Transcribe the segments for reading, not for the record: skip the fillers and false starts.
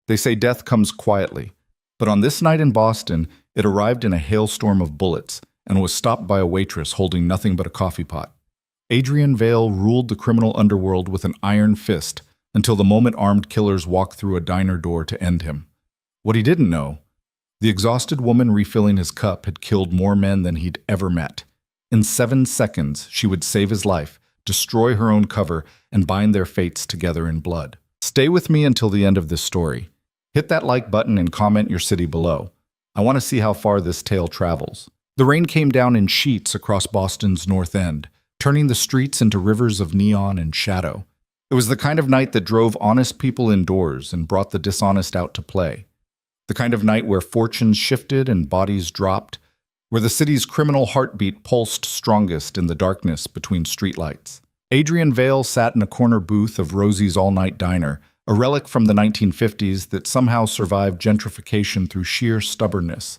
They say death comes quietly. But on this night in Boston, it arrived in a hailstorm of bullets and was stopped by a waitress holding nothing but a coffee pot. Adrian Vale ruled the criminal underworld with an iron fist until the moment armed killers walked through a diner door to end him. What he didn't know, the exhausted woman refilling his cup had killed more men than he'd ever met. In 7 seconds, she would save his life, destroy her own cover, and bind their fates together in blood. Stay with me until the end of this story. Hit that like button and comment your city below. I want to see how far this tale travels. The rain came down in sheets across Boston's North End, turning the streets into rivers of neon and shadow. It was the kind of night that drove honest people indoors and brought the dishonest out to play. The kind of night where fortunes shifted and bodies dropped, where the city's criminal heartbeat pulsed strongest in the darkness between streetlights. Adrian Vale sat in a corner booth of Rosie's all-night diner, a relic from the 1950s that somehow survived gentrification through sheer stubbornness.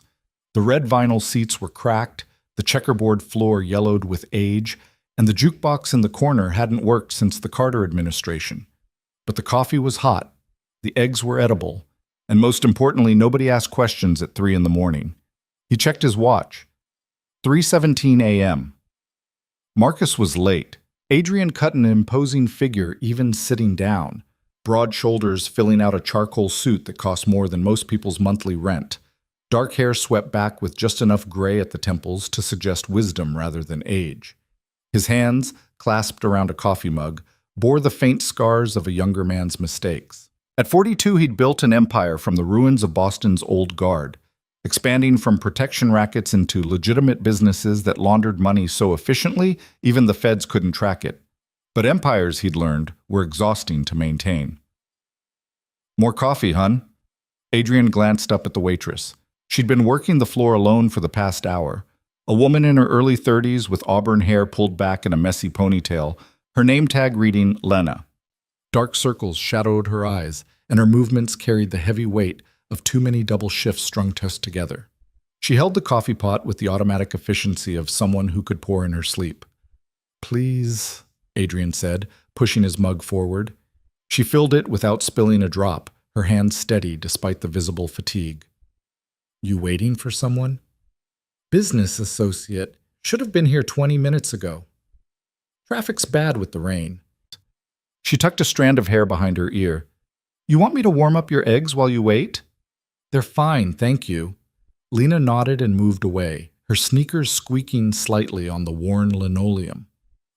The red vinyl seats were cracked, the checkerboard floor yellowed with age, and the jukebox in the corner hadn't worked since the Carter administration. But the coffee was hot, the eggs were edible, and most importantly, nobody asked questions at 3 in the morning. He checked his watch. 3:17 a.m. Marcus was late. Adrian cut an imposing figure even sitting down, broad shoulders filling out a charcoal suit that cost more than most people's monthly rent. Dark hair swept back with just enough gray at the temples to suggest wisdom rather than age. His hands, clasped around a coffee mug, bore the faint scars of a younger man's mistakes. At 42, he'd built an empire from the ruins of Boston's old guard, expanding from protection rackets into legitimate businesses that laundered money so efficiently even the feds couldn't track it. But empires, he'd learned, were exhausting to maintain. "More coffee, hun?" Adrian glanced up at the waitress. She'd been working the floor alone for the past hour. A woman in her early 30s with auburn hair pulled back in a messy ponytail, her name tag reading Lena. Dark circles shadowed her eyes, and her movements carried the heavy weight of too many double shifts strung together. She held the coffee pot with the automatic efficiency of someone who could pour in her sleep. "Please," Adrian said, pushing his mug forward. She filled it without spilling a drop, her hands steady despite the visible fatigue. "You waiting for someone?" "Business associate. Should have been here 20 minutes ago. Traffic's bad with the rain." She tucked a strand of hair behind her ear. "You want me to warm up your eggs while you wait?" "They're fine, thank you." Lena nodded and moved away, her sneakers squeaking slightly on the worn linoleum.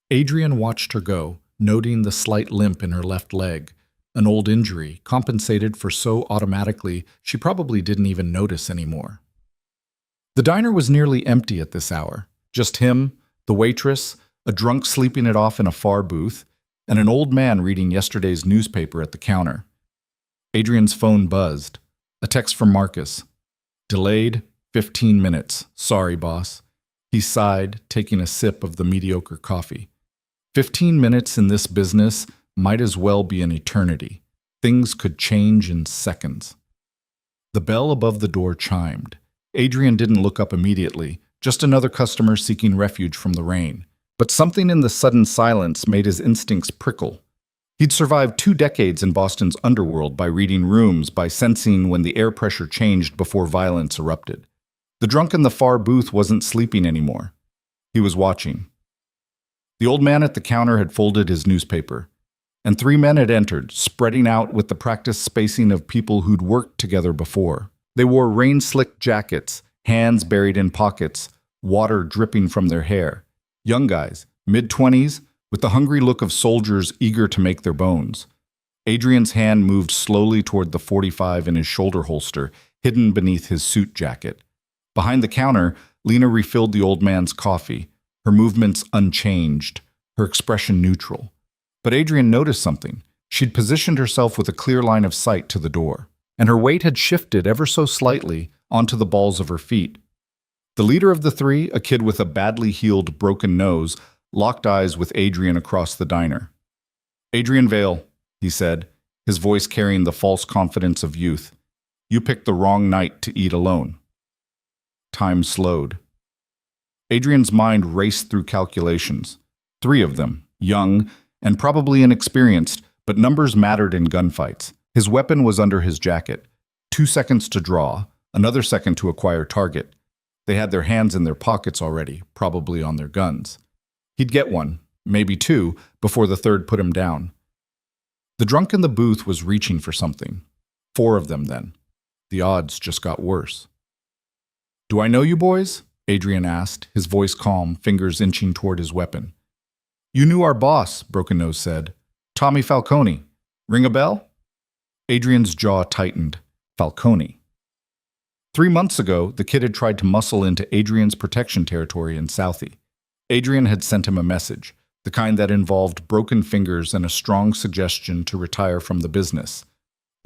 Adrian watched her go, noting the slight limp in her left leg, an old injury compensated for so automatically she probably didn't even notice anymore. The diner was nearly empty at this hour. Just him, the waitress, a drunk sleeping it off in a far booth, and an old man reading yesterday's newspaper at the counter. Adrian's phone buzzed. A text from Marcus. "Delayed, 15 minutes. Sorry, boss." He sighed, taking a sip of the mediocre coffee. 15 minutes in this business might as well be an eternity. Things could change in seconds. The bell above the door chimed. Adrian didn't look up immediately, just another customer seeking refuge from the rain. But something in the sudden silence made his instincts prickle. He'd survived 2 decades in Boston's underworld by reading rooms, by sensing when the air pressure changed before violence erupted. The drunk in the far booth wasn't sleeping anymore. He was watching. The old man at the counter had folded his newspaper, and 3 men had entered, spreading out with the practiced spacing of people who'd worked together before. They wore rain-slicked jackets, hands buried in pockets, water dripping from their hair. Young guys, mid-20s, with the hungry look of soldiers eager to make their bones. Adrian's hand moved slowly toward the .45 in his shoulder holster, hidden beneath his suit jacket. Behind the counter, Lena refilled the old man's coffee, her movements unchanged, her expression neutral. But Adrian noticed something. She'd positioned herself with a clear line of sight to the door, and her weight had shifted ever so slightly onto the balls of her feet. The leader of the 3, a kid with a badly healed broken nose, locked eyes with Adrian across the diner. "Adrian Vale," he said, his voice carrying the false confidence of youth. "You picked the wrong night to eat alone." Time slowed. Adrian's mind raced through calculations. 3 of them, young and probably inexperienced, but numbers mattered in gunfights. His weapon was under his jacket. 2 seconds to draw, another second to acquire target. They had their hands in their pockets already, probably on their guns. He'd get one, maybe two, before the third put him down. The drunk in the booth was reaching for something. 4 of them, then. The odds just got worse. "Do I know you boys?" Adrian asked, his voice calm, fingers inching toward his weapon. "You knew our boss," Broken Nose said. "Tommy Falcone. Ring a bell?" Adrian's jaw tightened. Falcone. 3 months ago, the kid had tried to muscle into Adrian's protection territory in Southie. Adrian had sent him a message, the kind that involved broken fingers and a strong suggestion to retire from the business.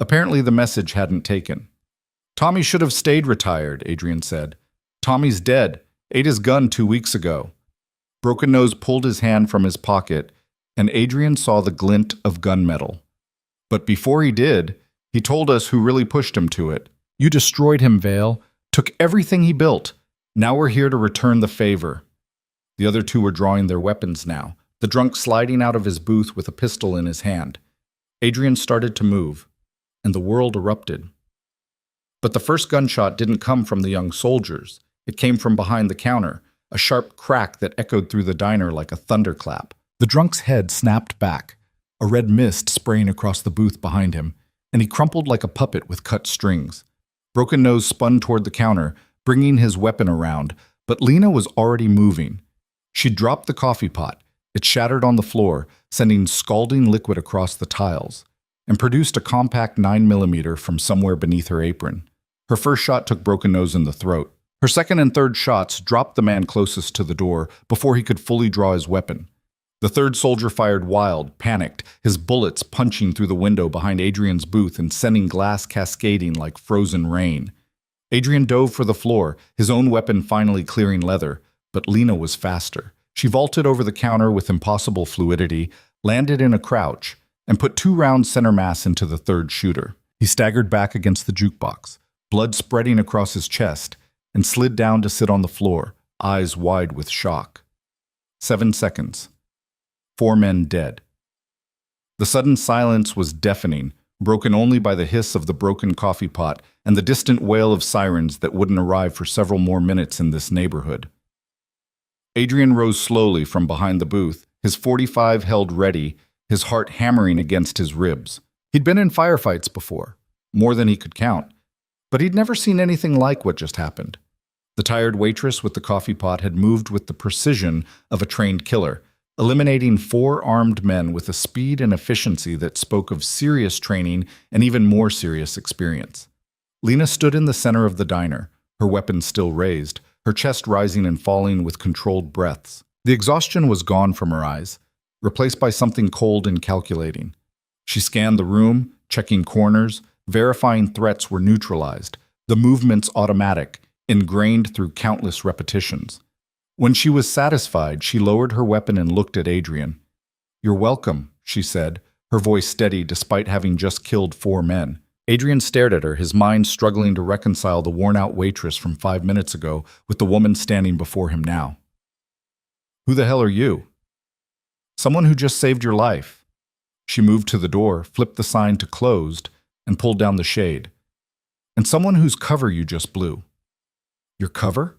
Apparently the message hadn't taken. "Tommy should have stayed retired," Adrian said. "Tommy's dead. Ate his gun 2 weeks ago." Broken Nose pulled his hand from his pocket, and Adrian saw the glint of gunmetal. "But before he did, he told us who really pushed him to it. You destroyed him, Vale. Took everything he built. Now we're here to return the favor." The other 2 were drawing their weapons now, the drunk sliding out of his booth with a pistol in his hand. Adrian started to move, and the world erupted. But the first gunshot didn't come from the young soldiers. It came from behind the counter, a sharp crack that echoed through the diner like a thunderclap. The drunk's head snapped back, a red mist spraying across the booth behind him, and he crumpled like a puppet with cut strings. Broken Nose spun toward the counter, bringing his weapon around, but Lena was already moving. She dropped the coffee pot. It shattered on the floor, sending scalding liquid across the tiles, and produced a compact 9mm from somewhere beneath her apron. Her first shot took Broken Nose in the throat. Her second and third shots dropped the man closest to the door before he could fully draw his weapon. The third soldier fired wild, panicked, his bullets punching through the window behind Adrian's booth and sending glass cascading like frozen rain. Adrian dove for the floor, his own weapon finally clearing leather, but Lena was faster. She vaulted over the counter with impossible fluidity, landed in a crouch, and put 2 rounds center mass into the third shooter. He staggered back against the jukebox, blood spreading across his chest, and slid down to sit on the floor, eyes wide with shock. 7 seconds. 4 men dead. The sudden silence was deafening, broken only by the hiss of the broken coffee pot and the distant wail of sirens that wouldn't arrive for several more minutes in this neighborhood. Adrian rose slowly from behind the booth, his .45 held ready, his heart hammering against his ribs. He'd been in firefights before, more than he could count, but he'd never seen anything like what just happened. The tired waitress with the coffee pot had moved with the precision of a trained killer, eliminating 4 armed men with a speed and efficiency that spoke of serious training and even more serious experience. Lena stood in the center of the diner, her weapon still raised, her chest rising and falling with controlled breaths. The exhaustion was gone from her eyes, replaced by something cold and calculating. She scanned the room, checking corners, verifying threats were neutralized, the movements automatic, ingrained through countless repetitions. When she was satisfied, she lowered her weapon and looked at Adrian. "You're welcome," she said, her voice steady despite having just killed 4 men. Adrian stared at her, his mind struggling to reconcile the worn-out waitress from 5 minutes ago with the woman standing before him now. "Who the hell are you?" "Someone who just saved your life." She moved to the door, flipped the sign to closed, and pulled down the shade. "And someone whose cover you just blew." "Your cover?"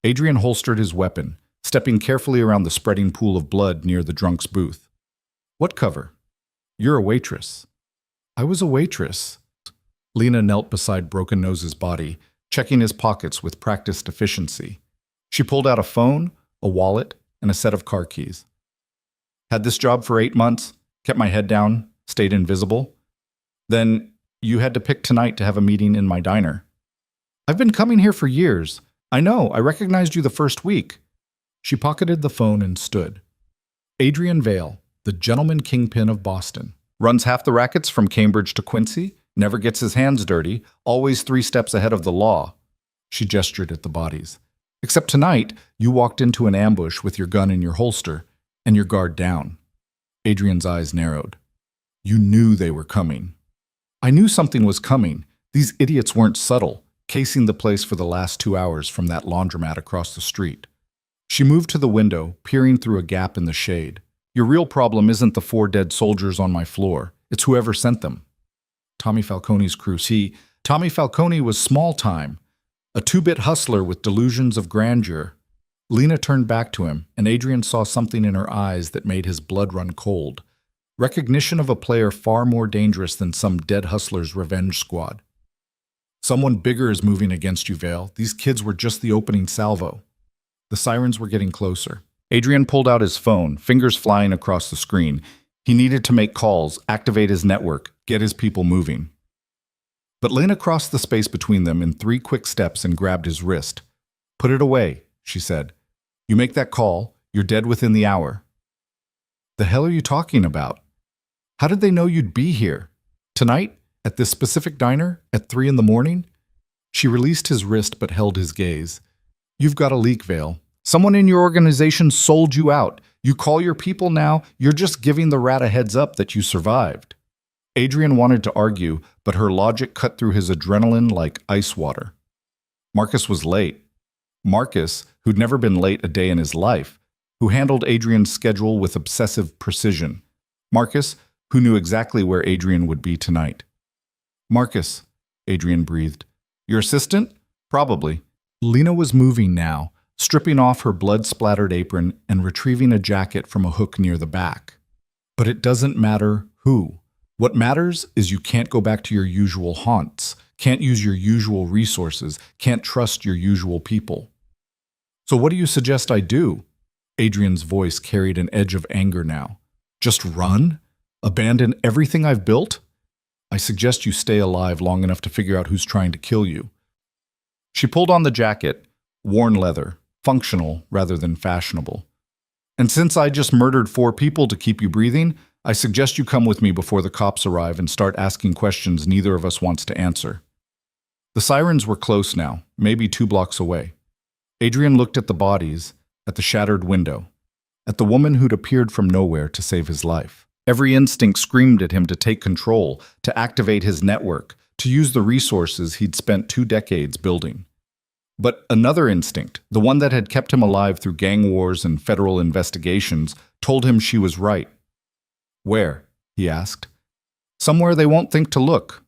Adrian holstered his weapon, stepping carefully around the spreading pool of blood near the drunk's booth. "What cover?" "You're a waitress." "I was a waitress." Lena knelt beside Broken Nose's body, checking his pockets with practiced efficiency. She pulled out a phone, a wallet, and a set of car keys. "Had this job for 8 months, kept my head down, stayed invisible. Then you had to pick tonight to have a meeting in my diner." "I've been coming here for years. I know, I recognized you the first week." She pocketed the phone and stood. "Adrian Vale, the gentleman kingpin of Boston. Runs half the rackets from Cambridge to Quincy, never gets his hands dirty, always 3 steps ahead of the law." She gestured at the bodies. "Except tonight, you walked into an ambush with your gun in your holster and your guard down." Adrian's eyes narrowed. "You knew they were coming." "I knew something was coming. These idiots weren't subtle, casing the place for the last 2 hours from that laundromat across the street." She moved to the window, peering through a gap in the shade. "Your real problem isn't the 4 dead soldiers on my floor. It's whoever sent them." Tommy Falcone's crew. See, Tommy Falcone was small time, a two-bit hustler with delusions of grandeur. Lena turned back to him, and Adrian saw something in her eyes that made his blood run cold. Recognition of a player far more dangerous than some dead hustler's revenge squad. Someone bigger is moving against you, Vale. These kids were just the opening salvo. The sirens were getting closer. Adrian pulled out his phone, fingers flying across the screen. He needed to make calls, activate his network, get his people moving. But Lena crossed the space between them in 3 quick steps and grabbed his wrist. "Put it away," she said. "You make that call, you're dead within the hour." "The hell are you talking about? How did they know you'd be here? Tonight? At this specific diner? At 3 in the morning?" She released his wrist but held his gaze. "You've got a leak, Vale. Someone in your organization sold you out. You call your people now, you're just giving the rat a heads up that you survived." Adrian wanted to argue, but her logic cut through his adrenaline like ice water. Marcus was late. Marcus, who'd never been late a day in his life, who handled Adrian's schedule with obsessive precision. Marcus, who knew exactly where Adrian would be tonight. "Marcus," Adrian breathed. "Your assistant? Probably." Lena was moving now, stripping off her blood-splattered apron and retrieving a jacket from a hook near the back. But it doesn't matter who. What matters is you can't go back to your usual haunts, can't use your usual resources, can't trust your usual people. "So what do you suggest I do?" Adrian's voice carried an edge of anger now. "Just run? Abandon everything I've built? I suggest you stay alive long enough to figure out who's trying to kill you." She pulled on the jacket, worn leather, functional rather than fashionable. "And since I just murdered 4 people to keep you breathing, I suggest you come with me before the cops arrive and start asking questions neither of us wants to answer." The sirens were close now, maybe 2 blocks away. Adrian looked at the bodies, at the shattered window, at the woman who'd appeared from nowhere to save his life. Every instinct screamed at him to take control, to activate his network, to use the resources he'd spent 2 decades building. But another instinct, the one that had kept him alive through gang wars and federal investigations, told him she was right. "Where?" he asked. "Somewhere they won't think to look."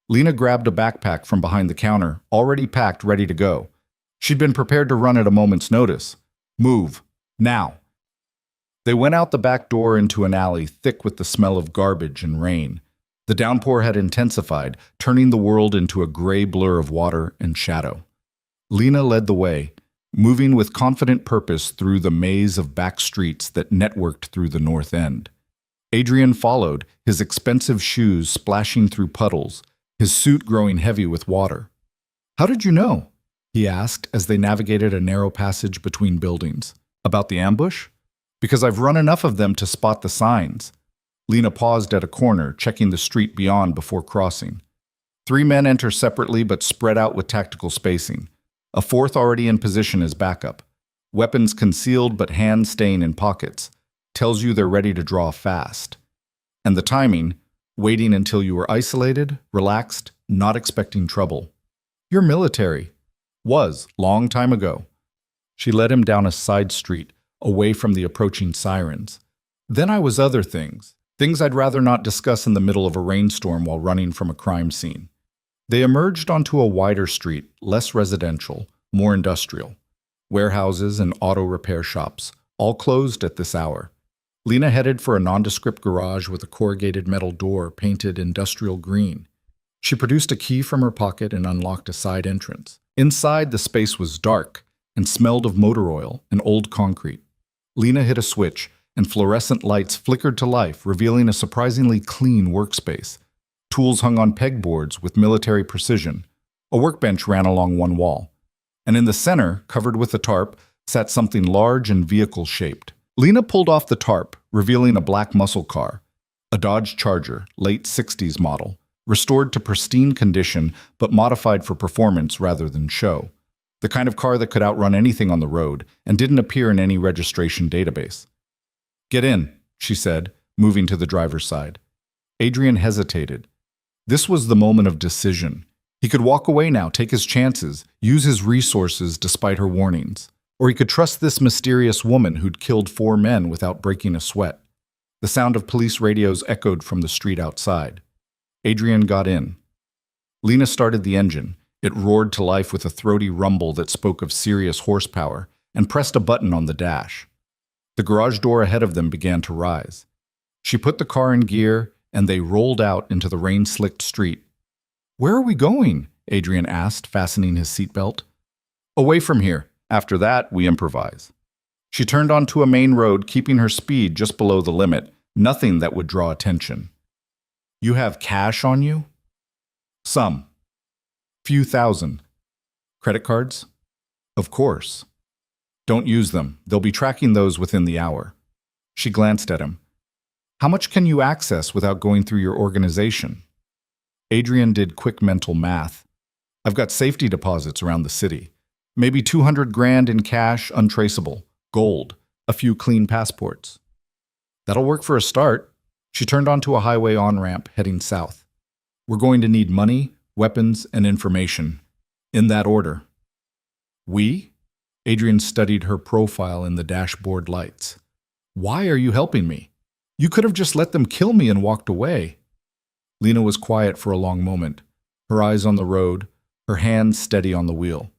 Lena grabbed a backpack from behind the counter, already packed, ready to go. She'd been prepared to run at a moment's notice. "Move. Now." They went out the back door into an alley thick with the smell of garbage and rain. The downpour had intensified, turning the world into a gray blur of water and shadow. Lena led the way, moving with confident purpose through the maze of back streets that networked through the north end. Adrian followed, his expensive shoes splashing through puddles, his suit growing heavy with water. "How did you know?" he asked as they navigated a narrow passage between buildings. "About the ambush?" "Because I've run enough of them to spot the signs." Lena paused at a corner, checking the street beyond before crossing. 3 men enter separately but spread out with tactical spacing. A 4th already in position as backup. Weapons concealed but hands staying in pockets. Tells you they're ready to draw fast. And the timing, waiting until you were isolated, relaxed, not expecting trouble. "You're military." "Was, long time ago." She led him down a side street, away from the approaching sirens. "Then I was other things. Things I'd rather not discuss in the middle of a rainstorm while running from a crime scene." They emerged onto a wider street, less residential, more industrial. Warehouses and auto repair shops, all closed at this hour. Lena headed for a nondescript garage with a corrugated metal door painted industrial green. She produced a key from her pocket and unlocked a side entrance. Inside, the space was dark and smelled of motor oil and old concrete. Lena hit a switch, and fluorescent lights flickered to life, revealing a surprisingly clean workspace. Tools hung on pegboards with military precision. A workbench ran along one wall. And in the center, covered with a tarp, sat something large and vehicle-shaped. Lena pulled off the tarp, revealing a black muscle car, a Dodge Charger, late 60s model, restored to pristine condition but modified for performance rather than show. The kind of car that could outrun anything on the road and didn't appear in any registration database. "Get in," she said, moving to the driver's side. Adrian hesitated. This was the moment of decision. He could walk away now, take his chances, use his resources despite her warnings. Or he could trust this mysterious woman who'd killed 4 men without breaking a sweat. The sound of police radios echoed from the street outside. Adrian got in. Lena started the engine. It roared to life with a throaty rumble that spoke of serious horsepower, and pressed a button on the dash. The garage door ahead of them began to rise. She put the car in gear, and they rolled out into the rain-slicked street. "Where are we going?" Adrian asked, fastening his seatbelt. "Away from here. After that, we improvise." She turned onto a main road, keeping her speed just below the limit, nothing that would draw attention. "You have cash on you?" "Some. Few thousand." "Credit cards?" "Of course." "Don't use them. They'll be tracking those within the hour." She glanced at him. "How much can you access without going through your organization?" Adrian did quick mental math. "I've got safety deposits around the city. Maybe 200 grand in cash, untraceable. Gold. A few clean passports." "That'll work for a start." She turned onto a highway on-ramp heading south. "We're going to need money, weapons, and information. In that order." "We?" Adrian studied her profile in the dashboard lights. "Why are you helping me? You could have just let them kill me and walked away." Lena was quiet for a long moment, her eyes on the road, her hands steady on the wheel.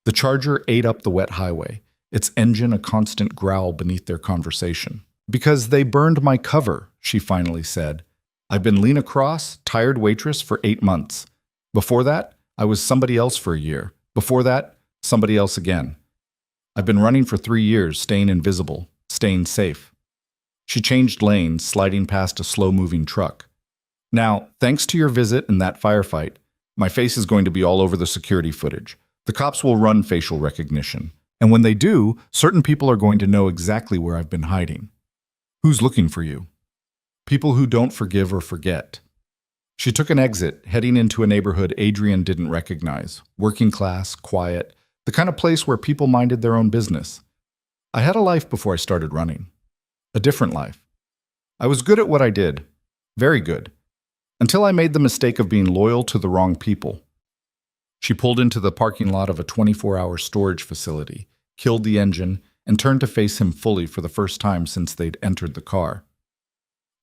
The Charger ate up the wet highway, its engine a constant growl beneath their conversation. "Because they burned my cover," she finally said. "I've been Lena Cross, tired waitress, for 8 months. Before that, I was somebody else for a year. Before that, somebody else again. I've been running for 3 years, staying invisible, staying safe." She changed lanes, sliding past a slow-moving truck. "Now, thanks to your visit and that firefight, my face is going to be all over the security footage. The cops will run facial recognition. And when they do, certain people are going to know exactly where I've been hiding. Who's looking for you? People who don't forgive or forget." She took an exit, heading into a neighborhood Adrian didn't recognize. Working class, quiet, the kind of place where people minded their own business. "I had a life before I started running. A different life. I was good at what I did. Very good. Until I made the mistake of being loyal to the wrong people." She pulled into the parking lot of a 24-hour storage facility, killed the engine, and turned to face him fully for the first time since they'd entered the car.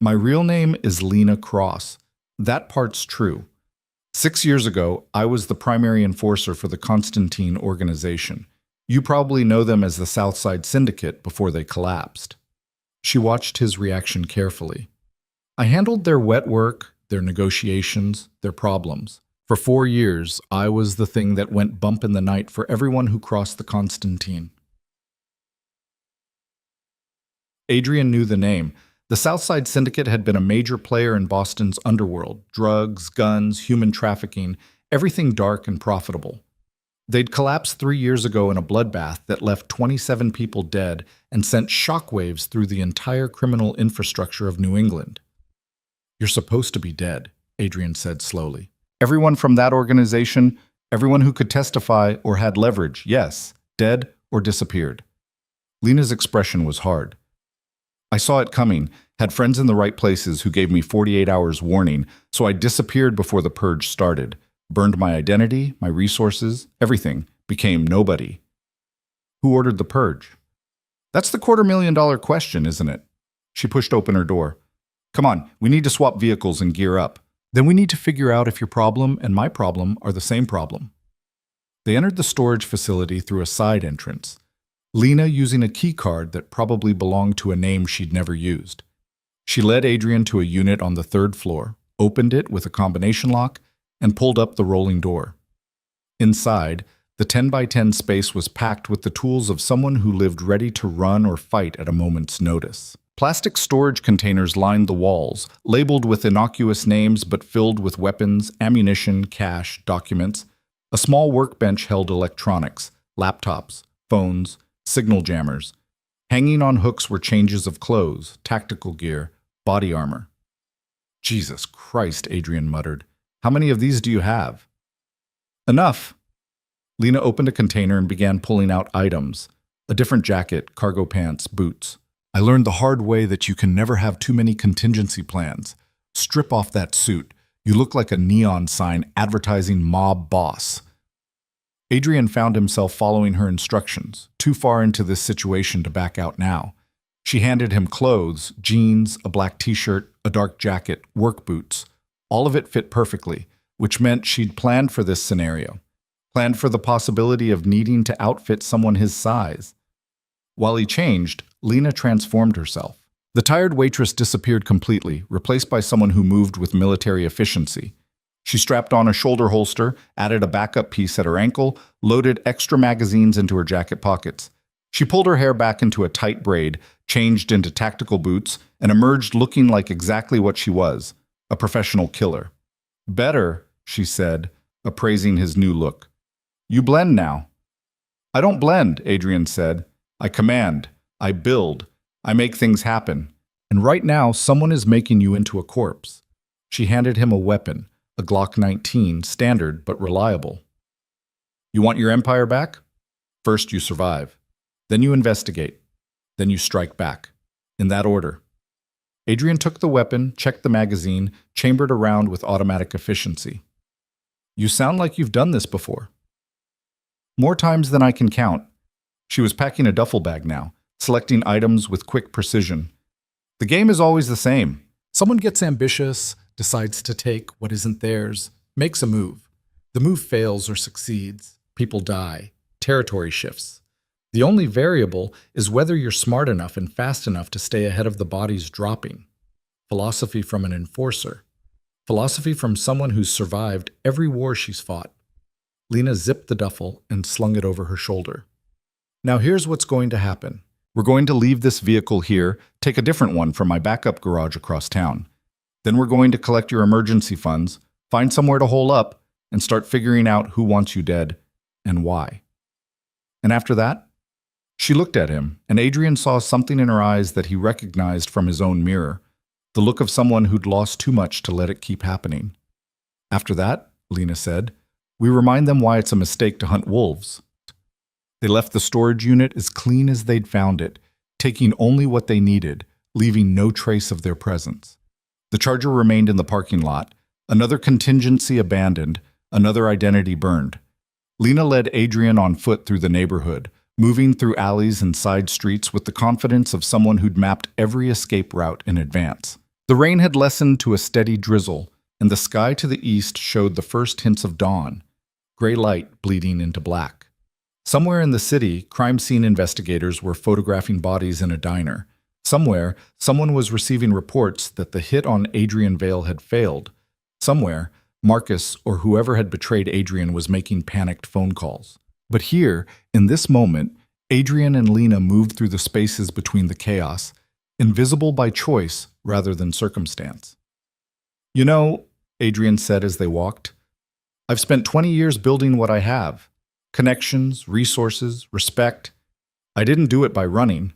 "My real name is Lena Cross. That part's true. 6 years ago, I was the primary enforcer for the Constantine organization. You probably know them as the Southside Syndicate before they collapsed." She watched his reaction carefully. "I handled their wet work, their negotiations, their problems. For 4 years, I was the thing that went bump in the night for everyone who crossed the Constantine." Adrian knew the name. The Southside Syndicate had been a major player in Boston's underworld: drugs, guns, human trafficking, everything dark and profitable. They'd collapsed 3 years ago in a bloodbath that left 27 people dead and sent shockwaves through the entire criminal infrastructure of New England. "You're supposed to be dead," Adrian said slowly. "Everyone from that organization, everyone who could testify or had leverage, yes, dead or disappeared." Lena's expression was hard. "I saw it coming, had friends in the right places who gave me 48 hours warning, so I disappeared before the purge started. Burned my identity, my resources, everything, became nobody." "Who ordered the purge?" "That's the $250,000 question, isn't it?" She pushed open her door. "Come on, we need to swap vehicles and gear up. Then we need to figure out if your problem and my problem are the same problem." They entered the storage facility through a side entrance, Lena using a key card that probably belonged to a name she'd never used. She led Adrian to a unit on the 3rd floor, opened it with a combination lock, and pulled up the rolling door. Inside, the 10x10 space was packed with the tools of someone who lived ready to run or fight at a moment's notice. Plastic storage containers lined the walls, labeled with innocuous names but filled with weapons, ammunition, cash, documents. A small workbench held electronics, laptops, phones, signal jammers. Hanging on hooks were changes of clothes, tactical gear, body armor. "Jesus Christ," Adrian muttered. "How many of these do you have?" "Enough." Lena opened a container and began pulling out items. A different jacket, cargo pants, boots. "I learned the hard way that you can never have too many contingency plans. Strip off that suit. You look like a neon sign advertising mob boss." Adrian found himself following her instructions, too far into this situation to back out now. She handed him clothes, jeans, a black t-shirt, a dark jacket, work boots, All of it fit perfectly, which meant she'd planned for this scenario, planned for the possibility of needing to outfit someone his size. While he changed, Lena transformed herself. The tired waitress disappeared completely, replaced by someone who moved with military efficiency. She strapped on a shoulder holster, added a backup piece at her ankle, loaded extra magazines into her jacket pockets. She pulled her hair back into a tight braid, changed into tactical boots, and emerged looking like exactly what she was, a professional killer. "Better," she said, appraising his new look. "You blend now." "I don't blend," Adrian said. "I command. I build. I make things happen. And right now, someone is making you into a corpse." She handed him a weapon, a Glock 19, standard but reliable. "You want your empire back? First you survive. Then you investigate. Then you strike back. In that order." Adrian took the weapon, checked the magazine, chambered around with automatic efficiency. "You sound like you've done this before." "More times than I can count." She was packing a duffel bag now, selecting items with quick precision. "The game is always the same. Someone gets ambitious, decides to take what isn't theirs, makes a move. The move fails or succeeds. People die. Territory shifts. The only variable is whether you're smart enough and fast enough to stay ahead of the bodies dropping. Philosophy from an enforcer. Philosophy from someone who's survived every war she's fought." Lena zipped the duffel and slung it over her shoulder. "Now here's what's going to happen. We're going to leave this vehicle here, take a different one from my backup garage across town. Then we're going to collect your emergency funds, find somewhere to hole up, and start figuring out who wants you dead and why." And after that, she looked at him, and Adrian saw something in her eyes that he recognized from his own mirror, the look of someone who'd lost too much to let it keep happening. "After that," Lena said, "we remind them why it's a mistake to hunt wolves." They left the storage unit as clean as they'd found it, taking only what they needed, leaving no trace of their presence. The Charger remained in the parking lot, another contingency abandoned, another identity burned. Lena led Adrian on foot through the neighborhood, moving through alleys and side streets with the confidence of someone who'd mapped every escape route in advance. The rain had lessened to a steady drizzle, and the sky to the east showed the first hints of dawn, gray light bleeding into black. Somewhere in the city, crime scene investigators were photographing bodies in a diner. Somewhere, someone was receiving reports that the hit on Adrian Vale had failed. Somewhere, Marcus or whoever had betrayed Adrian was making panicked phone calls. But here, in this moment, Adrian and Lena moved through the spaces between the chaos, invisible by choice rather than circumstance. "You know," Adrian said as they walked, "I've spent 20 years building what I have. Connections, resources, respect. I didn't do it by running.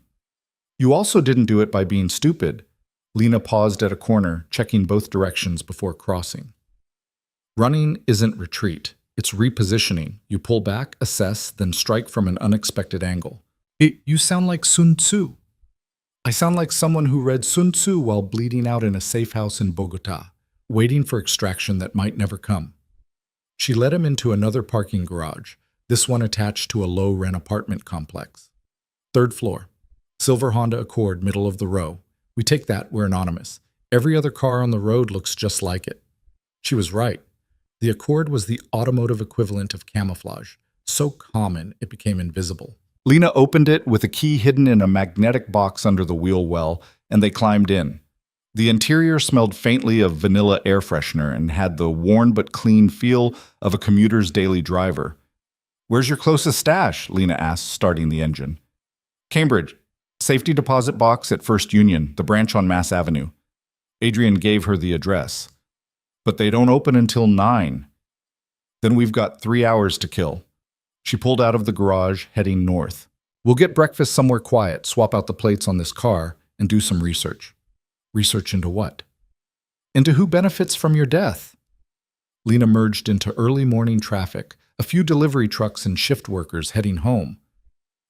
You also didn't do it by being stupid." Lena paused at a corner, checking both directions before crossing. "Running isn't retreat. It's repositioning. You pull back, assess, then strike from an unexpected angle." You sound like Sun Tzu." "I sound like someone who read Sun Tzu while bleeding out in a safe house in Bogota, waiting for extraction that might never come." She led him into another parking garage, this one attached to a low-rent apartment complex. "Third floor. Silver Honda Accord, middle of the row. We take that, we're anonymous. Every other car on the road looks just like it." She was right. The Accord was the automotive equivalent of camouflage, so common it became invisible. Lena opened it with a key hidden in a magnetic box under the wheel well, and they climbed in. The interior smelled faintly of vanilla air freshener and had the worn but clean feel of a commuter's daily driver. "Where's your closest stash?" Lena asked, starting the engine. "Cambridge. Safety deposit box at First Union, the branch on Mass Avenue." Adrian gave her the address. "But they don't open until 9. "Then we've got 3 hours to kill." She pulled out of the garage, heading north. "We'll get breakfast somewhere quiet, swap out the plates on this car, and do some research." "Research into what?" "Into who benefits from your death." Lena merged into early morning traffic, a few delivery trucks and shift workers heading home.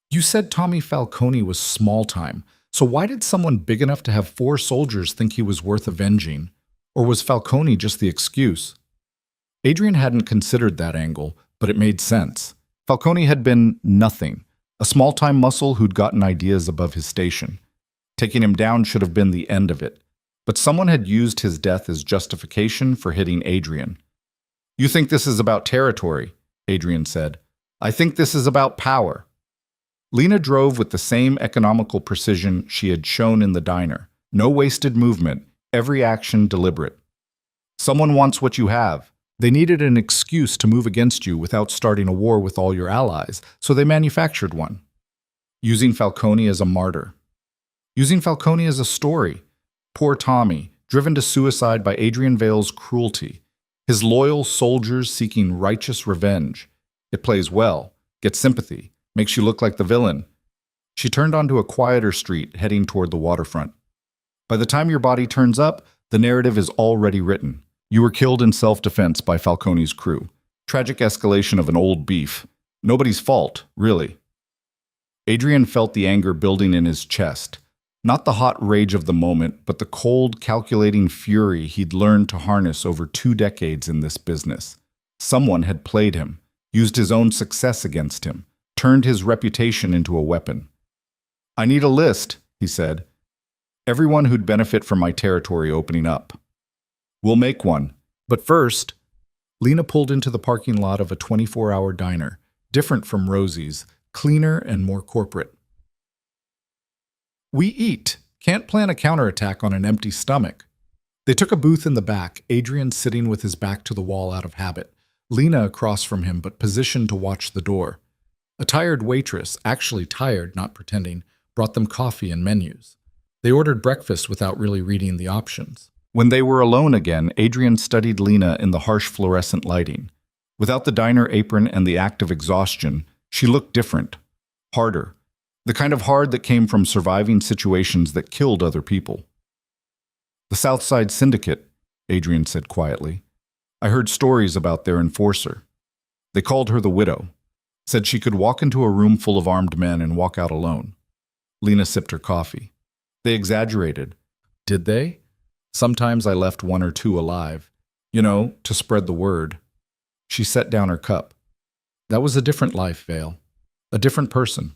"You said Tommy Falcone was small time, so why did someone big enough to have 4 soldiers think he was worth avenging? Or was Falcone just the excuse?" Adrian hadn't considered that angle, but it made sense. Falcone had been nothing, a small-time muscle who'd gotten ideas above his station. Taking him down should have been the end of it. But someone had used his death as justification for hitting Adrian. "You think this is about territory," Adrian said. "I think this is about power." Lena drove with the same economical precision she had shown in the diner. No wasted movement, every action deliberate. Someone wants what you have. They needed an excuse to move against you without starting a war with all your allies, so they manufactured one. Using Falcone as a martyr. Using Falcone as a story. Poor Tommy, driven to suicide by Adrian Vale's cruelty. His loyal soldiers seeking righteous revenge. It plays well, gets sympathy, makes you look like the villain. She turned onto a quieter street, heading toward the waterfront. By the time your body turns up, the narrative is already written. You were killed in self-defense by Falcone's crew. Tragic escalation of an old beef. Nobody's fault, really. Adrian felt the anger building in his chest. Not the hot rage of the moment, but the cold, calculating fury he'd learned to harness over 2 decades in this business. Someone had played him, used his own success against him, turned his reputation into a weapon. "I need a list," he said. "Everyone who'd benefit from my territory opening up. We'll make one. But first," Lena pulled into the parking lot of a 24-hour diner, different from Rosie's, cleaner and more corporate. "We eat. Can't plan a counterattack on an empty stomach." They took a booth in the back, Adrian sitting with his back to the wall out of habit, Lena across from him but positioned to watch the door. A tired waitress, actually tired, not pretending, brought them coffee and menus. They ordered breakfast without really reading the options. When they were alone again, Adrian studied Lena in the harsh fluorescent lighting. Without the diner apron and the act of exhaustion, she looked different, harder. The kind of hard that came from surviving situations that killed other people. "The Southside Syndicate," Adrian said quietly. "I heard stories about their enforcer. They called her the Widow. Said she could walk into a room full of armed men and walk out alone." Lena sipped her coffee. "They exaggerated." "Did they? Sometimes I left 1 or 2 alive. You know, to spread the word." She set down her cup. "That was a different life, Vale. A different person.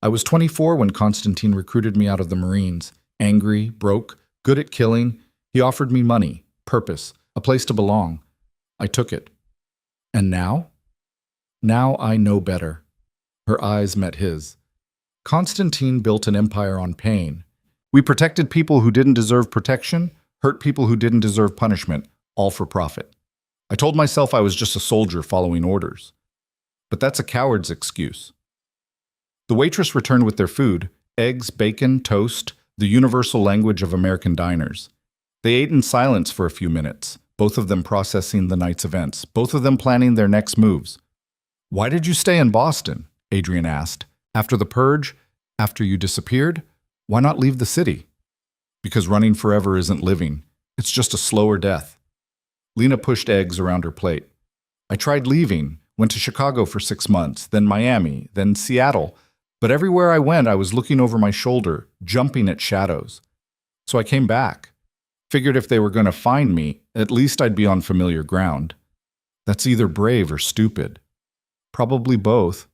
I was 24 when Constantine recruited me out of the Marines. Angry, broke, good at killing. He offered me money, purpose, a place to belong. I took it. And now? Now I know better." Her eyes met his. "Constantine built an empire on pain. We protected people who didn't deserve protection, hurt people who didn't deserve punishment, all for profit. I told myself I was just a soldier following orders. But that's a coward's excuse." The waitress returned with their food, eggs, bacon, toast, the universal language of American diners. They ate in silence for a few minutes, both of them processing the night's events, both of them planning their next moves. "Why did you stay in Boston?" Adrian asked. "After the purge? After you disappeared? Why not leave the city?" "Because running forever isn't living. It's just a slower death." Lena pushed eggs around her plate. "I tried leaving, went to Chicago for 6 months, then Miami, then Seattle. But everywhere I went, I was looking over my shoulder, jumping at shadows. So I came back. Figured if they were going to find me, at least I'd be on familiar ground. That's either brave or stupid." "Probably both."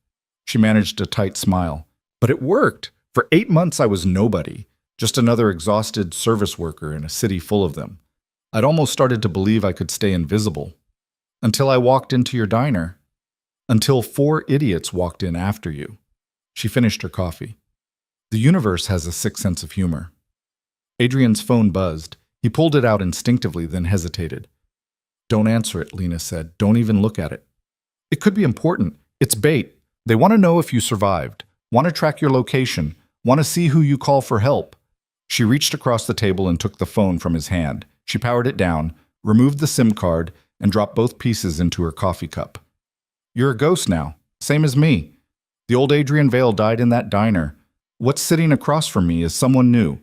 She managed a tight smile. "But it worked. For 8 months I was nobody, just another exhausted service worker in a city full of them. I'd almost started to believe I could stay invisible. Until I walked into your diner. Until 4 idiots walked in after you." She finished her coffee. "The universe has a sick sense of humor." Adrian's phone buzzed. He pulled it out instinctively, then hesitated. "Don't answer it," Lena said. "Don't even look at it. It could be important. It's bait. They want to know if you survived, want to track your location, want to see who you call for help." She reached across the table and took the phone from his hand. She powered it down, removed the SIM card, and dropped both pieces into her coffee cup. "You're a ghost now, same as me. The old Adrian Vale died in that diner. What's sitting across from me is someone new."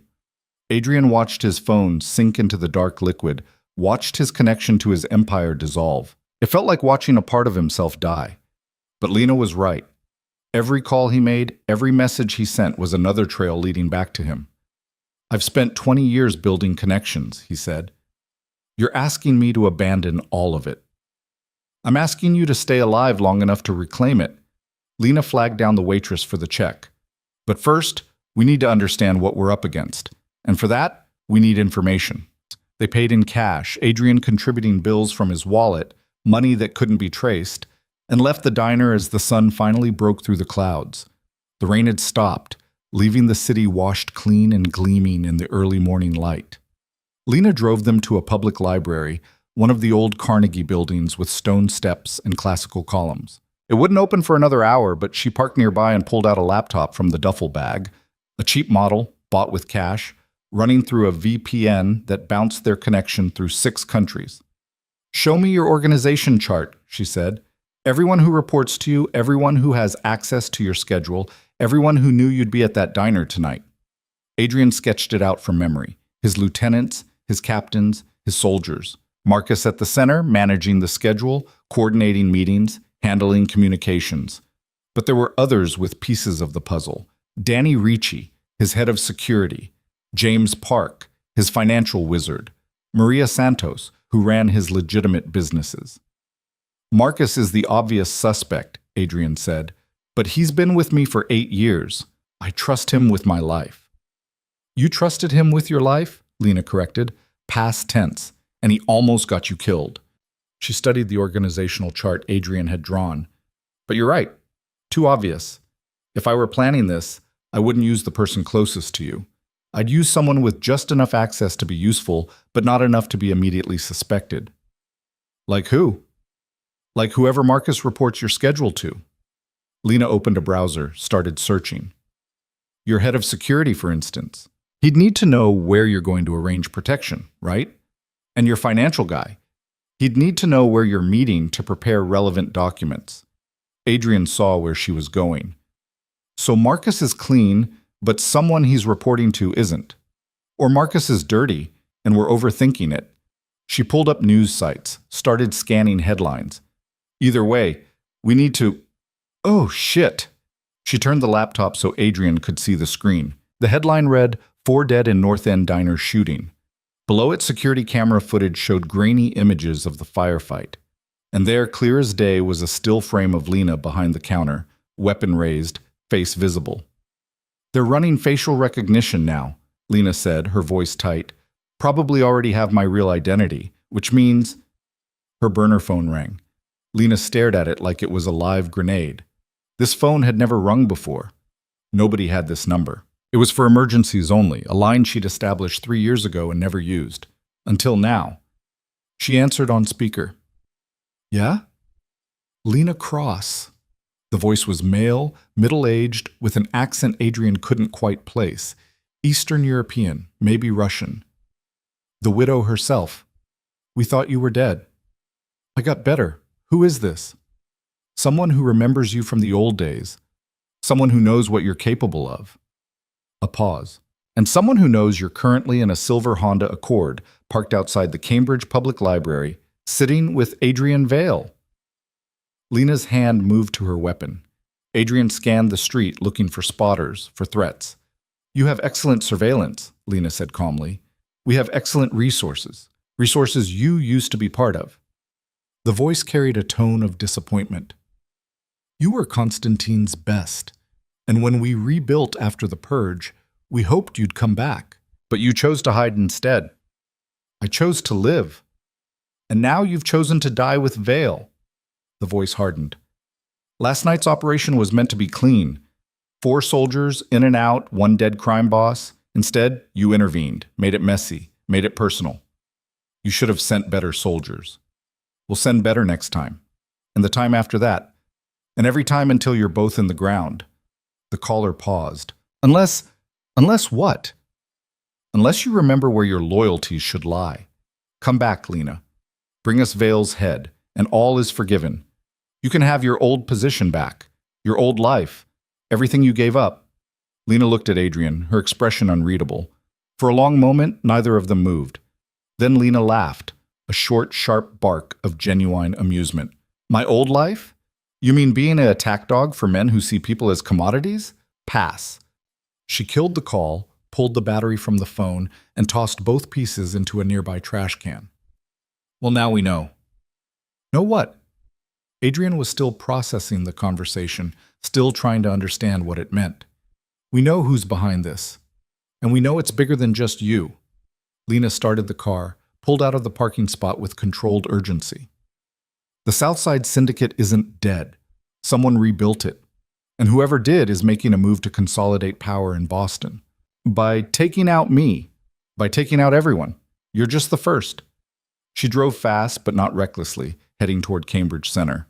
Adrian watched his phone sink into the dark liquid, watched his connection to his empire dissolve. It felt like watching a part of himself die. But Lena was right. Every call he made, every message he sent was another trail leading back to him. "I've spent 20 years building connections," he said. "You're asking me to abandon all of it. I'm asking you to stay alive long enough to reclaim it." Lena flagged down the waitress for the check. "But first, we need to understand what we're up against. And for that, We need information. They paid in cash, Adrian contributing bills from his wallet, money that couldn't be traced, and left the diner as the sun finally broke through the clouds. The rain had stopped, leaving the city washed clean and gleaming in the early morning light. Lena drove them to a public library, one of the old Carnegie buildings with stone steps and classical columns. It wouldn't open for another hour, but she parked nearby and pulled out a laptop from the duffel bag, a cheap model, bought with cash, running through a VPN that bounced their connection through 6 countries. "Show me your organization chart," she said. "Everyone who reports to you, everyone who has access to your schedule, everyone who knew you'd be at that diner tonight." Adrian sketched it out from memory. His lieutenants, his captains, his soldiers. Marcus at the center, managing the schedule, coordinating meetings, handling communications. But there were others with pieces of the puzzle. Danny Ricci, his head of security. James Park, his financial wizard. Maria Santos, who ran his legitimate businesses. "Marcus is the obvious suspect," Adrian said, "but he's been with me for 8 years. I trust him with my life." "You trusted him with your life?" Lena corrected. "Past tense, and he almost got you killed." She studied the organizational chart Adrian had drawn. "But you're right. Too obvious. If I were planning this, I wouldn't use the person closest to you. I'd use someone with just enough access to be useful, but not enough to be immediately suspected." "Like who?" "Like whoever Marcus reports your schedule to." Lena opened a browser, started searching. "Your head of security, for instance. He'd need to know where you're going to arrange protection, right? And your financial guy. He'd need to know where you're meeting to prepare relevant documents." Adrian saw where she was going. "So Marcus is clean, but someone he's reporting to isn't. Or Marcus is dirty, and we're overthinking it." She pulled up news sites, started scanning headlines. "Either way, we need to—" "Oh, shit!" She turned the laptop so Adrian could see the screen. The headline read, "4 dead in North End diner shooting." Below it, security camera footage showed grainy images of the firefight. And there, clear as day, was a still frame of Lena behind the counter, weapon raised, face visible. "They're running facial recognition now," Lena said, her voice tight. "Probably already have my real identity, which means—" Her burner phone rang. Lena stared at it like it was a live grenade. This phone had never rung before. Nobody had this number. It was for emergencies only, a line she'd established 3 years ago and never used. Until now. She answered on speaker. "Yeah?" "Lena Cross." The voice was male, middle-aged, with an accent Adrian couldn't quite place. Eastern European, maybe Russian. "The widow herself. We thought you were dead." "I got better. Who is this?" "Someone who remembers you from the old days. Someone who knows what you're capable of." A pause. "And someone who knows you're currently in a silver Honda Accord, parked outside the Cambridge Public Library, sitting with Adrian Vale." Lena's hand moved to her weapon. Adrian scanned the street, looking for spotters, for threats. "You have excellent surveillance," Lena said calmly. "We have excellent resources. Resources you used to be part of." The voice carried a tone of disappointment. "You were Constantine's best. And when we rebuilt after the purge, we hoped you'd come back. But you chose to hide instead." "I chose to live." "And now you've chosen to die with Vale." The voice hardened. "Last night's operation was meant to be clean. 4 soldiers, in and out, 1 dead crime boss. Instead, you intervened, made it messy, made it personal. You should have sent better soldiers. We'll send better next time. And the time after that. And every time until you're both in the ground." The caller paused. Unless what?" "Unless you remember where your loyalties should lie. Come back, Lena. Bring us Vale's head, and all is forgiven. You can have your old position back, your old life, everything you gave up." Lena looked at Adrian, her expression unreadable. For a long moment, neither of them moved. Then Lena laughed, a short, sharp bark of genuine amusement. "My old life? You mean being an attack dog for men who see people as commodities? Pass." She killed the call, pulled the battery from the phone, and tossed both pieces into a nearby trash can. "Well, now we know." "Know what?" Adrian was still processing the conversation, still trying to understand what it meant. "We know who's behind this. And we know it's bigger than just you. Lena started the car, pulled out of the parking spot with controlled urgency. The Southside Syndicate isn't dead. Someone rebuilt it. And whoever did is making a move to consolidate power in Boston. By taking out me. By taking out everyone. You're just the first. She drove fast, but not recklessly, heading toward Cambridge Center.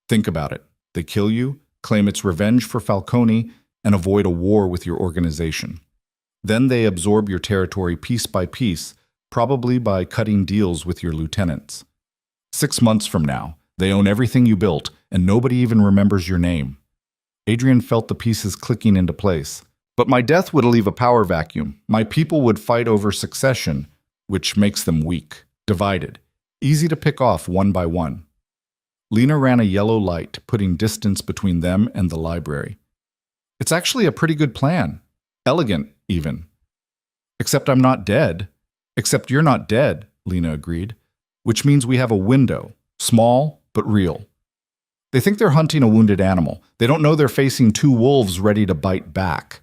Think about it. They kill you, claim it's revenge for Falcone, and avoid a war with your organization. Then they absorb your territory piece by piece, probably by cutting deals with your lieutenants. 6 months from now, they own everything you built, and nobody even remembers your name. Adrian felt the pieces clicking into place. But my death would leave a power vacuum. My people would fight over succession, which makes them weak, divided, easy to pick off one by one. Lena ran a yellow light, putting distance between them and the library. It's actually a pretty good plan. Elegant, even. Except I'm not dead. Except you're not dead, Lena agreed. Which means we have a window, small but real. They think they're hunting a wounded animal. They don't know they're facing 2 wolves ready to bite back.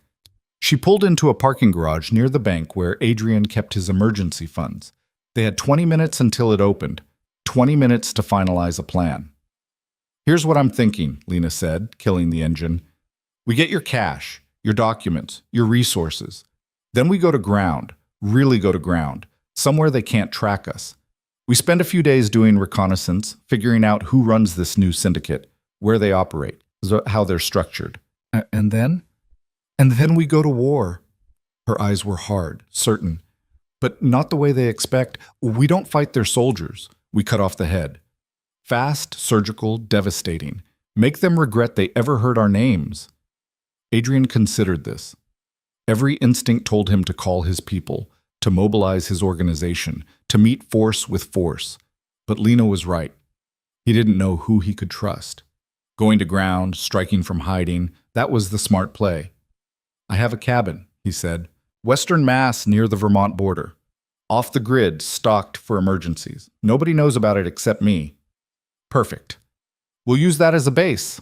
She pulled into a parking garage near the bank where Adrian kept his emergency funds. They had 20 minutes until it opened, 20 minutes to finalize a plan. Here's what I'm thinking, Lena said, killing the engine. We get your cash, your documents, your resources. Then we go to ground, really go to ground, somewhere they can't track us. We spend a few days doing reconnaissance, figuring out who runs this new syndicate, where they operate, how they're structured. And then? And then we go to war. Her eyes were hard, certain, but not the way they expect. We don't fight their soldiers. We cut off the head. Fast, surgical, devastating. Make them regret they ever heard our names. Adrian considered this. Every instinct told him to call his people, to mobilize his organization, to meet force with force. But Lena was right. He didn't know who he could trust. Going to ground, striking from hiding, that was the smart play. I have a cabin, he said. Western Mass near the Vermont border. Off the grid, stocked for emergencies. Nobody knows about it except me. Perfect. We'll use that as a base.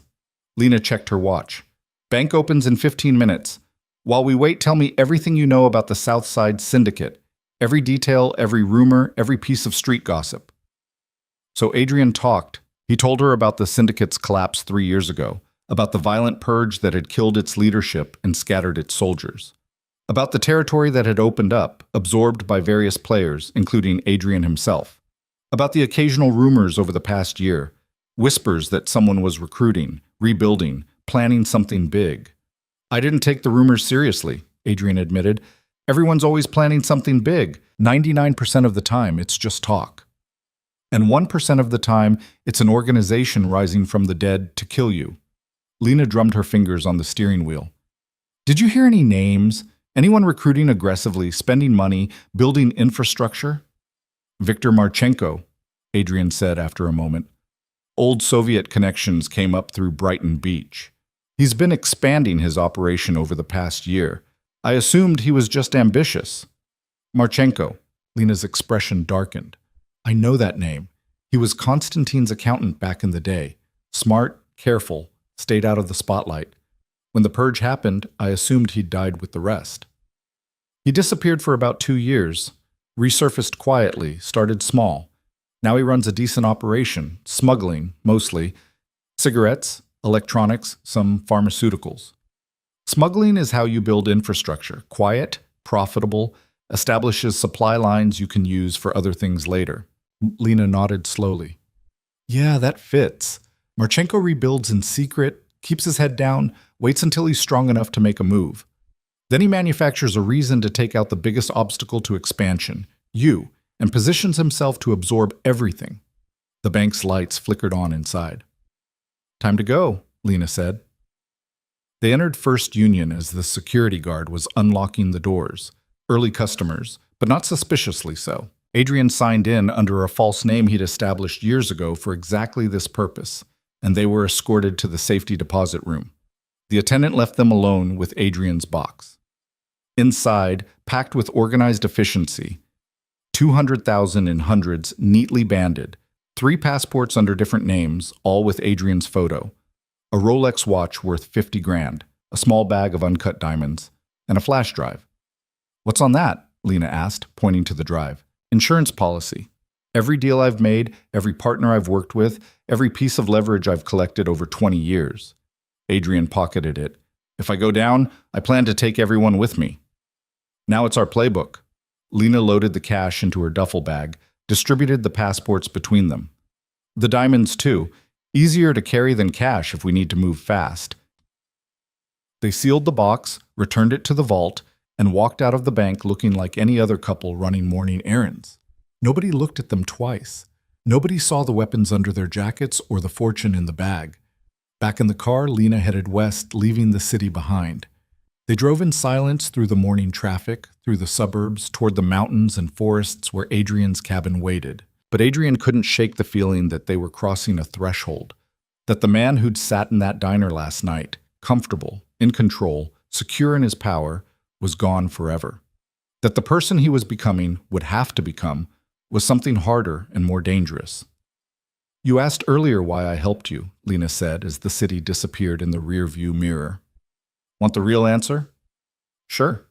Lena checked her watch. Bank opens in 15 minutes. While we wait, tell me everything you know about the Southside Syndicate. Every detail, every rumor, every piece of street gossip. So Adrian talked. He told her about the syndicate's collapse 3 years ago, about the violent purge that had killed its leadership and scattered its soldiers, about the territory that had opened up, absorbed by various players, including Adrian himself, about the occasional rumors over the past year, whispers that someone was recruiting, rebuilding, planning something big. I didn't take the rumors seriously, Adrian admitted. Everyone's always planning something big. 99% of the time, it's just talk. And 1% of the time, it's an organization rising from the dead to kill you. Lena drummed her fingers on the steering wheel. Did you hear any names? Anyone recruiting aggressively, spending money, building infrastructure? Viktor Marchenko, Adrian said after a moment. Old Soviet connections came up through Brighton Beach. He's been expanding his operation over the past year. I assumed he was just ambitious. Marchenko. Lena's expression darkened. I know that name. He was Konstantin's accountant back in the day. Smart, careful, stayed out of the spotlight. When the purge happened, I assumed he'd died with the rest. He disappeared for about 2 years, resurfaced quietly, started small. Now he runs a decent operation, smuggling, mostly, cigarettes, electronics, some pharmaceuticals. Smuggling is how you build infrastructure, quiet, profitable, establishes supply lines you can use for other things later. Lena nodded slowly. Yeah, that fits. Marchenko rebuilds in secret, keeps his head down, waits until he's strong enough to make a move. Then he manufactures a reason to take out the biggest obstacle to expansion, you, and positions himself to absorb everything. The bank's lights flickered on inside. Time to go, Lena said. They entered First Union as the security guard was unlocking the doors. Early customers, but not suspiciously so. Adrian signed in under a false name he'd established years ago for exactly this purpose, and they were escorted to the safety deposit room. The attendant left them alone with Adrian's box. Inside, packed with organized efficiency, 200,000 in hundreds neatly banded, 3 passports under different names, all with Adrian's photo, a Rolex watch worth 50 grand, a small bag of uncut diamonds, and a flash drive. What's on that? Lena asked, pointing to the drive. Insurance policy. Every deal I've made, every partner I've worked with, every piece of leverage I've collected over 20 years. Adrian pocketed it. If I go down, I plan to take everyone with me. Now it's our playbook. Lena loaded the cash into her duffel bag, distributed the passports between them. The diamonds, too. Easier to carry than cash if we need to move fast. They sealed the box, returned it to the vault, and walked out of the bank looking like any other couple running morning errands. Nobody looked at them twice. Nobody saw the weapons under their jackets or the fortune in the bag. Back in the car, Lena headed west, leaving the city behind. They drove in silence through the morning traffic, through the suburbs, toward the mountains and forests where Adrian's cabin waited. But Adrian couldn't shake the feeling that they were crossing a threshold, that the man who'd sat in that diner last night, comfortable, in control, secure in his power, was gone forever. That the person he was becoming, would have to become, was something harder and more dangerous. You asked earlier why I helped you, Lena said as the city disappeared in the rearview mirror. Want the real answer? Sure.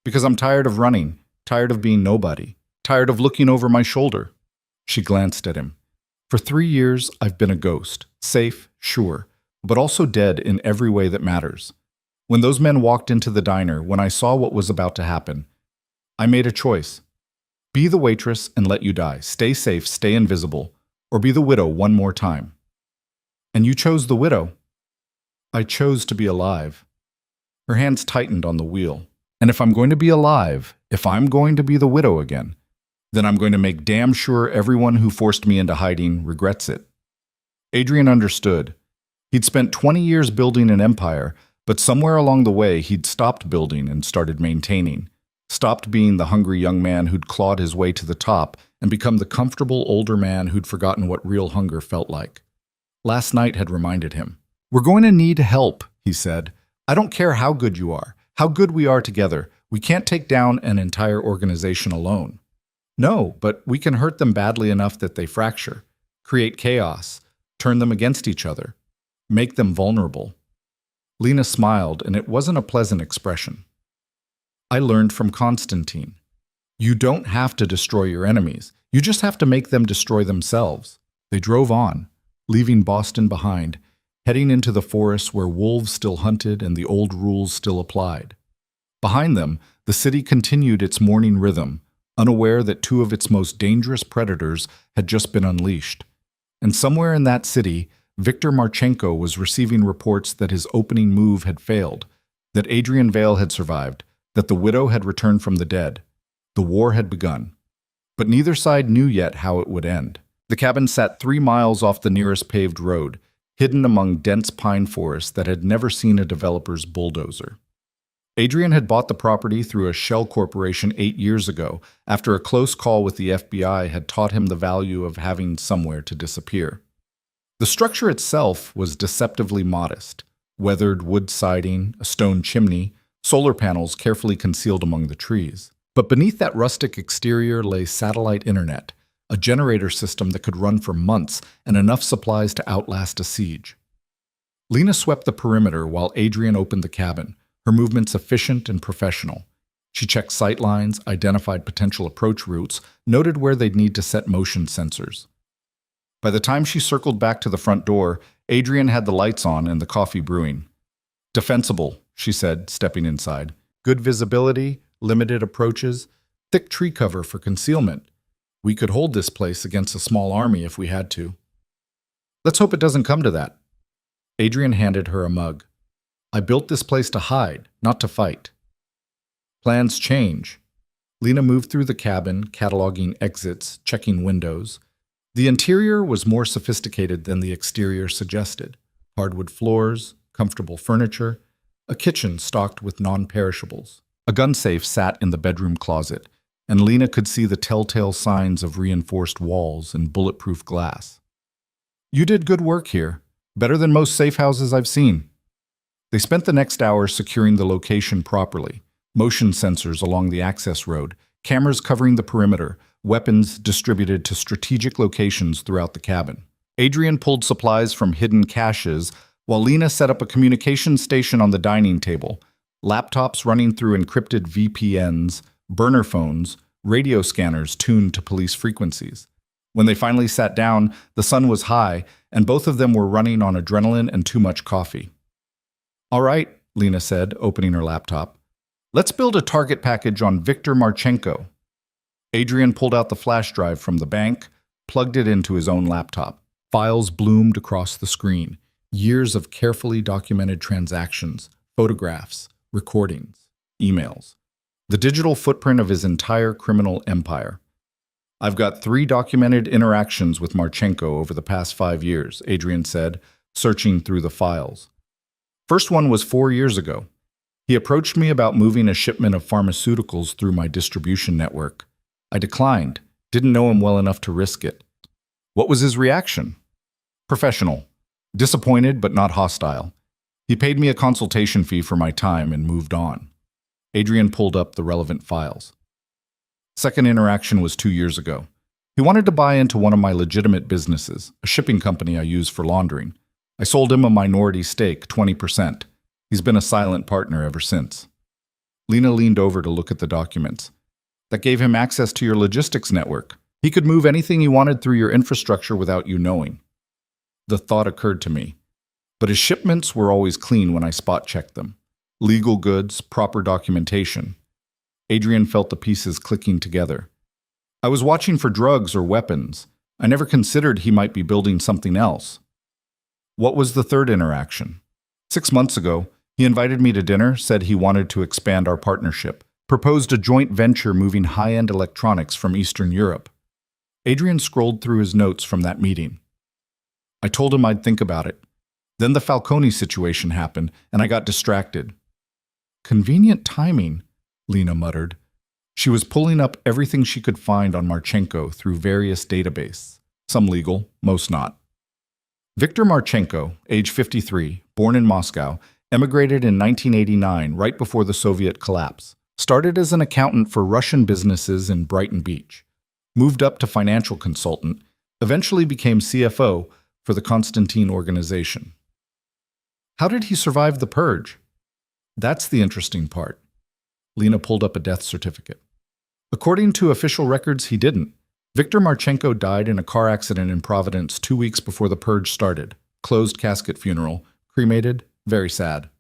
Because I'm tired of running, tired of being nobody, tired of looking over my shoulder. She glanced at him. For 3 years, I've been a ghost, safe, sure, but also dead in every way that matters. When those men walked into the diner, when I saw what was about to happen, I made a choice. Be the waitress and let you die. Stay safe, stay invisible, or be the widow one more time. And you chose the widow. I chose to be alive. Her hands tightened on the wheel. And if I'm going to be alive, if I'm going to be the widow again, then I'm going to make damn sure everyone who forced me into hiding regrets it. Adrian understood. He'd spent 20 years building an empire, but somewhere along the way he'd stopped building and started maintaining. Stopped being the hungry young man who'd clawed his way to the top and become the comfortable older man who'd forgotten what real hunger felt like. Last night had reminded him. We're going to need help, he said. I don't care how good you are, how good we are together. We can't take down an entire organization alone. No, but we can hurt them badly enough that they fracture, create chaos, turn them against each other, make them vulnerable. Lena smiled, and it wasn't a pleasant expression. I learned from Constantine. You don't have to destroy your enemies. You just have to make them destroy themselves. They drove on, leaving Boston behind, heading into the forests where wolves still hunted and the old rules still applied. Behind them, the city continued its morning rhythm, unaware that 2 of its most dangerous predators had just been unleashed. And somewhere in that city, Viktor Marchenko was receiving reports that his opening move had failed, that Adrian Vale had survived, that the widow had returned from the dead. The war had begun. But neither side knew yet how it would end. The cabin sat 3 miles off the nearest paved road, hidden among dense pine forests that had never seen a developer's bulldozer. Adrian had bought the property through a shell corporation 8 years ago, after a close call with the FBI had taught him the value of having somewhere to disappear. The structure itself was deceptively modest. Weathered wood siding, a stone chimney, solar panels carefully concealed among the trees. But beneath that rustic exterior lay satellite internet, a generator system that could run for months and enough supplies to outlast a siege. Lena swept the perimeter while Adrian opened the cabin, her movements efficient and professional. She checked sight lines, identified potential approach routes, noted where they'd need to set motion sensors. By the time she circled back to the front door, Adrian had the lights on and the coffee brewing. Defensible, she said, stepping inside. Good visibility, limited approaches, thick tree cover for concealment. We could hold this place against a small army if we had to. Let's hope it doesn't come to that. Adrian handed her a mug. I built this place to hide, not to fight. Plans change. Lena moved through the cabin, cataloging exits, checking windows. The interior was more sophisticated than the exterior suggested. Hardwood floors, comfortable furniture, a kitchen stocked with non-perishables. A gun safe sat in the bedroom closet, and Lena could see the telltale signs of reinforced walls and bulletproof glass. You did good work here, better than most safe houses I've seen. They spent the next hour securing the location properly, motion sensors along the access road, cameras covering the perimeter, weapons distributed to strategic locations throughout the cabin. Adrian pulled supplies from hidden caches, while Lena set up a communication station on the dining table, laptops running through encrypted VPNs, burner phones, radio scanners tuned to police frequencies. When they finally sat down, the sun was high, and both of them were running on adrenaline and too much coffee. "All right," Lena said, opening her laptop. "Let's build a target package on Viktor Marchenko." Adrian pulled out the flash drive from the bank, plugged it into his own laptop. Files bloomed across the screen. Years of carefully documented transactions, photographs, recordings, emails. The digital footprint of his entire criminal empire. "I've got 3 documented interactions with Marchenko over the past 5 years," Adrian said, searching through the files. "First one was 4 years ago. He approached me about moving a shipment of pharmaceuticals through my distribution network. I declined, didn't know him well enough to risk it." "What was his reaction?" "Professional. Disappointed but not hostile. He paid me a consultation fee for my time and moved on." Adrian pulled up the relevant files. Second interaction was 2 years ago. He wanted to buy into one of my legitimate businesses, a shipping company I use for laundering. I sold him a minority stake, 20%. He's been a silent partner ever since. Lena leaned over to look at the documents. "That gave him access to your logistics network. He could move anything he wanted through your infrastructure without you knowing." The thought occurred to me. But his shipments were always clean when I spot-checked them. Legal goods, proper documentation. Adrian felt the pieces clicking together. I was watching for drugs or weapons. I never considered he might be building something else. What was the third interaction? 6 months ago, he invited me to dinner, said he wanted to expand our partnership, proposed a joint venture moving high-end electronics from Eastern Europe. Adrian scrolled through his notes from that meeting. I told him I'd think about it. Then the Falcone situation happened, and I got distracted. "Convenient timing," Lena muttered. She was pulling up everything she could find on Marchenko through various databases, some legal, most not. Viktor Marchenko, age 53, born in Moscow, emigrated in 1989, right before the Soviet collapse. Started as an accountant for Russian businesses in Brighton Beach. Moved up to financial consultant, eventually became CFO for the Konstantin organization. How did he survive the purge? That's the interesting part. Lena pulled up a death certificate. According to official records, he didn't. Viktor Marchenko died in a car accident in Providence 2 weeks before the purge started. Closed casket funeral. Cremated. Very sad.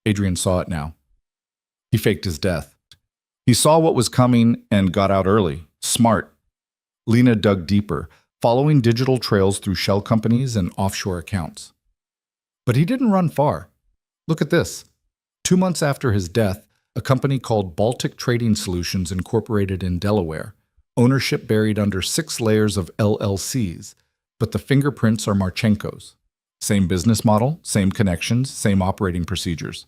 Adrian saw it now. He faked his death. He saw what was coming and got out early. Smart. Lena dug deeper, following digital trails through shell companies and offshore accounts. But he didn't run far. Look at this. 2 months after his death, a company called Baltic Trading Solutions incorporated in Delaware. Ownership buried under 6 layers of LLCs, but the fingerprints are Marchenko's. Same business model, same connections, same operating procedures.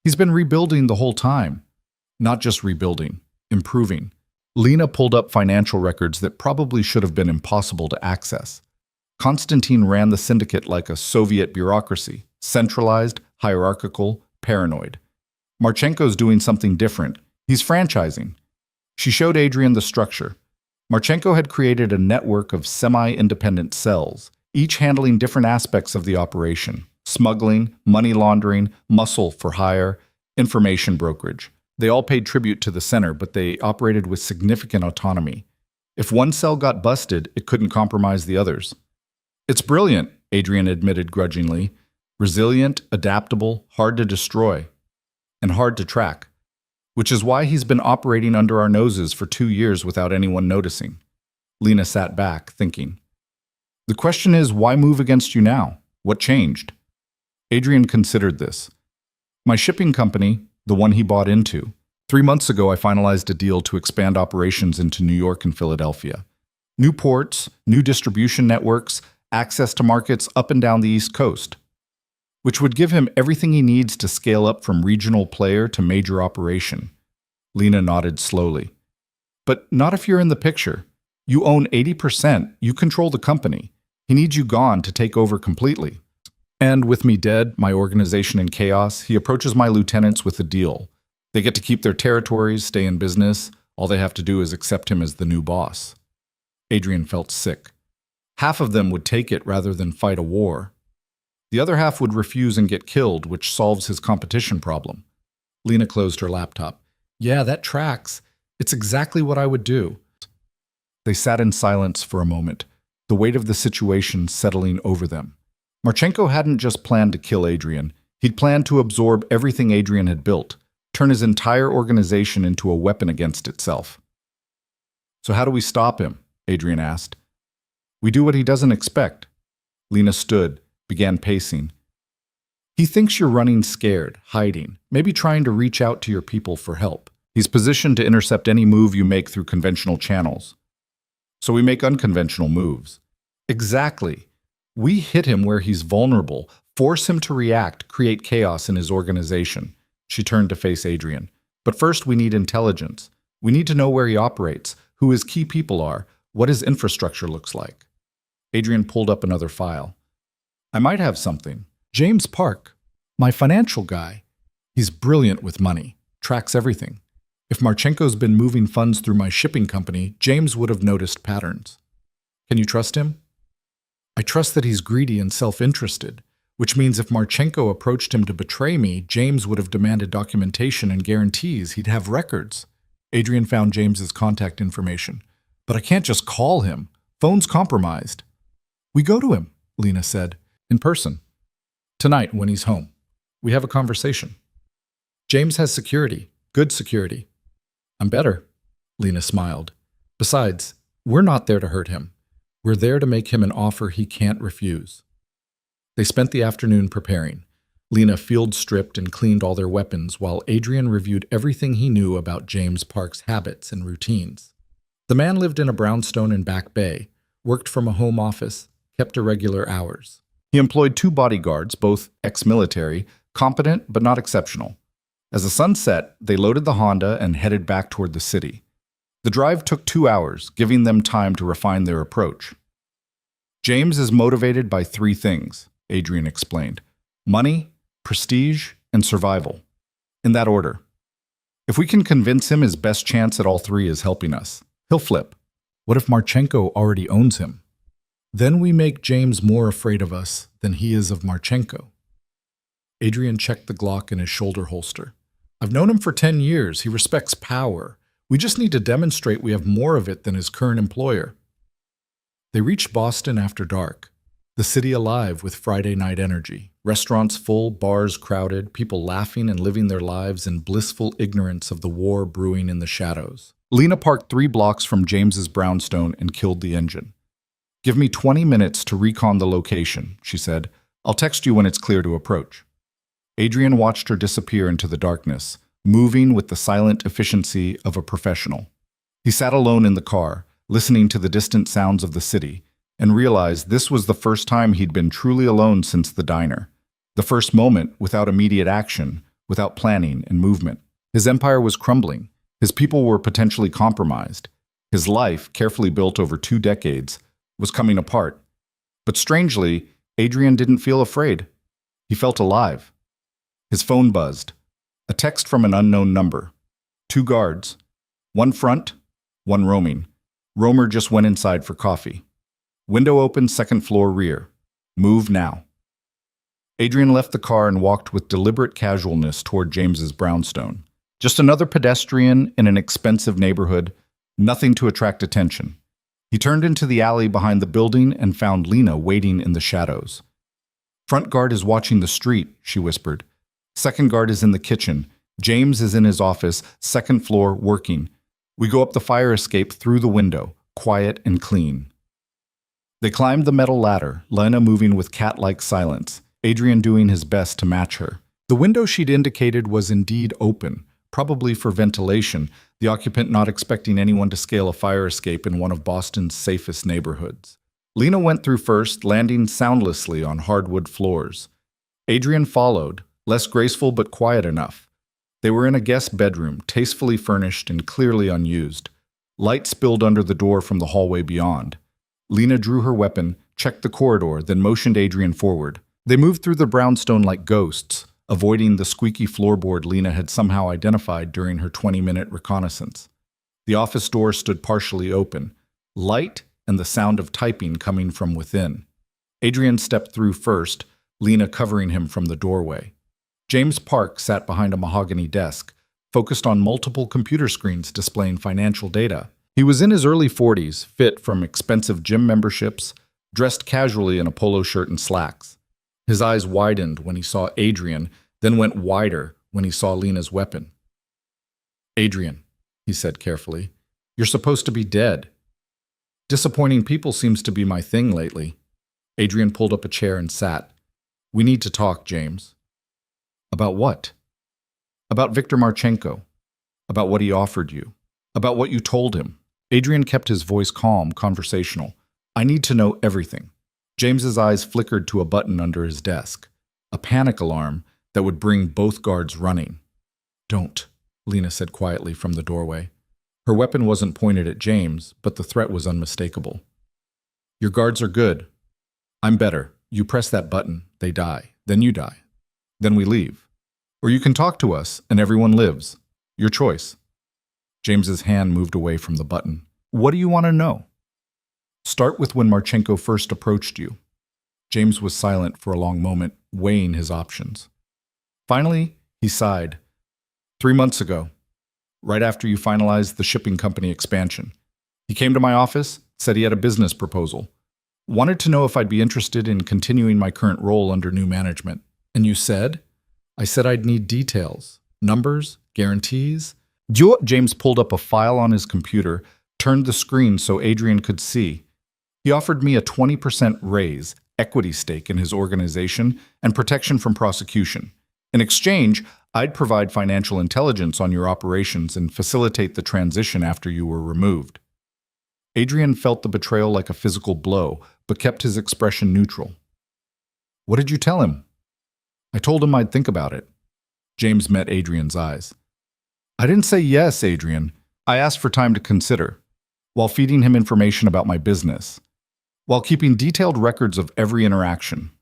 He's been rebuilding the whole time. Not just rebuilding, improving. Lena pulled up financial records that probably should have been impossible to access. Konstantin ran the syndicate like a Soviet bureaucracy, centralized, hierarchical, paranoid. Marchenko's doing something different. He's franchising. She showed Adrian the structure. Marchenko had created a network of semi-independent cells, each handling different aspects of the operation: smuggling, money laundering, muscle for hire, information brokerage. They all paid tribute to the center, but they operated with significant autonomy. If one cell got busted, it couldn't compromise the others. It's brilliant, Adrian admitted grudgingly. Resilient, adaptable, hard to destroy, and hard to track. Which is why he's been operating under our noses for 2 years without anyone noticing. Lena sat back, thinking. The question is, why move against you now? What changed? Adrian considered this. My shipping company, the one he bought into. 3 months ago, I finalized a deal to expand operations into New York and Philadelphia. New ports, new distribution networks, access to markets up and down the East Coast, which would give him everything he needs to scale up from regional player to major operation. Lena nodded slowly. But not if you're in the picture. You own 80%, you control the company. He needs you gone to take over completely. And with me dead, my organization in chaos, he approaches my lieutenants with a deal. They get to keep their territories, stay in business. All they have to do is accept him as the new boss. Adrian felt sick. Half of them would take it rather than fight a war. The other half would refuse and get killed, which solves his competition problem. Lena closed her laptop. Yeah, that tracks. It's exactly what I would do. They sat in silence for a moment, the weight of the situation settling over them. Marchenko hadn't just planned to kill Adrian, he'd planned to absorb everything Adrian had built, turn his entire organization into a weapon against itself. So how do we stop him? Adrian asked. We do what he doesn't expect. Lena stood, began pacing. He thinks you're running scared, hiding, maybe trying to reach out to your people for help. He's positioned to intercept any move you make through conventional channels. So we make unconventional moves. Exactly. We hit him where he's vulnerable, force him to react, create chaos in his organization. She turned to face Adrian. But first we need intelligence. We need to know where he operates, who his key people are, what his infrastructure looks like. Adrian pulled up another file. I might have something. James Park, my financial guy. He's brilliant with money, tracks everything. If Marchenko's been moving funds through my shipping company, James would have noticed patterns. Can you trust him? I trust that he's greedy and self-interested, which means if Marchenko approached him to betray me, James would have demanded documentation and guarantees. He'd have records. Adrian found James's contact information. But I can't just call him. Phone's compromised. We go to him, Lena said, in person. Tonight, when he's home. We have a conversation. James has security, good security. I'm better, Lena smiled. Besides, we're not there to hurt him. We're there to make him an offer he can't refuse. They spent the afternoon preparing. Lena field-stripped and cleaned all their weapons while Adrian reviewed everything he knew about James Park's habits and routines. The man lived in a brownstone in Back Bay, worked from a home office, kept irregular hours. He employed 2 bodyguards, both ex-military, competent but not exceptional. As the sun set, they loaded the Honda and headed back toward the city. The drive took 2 hours, giving them time to refine their approach. James is motivated by 3 things, Adrian explained. Money, prestige, and survival. In that order. If we can convince him his best chance at all 3 is helping us, he'll flip. What if Marchenko already owns him? Then we make James more afraid of us than he is of Marchenko. Adrian checked the Glock in his shoulder holster. I've known him for 10 years. He respects power. We just need to demonstrate we have more of it than his current employer. They reached Boston after dark, the city alive with Friday night energy. Restaurants full, bars crowded, people laughing and living their lives in blissful ignorance of the war brewing in the shadows. Lena parked 3 blocks from James's brownstone and killed the engine. Give me 20 minutes to recon the location, she said. I'll text you when it's clear to approach. Adrian watched her disappear into the darkness, moving with the silent efficiency of a professional. He sat alone in the car, listening to the distant sounds of the city, and realized this was the first time he'd been truly alone since the diner. The first moment without immediate action, without planning and movement. His empire was crumbling. His people were potentially compromised. His life, carefully built over 2 decades, was coming apart. But strangely, Adrian didn't feel afraid. He felt alive. His phone buzzed. A text from an unknown number. 2 guards. 1 front, 1 roaming. Roamer just went inside for coffee. Window open, 2nd floor rear. Move now. Adrian left the car and walked with deliberate casualness toward James's brownstone. Just another pedestrian in an expensive neighborhood, nothing to attract attention. He turned into the alley behind the building and found Lena waiting in the shadows. Front guard is watching the street, she whispered. 2nd guard is in the kitchen. James is in his office, 2nd floor, working. We go up the fire escape through the window, quiet and clean. They climbed the metal ladder, Lena moving with cat-like silence, Adrian doing his best to match her. The window she'd indicated was indeed open, probably for ventilation, the occupant not expecting anyone to scale a fire escape in one of Boston's safest neighborhoods. Lena went through first, landing soundlessly on hardwood floors. Adrian followed, less graceful but quiet enough. They were in a guest bedroom, tastefully furnished and clearly unused. Light spilled under the door from the hallway beyond. Lena drew her weapon, checked the corridor, then motioned Adrian forward. They moved through the brownstone like ghosts, avoiding the squeaky floorboard Lena had somehow identified during her 20-minute reconnaissance. The office door stood partially open, light and the sound of typing coming from within. Adrian stepped through first, Lena covering him from the doorway. James Park sat behind a mahogany desk, focused on multiple computer screens displaying financial data. He was in his early 40s, fit from expensive gym memberships, dressed casually in a polo shirt and slacks. His eyes widened when he saw Adrian, then went wider when he saw Lena's weapon. "Adrian," he said carefully, "you're supposed to be dead. Disappointing people seems to be my thing lately." Adrian pulled up a chair and sat. "We need to talk, James." "About what?" "About Viktor Marchenko. About what he offered you. About what you told him." Adrian kept his voice calm, conversational. "I need to know everything." James's eyes flickered to a button under his desk, a panic alarm that would bring both guards running. "Don't," Lena said quietly from the doorway. Her weapon wasn't pointed at James, but the threat was unmistakable. "Your guards are good. I'm better. You press that button, they die. Then you die. Then we leave. Or you can talk to us, and everyone lives. Your choice." James's hand moved away from the button. "What do you want to know?" "Start with when Marchenko first approached you." James was silent for a long moment, weighing his options. Finally, he sighed. 3 months ago, right after you finalized the shipping company expansion. He came to my office, said he had a business proposal. Wanted to know if I'd be interested in continuing my current role under new management. And you said? I said I'd need details, numbers, guarantees. James pulled up a file on his computer, turned the screen so Adrian could see. He offered me a 20% raise, equity stake in his organization, and protection from prosecution. In exchange, I'd provide financial intelligence on your operations and facilitate the transition after you were removed. Adrian felt the betrayal like a physical blow, but kept his expression neutral. What did you tell him? I told him I'd think about it. James met Adrian's eyes. I didn't say yes, Adrian. I asked for time to consider, while feeding him information about my business, while keeping detailed records of every interaction.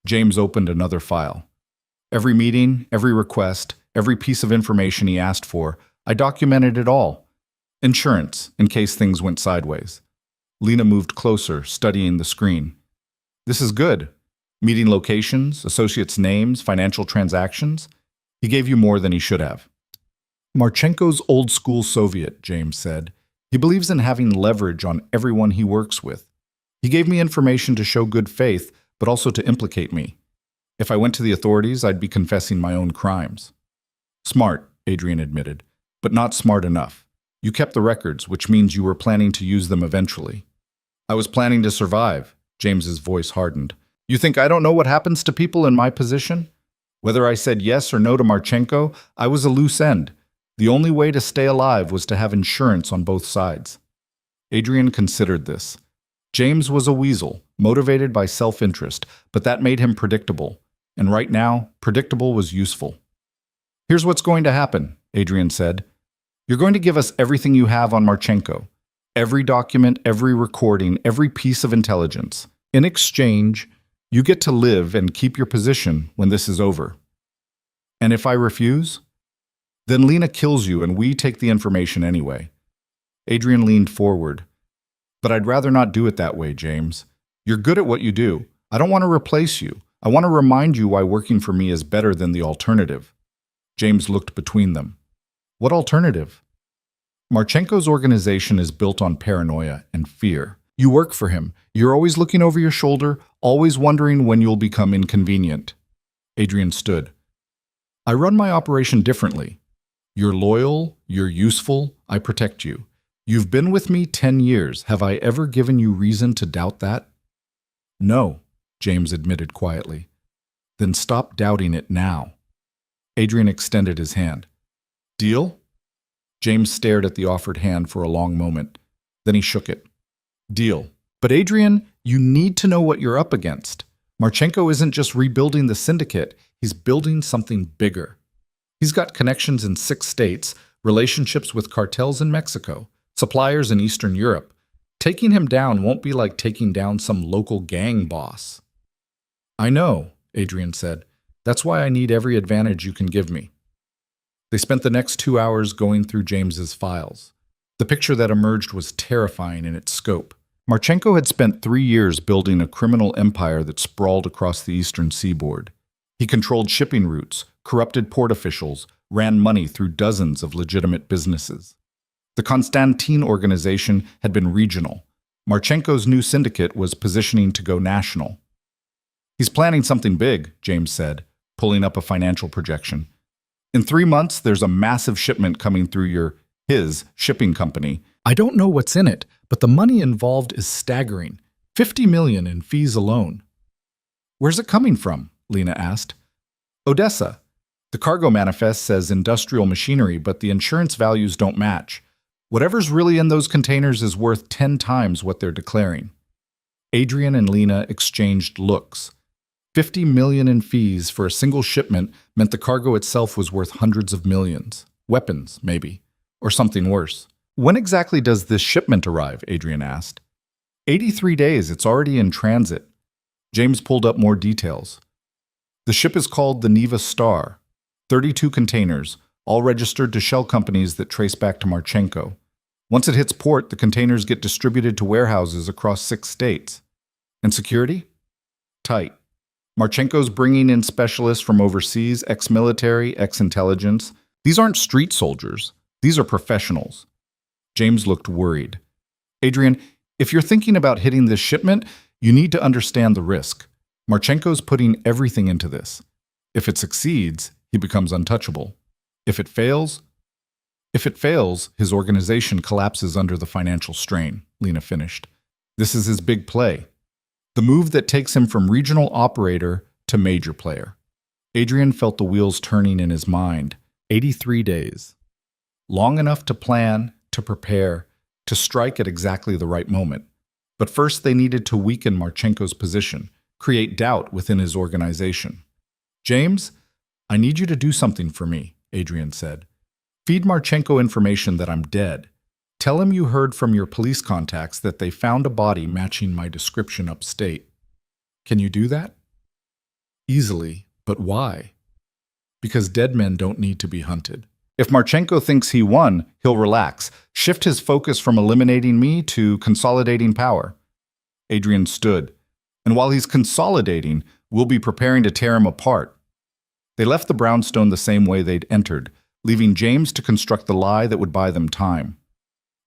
James opened another file. Every meeting, every request, every piece of information he asked for, I documented it all. Insurance, in case things went sideways. Lena moved closer, studying the screen. This is good. Meeting locations, associates' names, financial transactions. He gave you more than he should have. Marchenko's old-school Soviet, James said. He believes in having leverage on everyone he works with. He gave me information to show good faith, but also to implicate me. If I went to the authorities, I'd be confessing my own crimes. Smart, Adrian admitted, but not smart enough. You kept the records, which means you were planning to use them eventually. I was planning to survive, James's voice hardened. You think I don't know what happens to people in my position? Whether I said yes or no to Marchenko, I was a loose end. The only way to stay alive was to have insurance on both sides. Adrian considered this. James was a weasel, motivated by self-interest, but that made him predictable. And right now, predictable was useful. Here's what's going to happen, Adrian said. You're going to give us everything you have on Marchenko. Every document, every recording, every piece of intelligence. In exchange, you get to live and keep your position when this is over. And if I refuse? Then Lena kills you and we take the information anyway. Adrian leaned forward. But I'd rather not do it that way, James. You're good at what you do. I don't want to replace you. I want to remind you why working for me is better than the alternative. James looked between them. What alternative? Marchenko's organization is built on paranoia and fear. You work for him. You're always looking over your shoulder, always wondering when you'll become inconvenient. Adrian stood. I run my operation differently. You're loyal, you're useful, I protect you. You've been with me 10 years. Have I ever given you reason to doubt that? No, James admitted quietly. Then stop doubting it now. Adrian extended his hand. Deal? James stared at the offered hand for a long moment. Then he shook it. Deal. But Adrian, you need to know what you're up against. Marchenko isn't just rebuilding the syndicate. He's building something bigger. He's got connections in 6 states, relationships with cartels in Mexico, suppliers in Eastern Europe. Taking him down won't be like taking down some local gang boss. I know, Adrian said. That's why I need every advantage you can give me. They spent the next 2 hours going through James's files. The picture that emerged was terrifying in its scope. Marchenko had spent 3 years building a criminal empire that sprawled across the eastern seaboard. He controlled shipping routes, corrupted port officials, ran money through dozens of legitimate businesses. The Konstantin organization had been regional. Marchenko's new syndicate was positioning to go national. He's planning something big, James said, pulling up a financial projection. In 3 months, there's a massive shipment coming through his shipping company. I don't know what's in it, but the money involved is staggering. 50 million in fees alone. Where's it coming from? Lena asked. Odessa. The cargo manifest says industrial machinery, but the insurance values don't match. Whatever's really in those containers is worth 10 times what they're declaring. Adrian and Lena exchanged looks. 50 million in fees for a single shipment meant the cargo itself was worth hundreds of millions. Weapons, maybe. Or something worse. When exactly does this shipment arrive? Adrian asked. 83 days, it's already in transit. James pulled up more details. The ship is called the Neva Star. 32 containers, all registered to shell companies that trace back to Marchenko. Once it hits port, the containers get distributed to warehouses across 6 states. And security? Tight. Marchenko's bringing in specialists from overseas, ex-military, ex-intelligence. These aren't street soldiers. These are professionals. James looked worried. Adrian, if you're thinking about hitting this shipment, you need to understand the risk. Marchenko's putting everything into this. If it succeeds, he becomes untouchable. If it fails, his organization collapses under the financial strain, Lena finished. This is his big play. The move that takes him from regional operator to major player. Adrian felt the wheels turning in his mind. 83 days. Long enough to plan, to prepare, to strike at exactly the right moment. But first they needed to weaken Marchenko's position, create doubt within his organization. James, I need you to do something for me, Adrian said. Feed Marchenko information that I'm dead. Tell him you heard from your police contacts that they found a body matching my description upstate. Can you do that? Easily, but why? Because dead men don't need to be hunted. If Marchenko thinks he won, he'll relax, shift his focus from eliminating me to consolidating power. Adrian stood, and while he's consolidating, we'll be preparing to tear him apart. They left the brownstone the same way they'd entered, leaving James to construct the lie that would buy them time.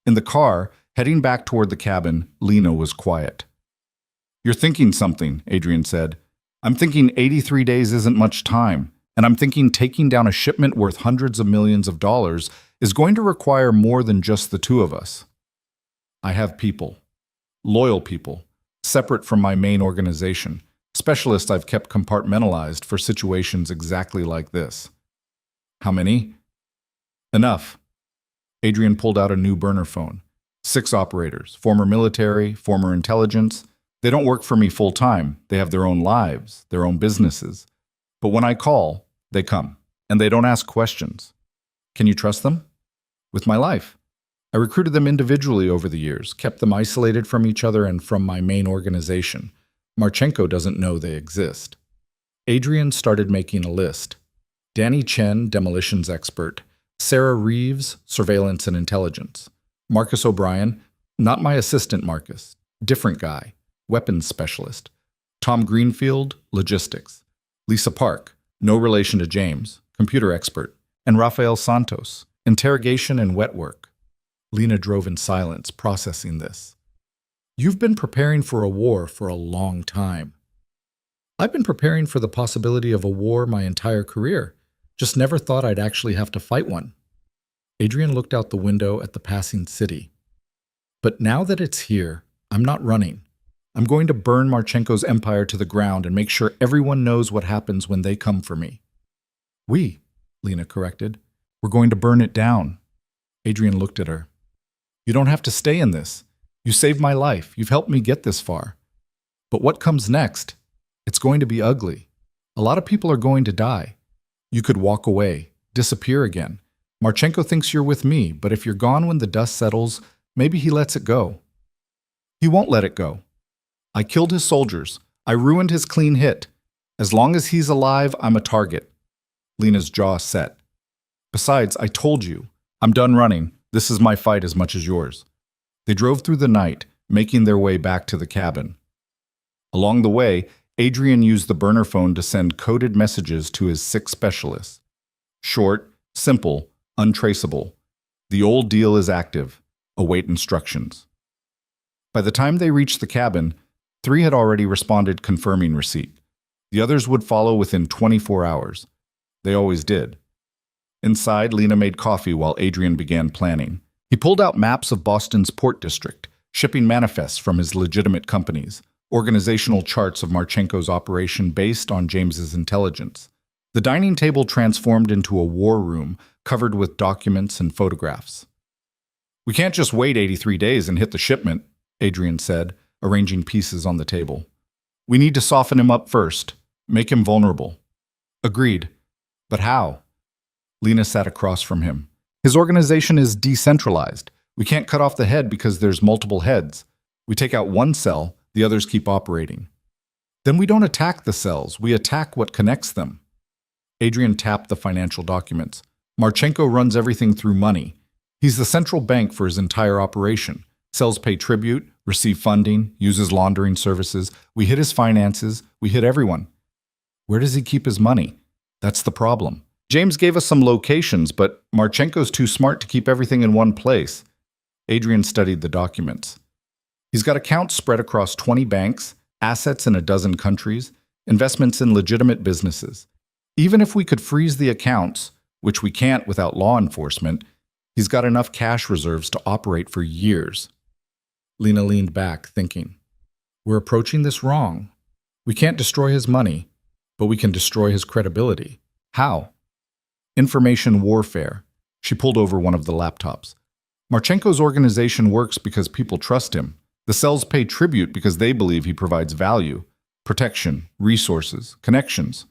In the car, heading back toward the cabin, Lena was quiet. You're thinking something, Adrian said. I'm thinking 83 days isn't much time, and I'm thinking taking down a shipment worth hundreds of millions of dollars is going to require more than just the two of us. I have people, loyal people, separate from my main organization, specialists I've kept compartmentalized for situations exactly like this. How many? Enough. Adrian pulled out a new burner phone. 6 operators, former military, former intelligence. They don't work for me full-time. They have their own lives, their own businesses. But when I call, they come, and they don't ask questions. Can you trust them? With my life. I recruited them individually over the years, kept them isolated from each other and from my main organization. Marchenko doesn't know they exist. Adrian started making a list. Danny Chen, demolitions expert. Sarah Reeves, surveillance and intelligence. Marcus O'Brien, not my assistant Marcus, different guy, weapons specialist. Tom Greenfield, logistics. Lisa Park, no relation to James, computer expert. And Rafael Santos, interrogation and wet work. Lena drove in silence, processing this. You've been preparing for a war for a long time. I've been preparing for the possibility of a war my entire career. Just never thought I'd actually have to fight one. Adrian looked out the window at the passing city. But now that it's here, I'm not running. I'm going to burn Marchenko's empire to the ground and make sure everyone knows what happens when they come for me. We, Lena corrected. We're going to burn it down. Adrian looked at her. You don't have to stay in this. You saved my life. You've helped me get this far. But what comes next? It's going to be ugly. A lot of people are going to die. You could walk away, disappear again. Marchenko thinks you're with me, but if you're gone when the dust settles, maybe he lets it go. He won't let it go. I killed his soldiers. I ruined his clean hit. As long as he's alive, I'm a target. Lena's jaw set. Besides, I told you. I'm done running. This is my fight as much as yours. They drove through the night, making their way back to the cabin. Along the way, Adrian used the burner phone to send coded messages to his 6 specialists. Short, Simple, untraceable. The old deal is active. Await instructions. By the time they reached the cabin, 3 had already responded confirming receipt. The others would follow within 24 hours. They always did. Inside, Lena made coffee while Adrian began planning. He pulled out maps of Boston's port district, shipping manifests from his legitimate companies, organizational charts of Marchenko's operation based on James's intelligence. The dining table transformed into a war room covered with documents and photographs. "We can't just wait 83 days and hit the shipment," Adrian said, arranging pieces on the table. "We need to soften him up first, make him vulnerable." "Agreed. But how?" Lena sat across from him. "His organization is decentralized. We can't cut off the head because there's multiple heads. We take out one cell, the others keep operating. Then we don't attack the cells, we attack what connects them." Adrian tapped the financial documents. "Marchenko runs everything through money. He's the central bank for his entire operation. Cells pay tribute, receive funding, uses laundering services. We hit his finances, we hit everyone. Where does he keep his money? That's the problem. James gave us some locations, but Marchenko's too smart to keep everything in one place." Adrian studied the documents. "He's got accounts spread across 20 banks, assets in a dozen countries, investments in legitimate businesses. Even if we could freeze the accounts, which we can't without law enforcement, he's got enough cash reserves to operate for years." Lena leaned back, thinking, "We're approaching this wrong. We can't destroy his money, but we can destroy his credibility. How?" "Information warfare." She pulled over one of the laptops. "Marchenko's organization works because people trust him. The cells pay tribute because they believe he provides value, protection, resources, connections.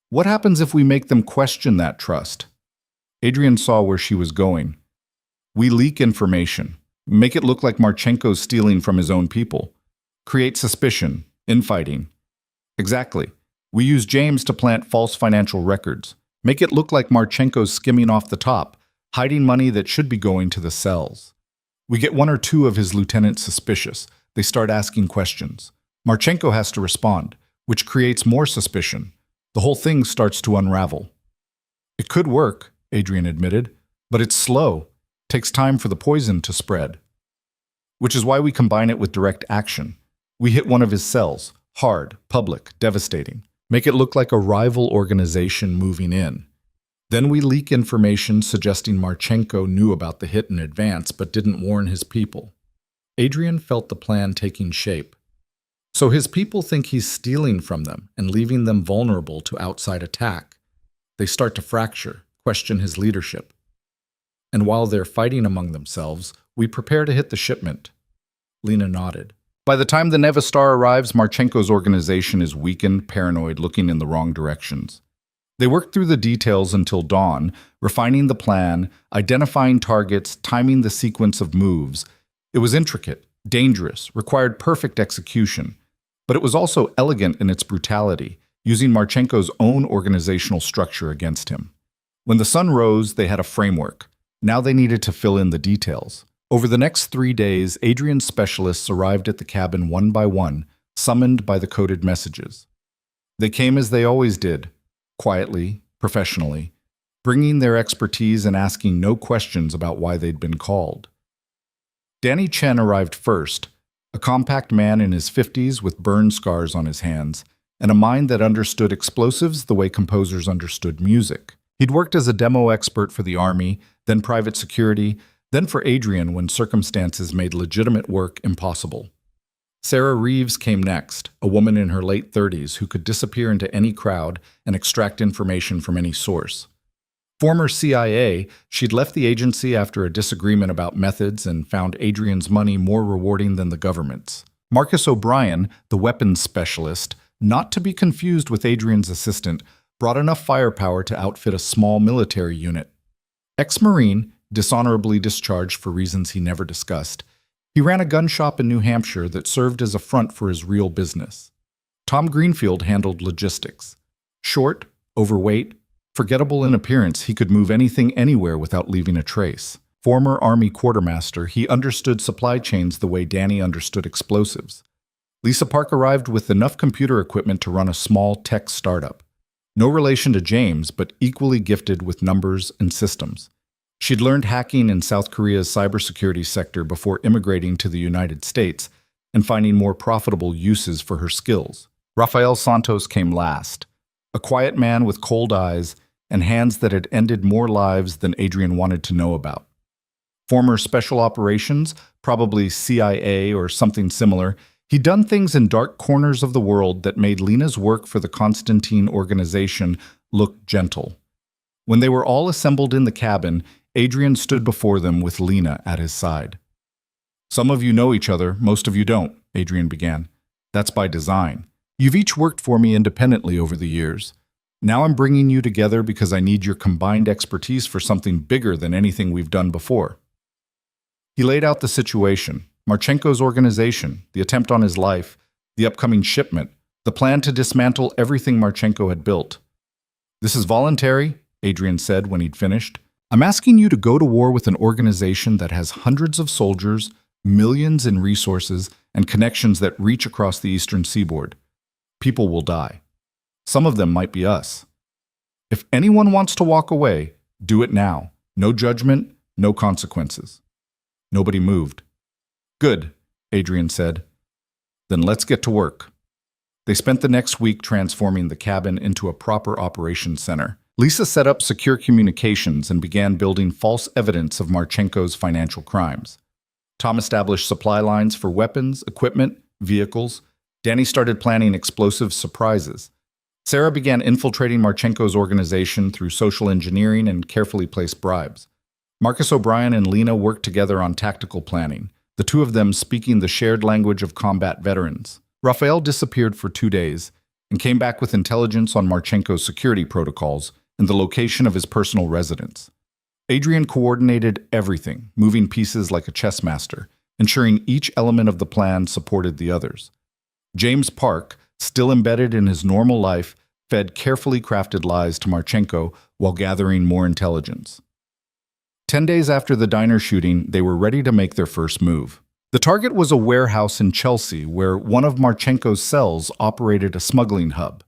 What happens if we make them question that trust?" Adrian saw where she was going. "We leak information, make it look like Marchenko's stealing from his own people, create suspicion, infighting." "Exactly. We use James to plant false financial records, make it look like Marchenko's skimming off the top, hiding money that should be going to the cells. We get 1 or 2 of his lieutenants suspicious. They start asking questions. Marchenko has to respond, which creates more suspicion. The whole thing starts to unravel." "It could work," Adrian admitted, "but it's slow. Takes time for the poison to spread." "Which is why we combine it with direct action. We hit one of his cells, hard, public, devastating. Make it look like a rival organization moving in. Then we leak information suggesting Marchenko knew about the hit in advance but didn't warn his people." Adrian felt the plan taking shape. So his people think he's stealing from them and leaving them vulnerable to outside attack. They start to fracture, question his leadership. And while they're fighting among themselves, we prepare to hit the shipment. Lena nodded. "By the time the Neva Star arrives, Marchenko's organization is weakened, paranoid, looking in the wrong directions. They worked through the details until dawn, refining the plan, identifying targets, timing the sequence of moves. It was intricate, dangerous, required perfect execution, but it was also elegant in its brutality, using Marchenko's own organizational structure against him. When the sun rose, they had a framework. Now they needed to fill in the details. Over the next 3 days, Adrian's specialists arrived at the cabin one by one, summoned by the coded messages. They came as they always did, quietly, professionally, bringing their expertise and asking no questions about why they'd been called. Danny Chen arrived first, a compact man in his 50s with burn scars on his hands, and a mind that understood explosives the way composers understood music. He'd worked as a demo expert for the Army, then private security, then for Adrian when circumstances made legitimate work impossible. Sarah Reeves came next, a woman in her late 30s who could disappear into any crowd and extract information from any source. Former CIA, she'd left the agency after a disagreement about methods and found Adrian's money more rewarding than the government's. Marcus O'Brien, the weapons specialist, not to be confused with Adrian's assistant, brought enough firepower to outfit a small military unit. Ex-Marine, dishonorably discharged for reasons he never discussed, he ran a gun shop in New Hampshire that served as a front for his real business. Tom Greenfield handled logistics. Short, overweight, forgettable in appearance, he could move anything anywhere without leaving a trace. Former Army quartermaster, he understood supply chains the way Danny understood explosives. Lisa Park arrived with enough computer equipment to run a small tech startup. No relation to James, but equally gifted with numbers and systems. She'd learned hacking in South Korea's cybersecurity sector before immigrating to the United States and finding more profitable uses for her skills. Rafael Santos came last, a quiet man with cold eyes and hands that had ended more lives than Adrian wanted to know about. Former special operations, probably CIA or something similar, he'd done things in dark corners of the world that made Lena's work for the Constantine organization look gentle. When they were all assembled in the cabin, Adrian stood before them with Lena at his side. "Some of you know each other, most of you don't," Adrian began. "That's by design. You've each worked for me independently over the years. Now I'm bringing you together because I need your combined expertise for something bigger than anything we've done before." He laid out the situation: Marchenko's organization, the attempt on his life, the upcoming shipment, the plan to dismantle everything Marchenko had built. "This is voluntary," Adrian said when he'd finished. "I'm asking you to go to war with an organization that has hundreds of soldiers, millions in resources, and connections that reach across the eastern seaboard. People will die. Some of them might be us. If anyone wants to walk away, do it now. No judgment, no consequences." Nobody moved. "Good," Adrian said. "Then let's get to work." They spent the next week transforming the cabin into a proper operations center. Lisa set up secure communications and began building false evidence of Marchenko's financial crimes. Tom established supply lines for weapons, equipment, vehicles. Danny started planning explosive surprises. Sarah began infiltrating Marchenko's organization through social engineering and carefully placed bribes. Marcus O'Brien and Lena worked together on tactical planning, the two of them speaking the shared language of combat veterans. Rafael disappeared for 2 days and came back with intelligence on Marchenko's security protocols and the location of his personal residence. Adrian coordinated everything, moving pieces like a chess master, ensuring each element of the plan supported the others. James Park, still embedded in his normal life, fed carefully crafted lies to Marchenko while gathering more intelligence. 10 days after the diner shooting, they were ready to make their first move. The target was a warehouse in Chelsea where one of Marchenko's cells operated a smuggling hub.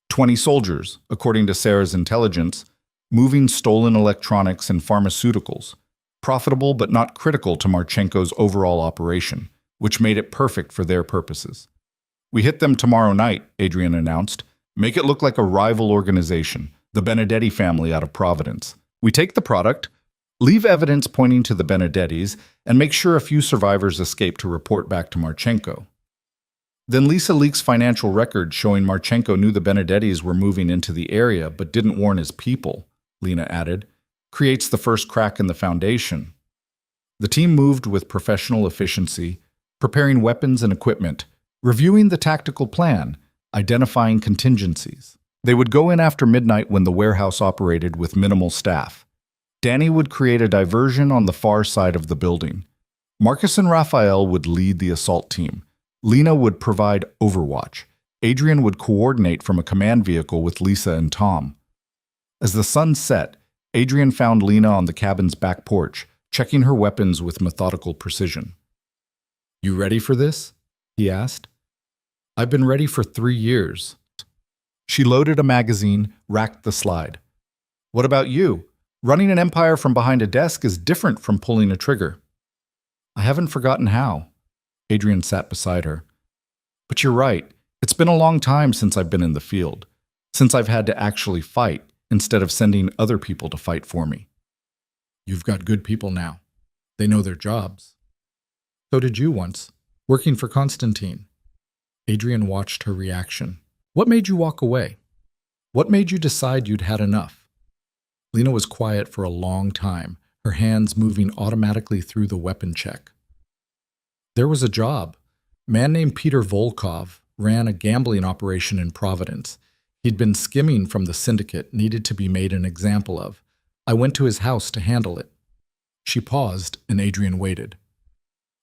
20 soldiers, according to Sarah's intelligence, moving stolen electronics and pharmaceuticals, profitable but not critical to Marchenko's overall operation, which made it perfect for their purposes. "We hit them tomorrow night," Adrian announced. "Make it look like a rival organization, the Benedetti family out of Providence. We take the product, leave evidence pointing to the Benedettis, and make sure a few survivors escape to report back to Marchenko. Then Lisa leaks financial records showing Marchenko knew the Benedettis were moving into the area but didn't warn his people," Lena added. "Creates the first crack in the foundation." The team moved with professional efficiency, preparing weapons and equipment, reviewing the tactical plan, identifying contingencies. They would go in after midnight when the warehouse operated with minimal staff. Danny would create a diversion on the far side of the building. Marcus and Raphael would lead the assault team. Lena would provide overwatch. Adrian would coordinate from a command vehicle with Lisa and Tom. As the sun set, Adrian found Lena on the cabin's back porch, checking her weapons with methodical precision. "You ready for this?" he asked. "I've been ready for 3 years." She loaded a magazine, racked the slide. "What about you? Running an empire from behind a desk is different from pulling a trigger." "I haven't forgotten how." Adrian sat beside her. "But you're right. It's been a long time since I've been in the field, since I've had to actually fight instead of sending other people to fight for me." "You've got good people now. They know their jobs." "So did you once, working for Constantine." Adrian watched her reaction. "What made you walk away? What made you decide you'd had enough?" Lena was quiet for a long time, her hands moving automatically through the weapon check. "There was a job. A man named Peter Volkov ran a gambling operation in Providence. He'd been skimming from the syndicate, needed to be made an example of. I went to his house to handle it." She paused, and Adrian waited.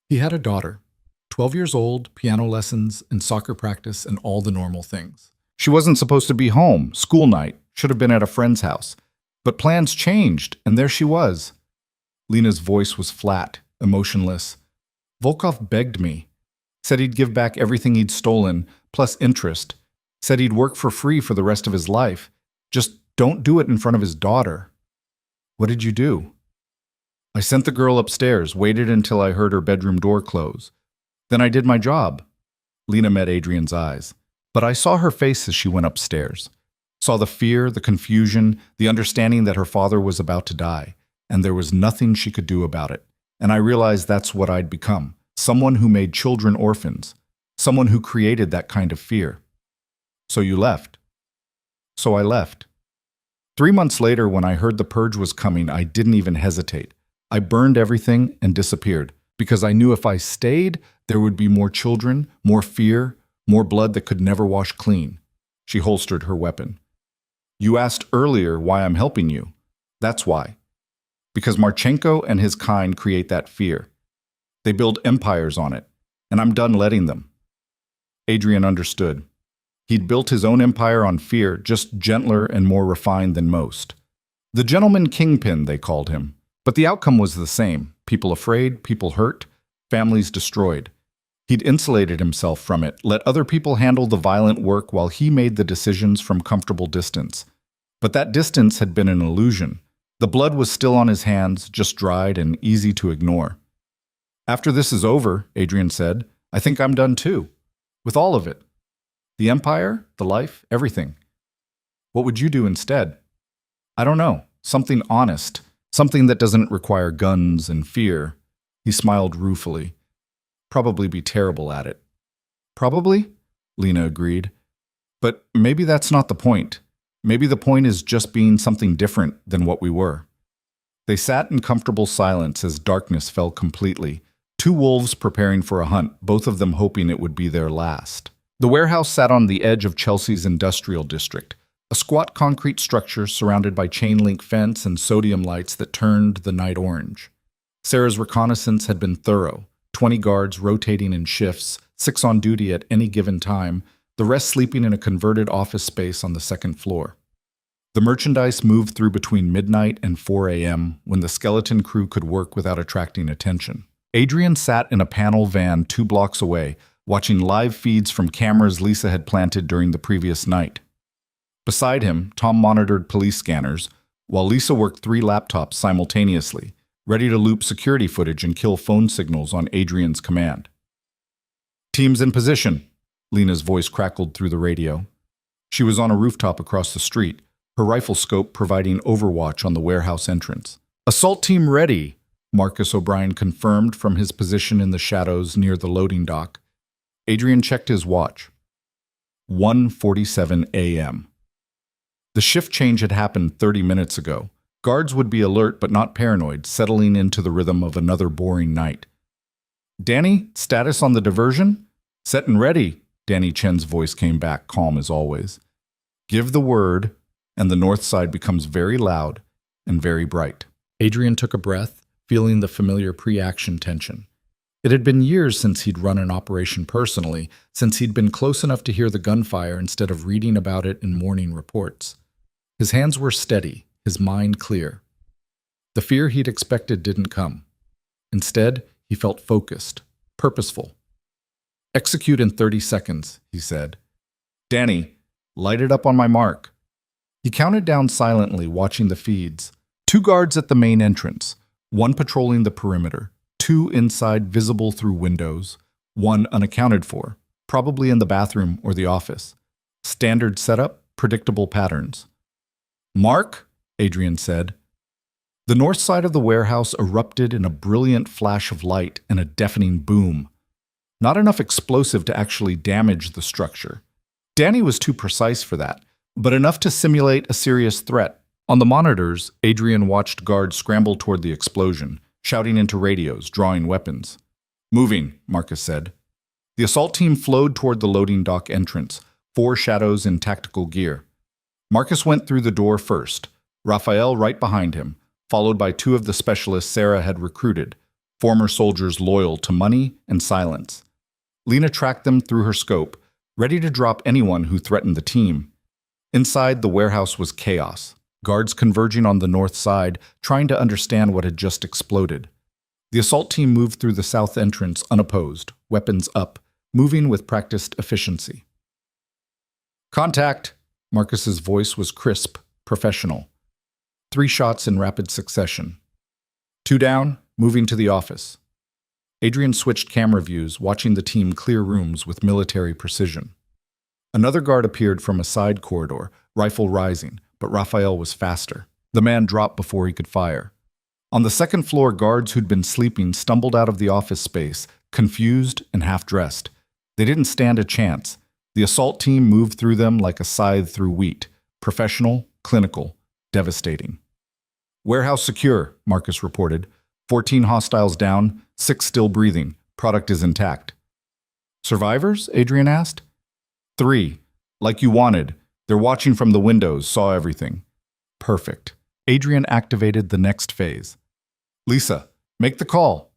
"He had a daughter, 12 years old, piano lessons, and soccer practice, and all the normal things. She wasn't supposed to be home, school night, should have been at a friend's house. But plans changed, and there she was." Lena's voice was flat, emotionless. "Volkov begged me. Said he'd give back everything he'd stolen, plus interest. Said he'd work for free for the rest of his life. Just don't do it in front of his daughter." "What did you do?" "I sent the girl upstairs, waited until I heard her bedroom door close. Then I did my job." Lena met Adrian's eyes. "But I saw her face as she went upstairs. Saw the fear, the confusion, the understanding that her father was about to die, and there was nothing she could do about it. And I realized that's what I'd become, someone who made children orphans, someone who created that kind of fear." "So you left?" "So I left. 3 months later, when I heard the purge was coming, I didn't even hesitate. I burned everything and disappeared, because I knew if I stayed, there would be more children, more fear, more blood that could never wash clean." She holstered her weapon. "You asked earlier why I'm helping you. That's why. Because Marchenko and his kind create that fear. They build empires on it, and I'm done letting them." Adrian understood. He'd built his own empire on fear, just gentler and more refined than most. The gentleman kingpin, they called him. But the outcome was the same. People afraid, people hurt, families destroyed. He'd insulated himself from it, let other people handle the violent work while he made the decisions from comfortable distance. But that distance had been an illusion. The blood was still on his hands, just dried and easy to ignore. "After this is over," Adrian said, "I think I'm done too. With all of it. The empire, the life, everything." "What would you do instead?" "I don't know. Something honest. Something that doesn't require guns and fear." He smiled ruefully. "Probably be terrible at it." "Probably," Lena agreed. "But maybe that's not the point. Maybe the point is just being something different than what we were." They sat in comfortable silence as darkness fell completely. Two wolves preparing for a hunt, both of them hoping it would be their last. The warehouse sat on the edge of Chelsea's industrial district, a squat concrete structure surrounded by chain-link fence and sodium lights that turned the night orange. Sarah's reconnaissance had been thorough, 20 guards rotating in shifts, 6 on duty at any given time, the rest sleeping in a converted office space on the second floor. The merchandise moved through between midnight and 4 a.m. when the skeleton crew could work without attracting attention. Adrian sat in a panel van 2 blocks away, watching live feeds from cameras Lisa had planted during the previous night. Beside him, Tom monitored police scanners, while Lisa worked 3 laptops simultaneously, ready to loop security footage and kill phone signals on Adrian's command. "Teams in position," Lena's voice crackled through the radio. She was on a rooftop across the street, her rifle scope providing overwatch on the warehouse entrance. "Assault team ready," Marcus O'Brien confirmed from his position in the shadows near the loading dock. Adrian checked his watch. 1:47 a.m. The shift change had happened 30 minutes ago. Guards would be alert but not paranoid, settling into the rhythm of another boring night. "Danny, status on the diversion?" "Set and ready," Danny Chen's voice came back, calm as always. "Give the word," and the north side becomes very loud and very bright. Adrian took a breath, feeling the familiar pre-action tension. It had been years since he'd run an operation personally, since he'd been close enough to hear the gunfire instead of reading about it in morning reports. His hands were steady, his mind clear. The fear he'd expected didn't come. Instead, he felt focused, purposeful. "Execute in 30 seconds, he said. "Danny, light it up on my mark." He counted down silently, watching the feeds. 2 guards at the main entrance, 1 patrolling the perimeter, 2 inside visible through windows, 1 unaccounted for, probably in the bathroom or the office. Standard setup, predictable patterns. "Mark," Adrian said. The north side of the warehouse erupted in a brilliant flash of light and a deafening boom. Not enough explosive to actually damage the structure. Danny was too precise for that, but enough to simulate a serious threat. On the monitors, Adrian watched guards scramble toward the explosion, shouting into radios, drawing weapons. "Moving," Marcus said. The assault team flowed toward the loading dock entrance, 4 shadows in tactical gear. Marcus went through the door first, Raphael right behind him, followed by 2 of the specialists Sarah had recruited, former soldiers loyal to money and silence. Lena tracked them through her scope, ready to drop anyone who threatened the team. Inside, the warehouse was chaos, guards converging on the north side, trying to understand what had just exploded. The assault team moved through the south entrance unopposed, weapons up, moving with practiced efficiency. "Contact," Marcus's voice was crisp, professional. 3 shots in rapid succession. 2 down, moving to the office. Adrian switched camera views, watching the team clear rooms with military precision. Another guard appeared from a side corridor, rifle rising, but Raphael was faster. The man dropped before he could fire. On the second floor, guards who'd been sleeping stumbled out of the office space, confused and half-dressed. They didn't stand a chance. The assault team moved through them like a scythe through wheat. Professional, clinical, devastating. Warehouse secure, Marcus reported. 14 hostiles down, 6 still breathing. Product is intact. Survivors? Adrian asked. 3. Like you wanted. They're watching from the windows, saw everything. Perfect. Adrian activated the next phase. Lisa, make the call.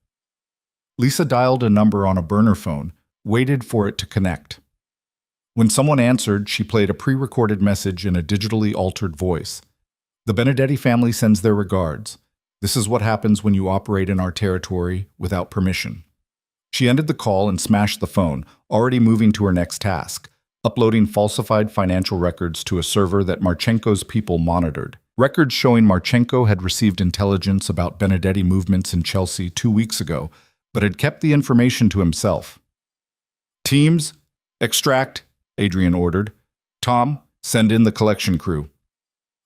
Lisa dialed a number on a burner phone, waited for it to connect. When someone answered, she played a pre-recorded message in a digitally altered voice. The Benedetti family sends their regards. This is what happens when you operate in our territory without permission. She ended the call and smashed the phone, already moving to her next task, uploading falsified financial records to a server that Marchenko's people monitored. Records showing Marchenko had received intelligence about Benedetti movements in Chelsea 2 weeks ago, but had kept the information to himself. Teams, extract, Adrian ordered. Tom, send in the collection crew.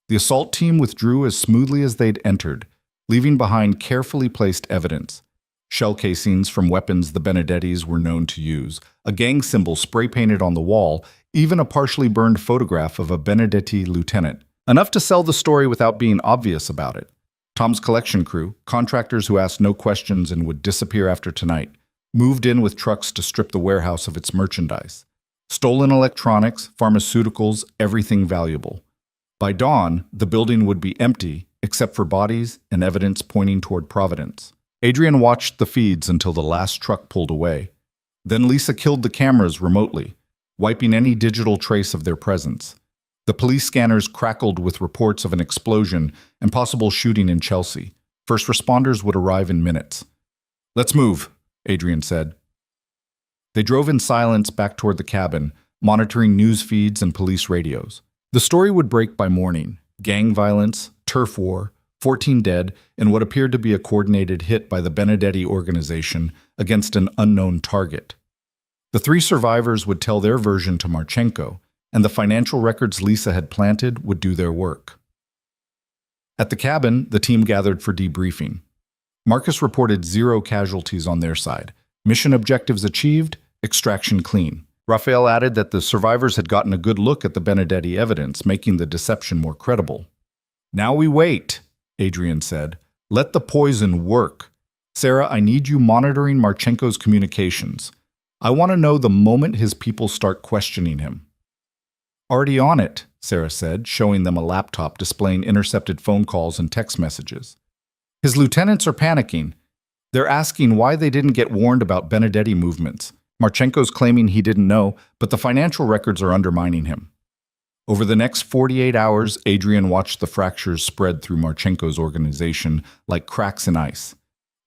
The assault team withdrew as smoothly as they'd entered, leaving behind carefully placed evidence. Shell casings from weapons the Benedettis were known to use, a gang symbol spray-painted on the wall, even a partially burned photograph of a Benedetti lieutenant. Enough to sell the story without being obvious about it. Tom's collection crew, contractors who asked no questions and would disappear after tonight, moved in with trucks to strip the warehouse of its merchandise. Stolen electronics, pharmaceuticals, everything valuable. By dawn, the building would be empty, except for bodies and evidence pointing toward Providence. Adrian watched the feeds until the last truck pulled away. Then Lisa killed the cameras remotely, wiping any digital trace of their presence. The police scanners crackled with reports of an explosion and possible shooting in Chelsea. First responders would arrive in minutes. Let's move, Adrian said. They drove in silence back toward the cabin, monitoring news feeds and police radios. The story would break by morning. Gang violence, turf war, 14 dead, and what appeared to be a coordinated hit by the Benedetti organization against an unknown target. The 3 survivors would tell their version to Marchenko, and the financial records Lisa had planted would do their work. At the cabin, the team gathered for debriefing. Marcus reported 0 casualties on their side. Mission objectives achieved, extraction clean. Raphael added that the survivors had gotten a good look at the Benedetti evidence, making the deception more credible. Now we wait, Adrian said. Let the poison work. Sarah, I need you monitoring Marchenko's communications. I want to know the moment his people start questioning him. Already on it, Sarah said, showing them a laptop displaying intercepted phone calls and text messages. His lieutenants are panicking. They're asking why they didn't get warned about Benedetti movements. Marchenko's claiming he didn't know, but the financial records are undermining him. Over the next 48 hours, Adrian watched the fractures spread through Marchenko's organization like cracks in ice.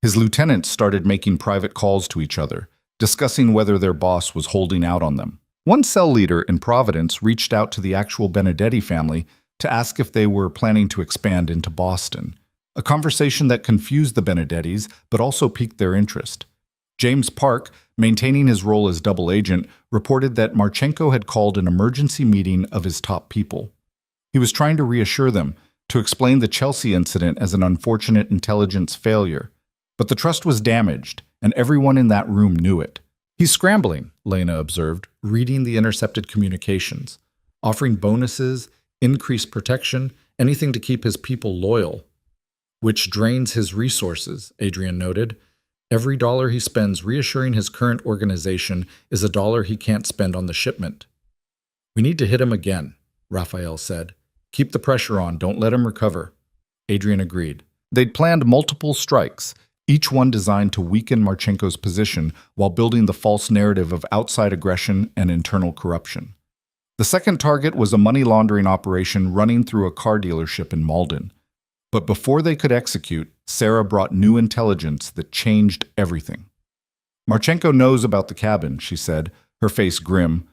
His lieutenants started making private calls to each other, discussing whether their boss was holding out on them. One cell leader in Providence reached out to the actual Benedetti family to ask if they were planning to expand into Boston, a conversation that confused the Benedettis but also piqued their interest. James Park, maintaining his role as double agent, reported that Marchenko had called an emergency meeting of his top people. He was trying to reassure them, to explain the Chelsea incident as an unfortunate intelligence failure. But the trust was damaged, and everyone in that room knew it. He's scrambling, Lena observed, reading the intercepted communications, offering bonuses, increased protection, anything to keep his people loyal. Which drains his resources, Adrian noted. Every dollar he spends reassuring his current organization is a dollar he can't spend on the shipment. We need to hit him again, Raphael said. Keep the pressure on, don't let him recover. Adrian agreed. They'd planned multiple strikes, each one designed to weaken Marchenko's position while building the false narrative of outside aggression and internal corruption. The second target was a money laundering operation running through a car dealership in Malden. But before they could execute, Sarah brought new intelligence that changed everything. Marchenko knows about the cabin, she said, her face grim.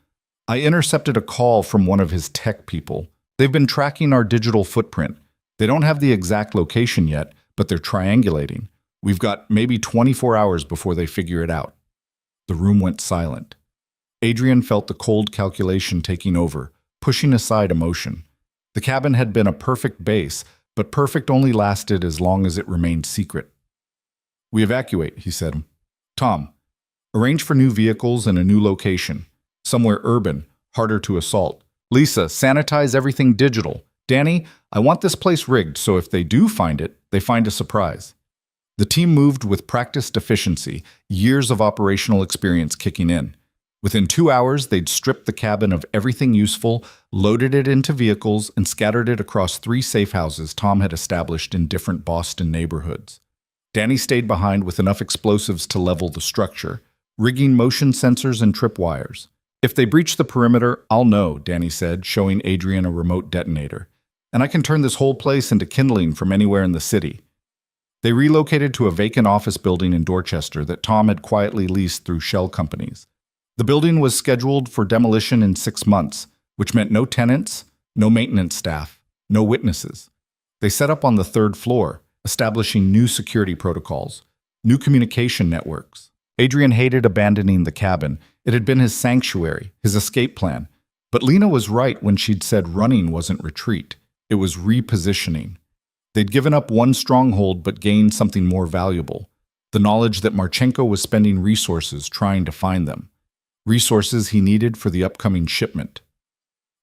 I intercepted a call from one of his tech people. They've been tracking our digital footprint. They don't have the exact location yet, but they're triangulating. We've got maybe 24 hours before they figure it out." The room went silent. Adrian felt the cold calculation taking over, pushing aside emotion. The cabin had been a perfect base, but perfect only lasted as long as it remained secret. "We evacuate," he said. "Tom, arrange for new vehicles and a new location. Somewhere urban, harder to assault. Lisa, sanitize everything digital. Danny, I want this place rigged so if they do find it, they find a surprise." The team moved with practiced efficiency, years of operational experience kicking in. Within 2 hours, they'd stripped the cabin of everything useful, loaded it into vehicles, and scattered it across 3 safe houses Tom had established in different Boston neighborhoods. Danny stayed behind with enough explosives to level the structure, rigging motion sensors and tripwires. "If they breach the perimeter, I'll know," Danny said, showing Adrian a remote detonator. "And I can turn this whole place into kindling from anywhere in the city." They relocated to a vacant office building in Dorchester that Tom had quietly leased through shell companies. The building was scheduled for demolition in 6 months, which meant no tenants, no maintenance staff, no witnesses. They set up on the 3rd floor, establishing new security protocols, new communication networks. Adrian hated abandoning the cabin. It had been his sanctuary, his escape plan. But Lena was right when she'd said running wasn't retreat. It was repositioning. They'd given up one stronghold but gained something more valuable, the knowledge that Marchenko was spending resources trying to find them, resources he needed for the upcoming shipment.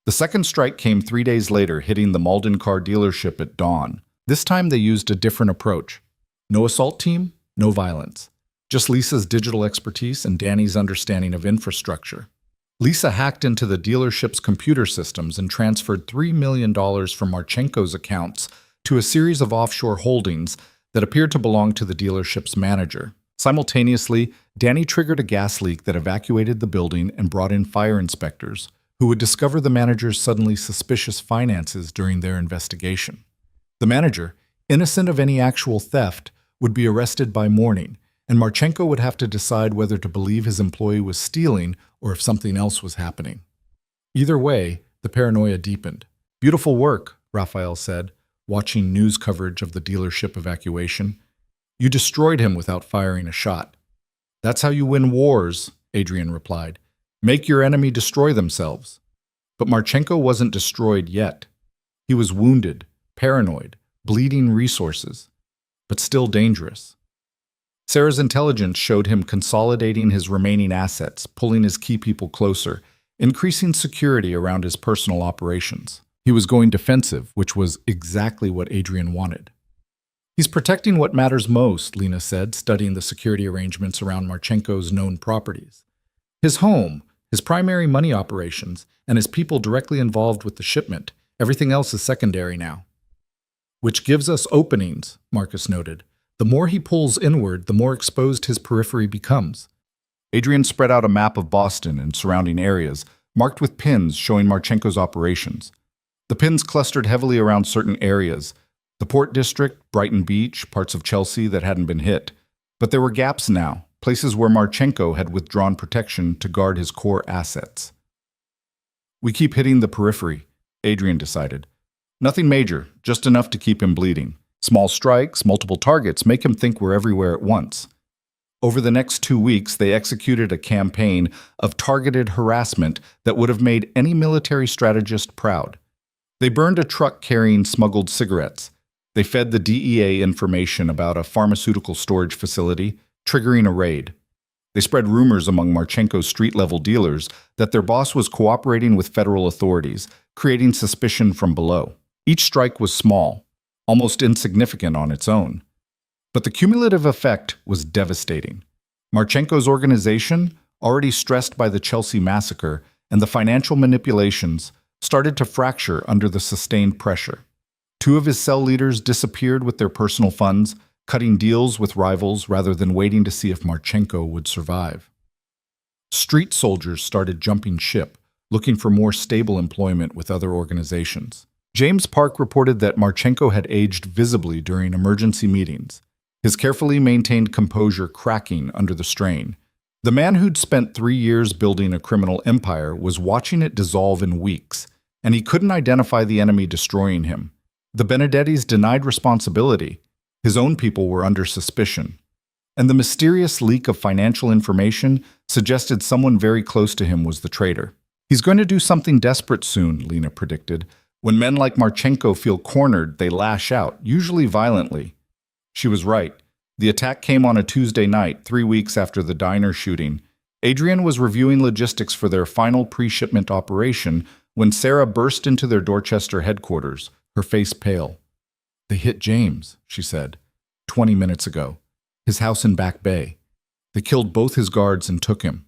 The second strike came 3 days later, hitting the Malden car dealership at dawn. This time they used a different approach. No assault team, no violence. Just Lisa's digital expertise and Danny's understanding of infrastructure. Lisa hacked into the dealership's computer systems and transferred $3 million from Marchenko's accounts to a series of offshore holdings that appeared to belong to the dealership's manager. Simultaneously, Danny triggered a gas leak that evacuated the building and brought in fire inspectors, who would discover the manager's suddenly suspicious finances during their investigation. The manager, innocent of any actual theft, would be arrested by morning, and Marchenko would have to decide whether to believe his employee was stealing or if something else was happening. Either way, the paranoia deepened. "Beautiful work," Raphael said, watching news coverage of the dealership evacuation. "You destroyed him without firing a shot." "That's how you win wars," Adrian replied. "Make your enemy destroy themselves." But Marchenko wasn't destroyed yet. He was wounded, paranoid, bleeding resources, but still dangerous. Sarah's intelligence showed him consolidating his remaining assets, pulling his key people closer, increasing security around his personal operations. He was going defensive, which was exactly what Adrian wanted. "He's protecting what matters most," Lena said, studying the security arrangements around Marchenko's known properties. "His home, his primary money operations, and his people directly involved with the shipment. Everything else is secondary now." "Which gives us openings," Marcus noted. "The more he pulls inward, the more exposed his periphery becomes." Adrian spread out a map of Boston and surrounding areas, marked with pins showing Marchenko's operations. The pins clustered heavily around certain areas: the Port District, Brighton Beach, parts of Chelsea that hadn't been hit. But there were gaps now, places where Marchenko had withdrawn protection to guard his core assets. "We keep hitting the periphery," Adrian decided. "Nothing major, just enough to keep him bleeding. Small strikes, multiple targets, make him think we're everywhere at once." Over the next 2 weeks, they executed a campaign of targeted harassment that would have made any military strategist proud. They burned a truck carrying smuggled cigarettes. They fed the DEA information about a pharmaceutical storage facility, triggering a raid. They spread rumors among Marchenko's street-level dealers that their boss was cooperating with federal authorities, creating suspicion from below. Each strike was small, almost insignificant on its own. But the cumulative effect was devastating. Marchenko's organization, already stressed by the Chelsea massacre and the financial manipulations, started to fracture under the sustained pressure. 2 of his cell leaders disappeared with their personal funds, cutting deals with rivals rather than waiting to see if Marchenko would survive. Street soldiers started jumping ship, looking for more stable employment with other organizations. James Park reported that Marchenko had aged visibly during emergency meetings, his carefully maintained composure cracking under the strain. The man who'd spent 3 years building a criminal empire was watching it dissolve in weeks, and he couldn't identify the enemy destroying him. The Benedettis denied responsibility. His own people were under suspicion. And the mysterious leak of financial information suggested someone very close to him was the traitor. He's going to do something desperate soon, Lena predicted. When men like Marchenko feel cornered, they lash out, usually violently. She was right. The attack came on a Tuesday night, 3 weeks after the diner shooting. Adrian was reviewing logistics for their final pre-shipment operation when Sarah burst into their Dorchester headquarters, her face pale. "They hit James," she said, 20 minutes ago. "His house in Back Bay. They killed both his guards and took him."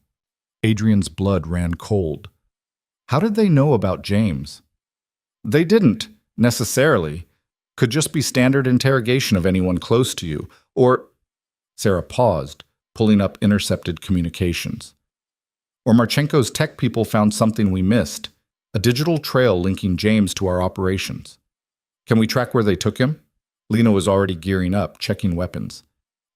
Adrian's blood ran cold. How did they know about James? They didn't, necessarily. Could just be standard interrogation of anyone close to you, or… Sarah paused, pulling up intercepted communications. Or Marchenko's tech people found something we missed, a digital trail linking James to our operations. Can we track where they took him? Lena was already gearing up, checking weapons.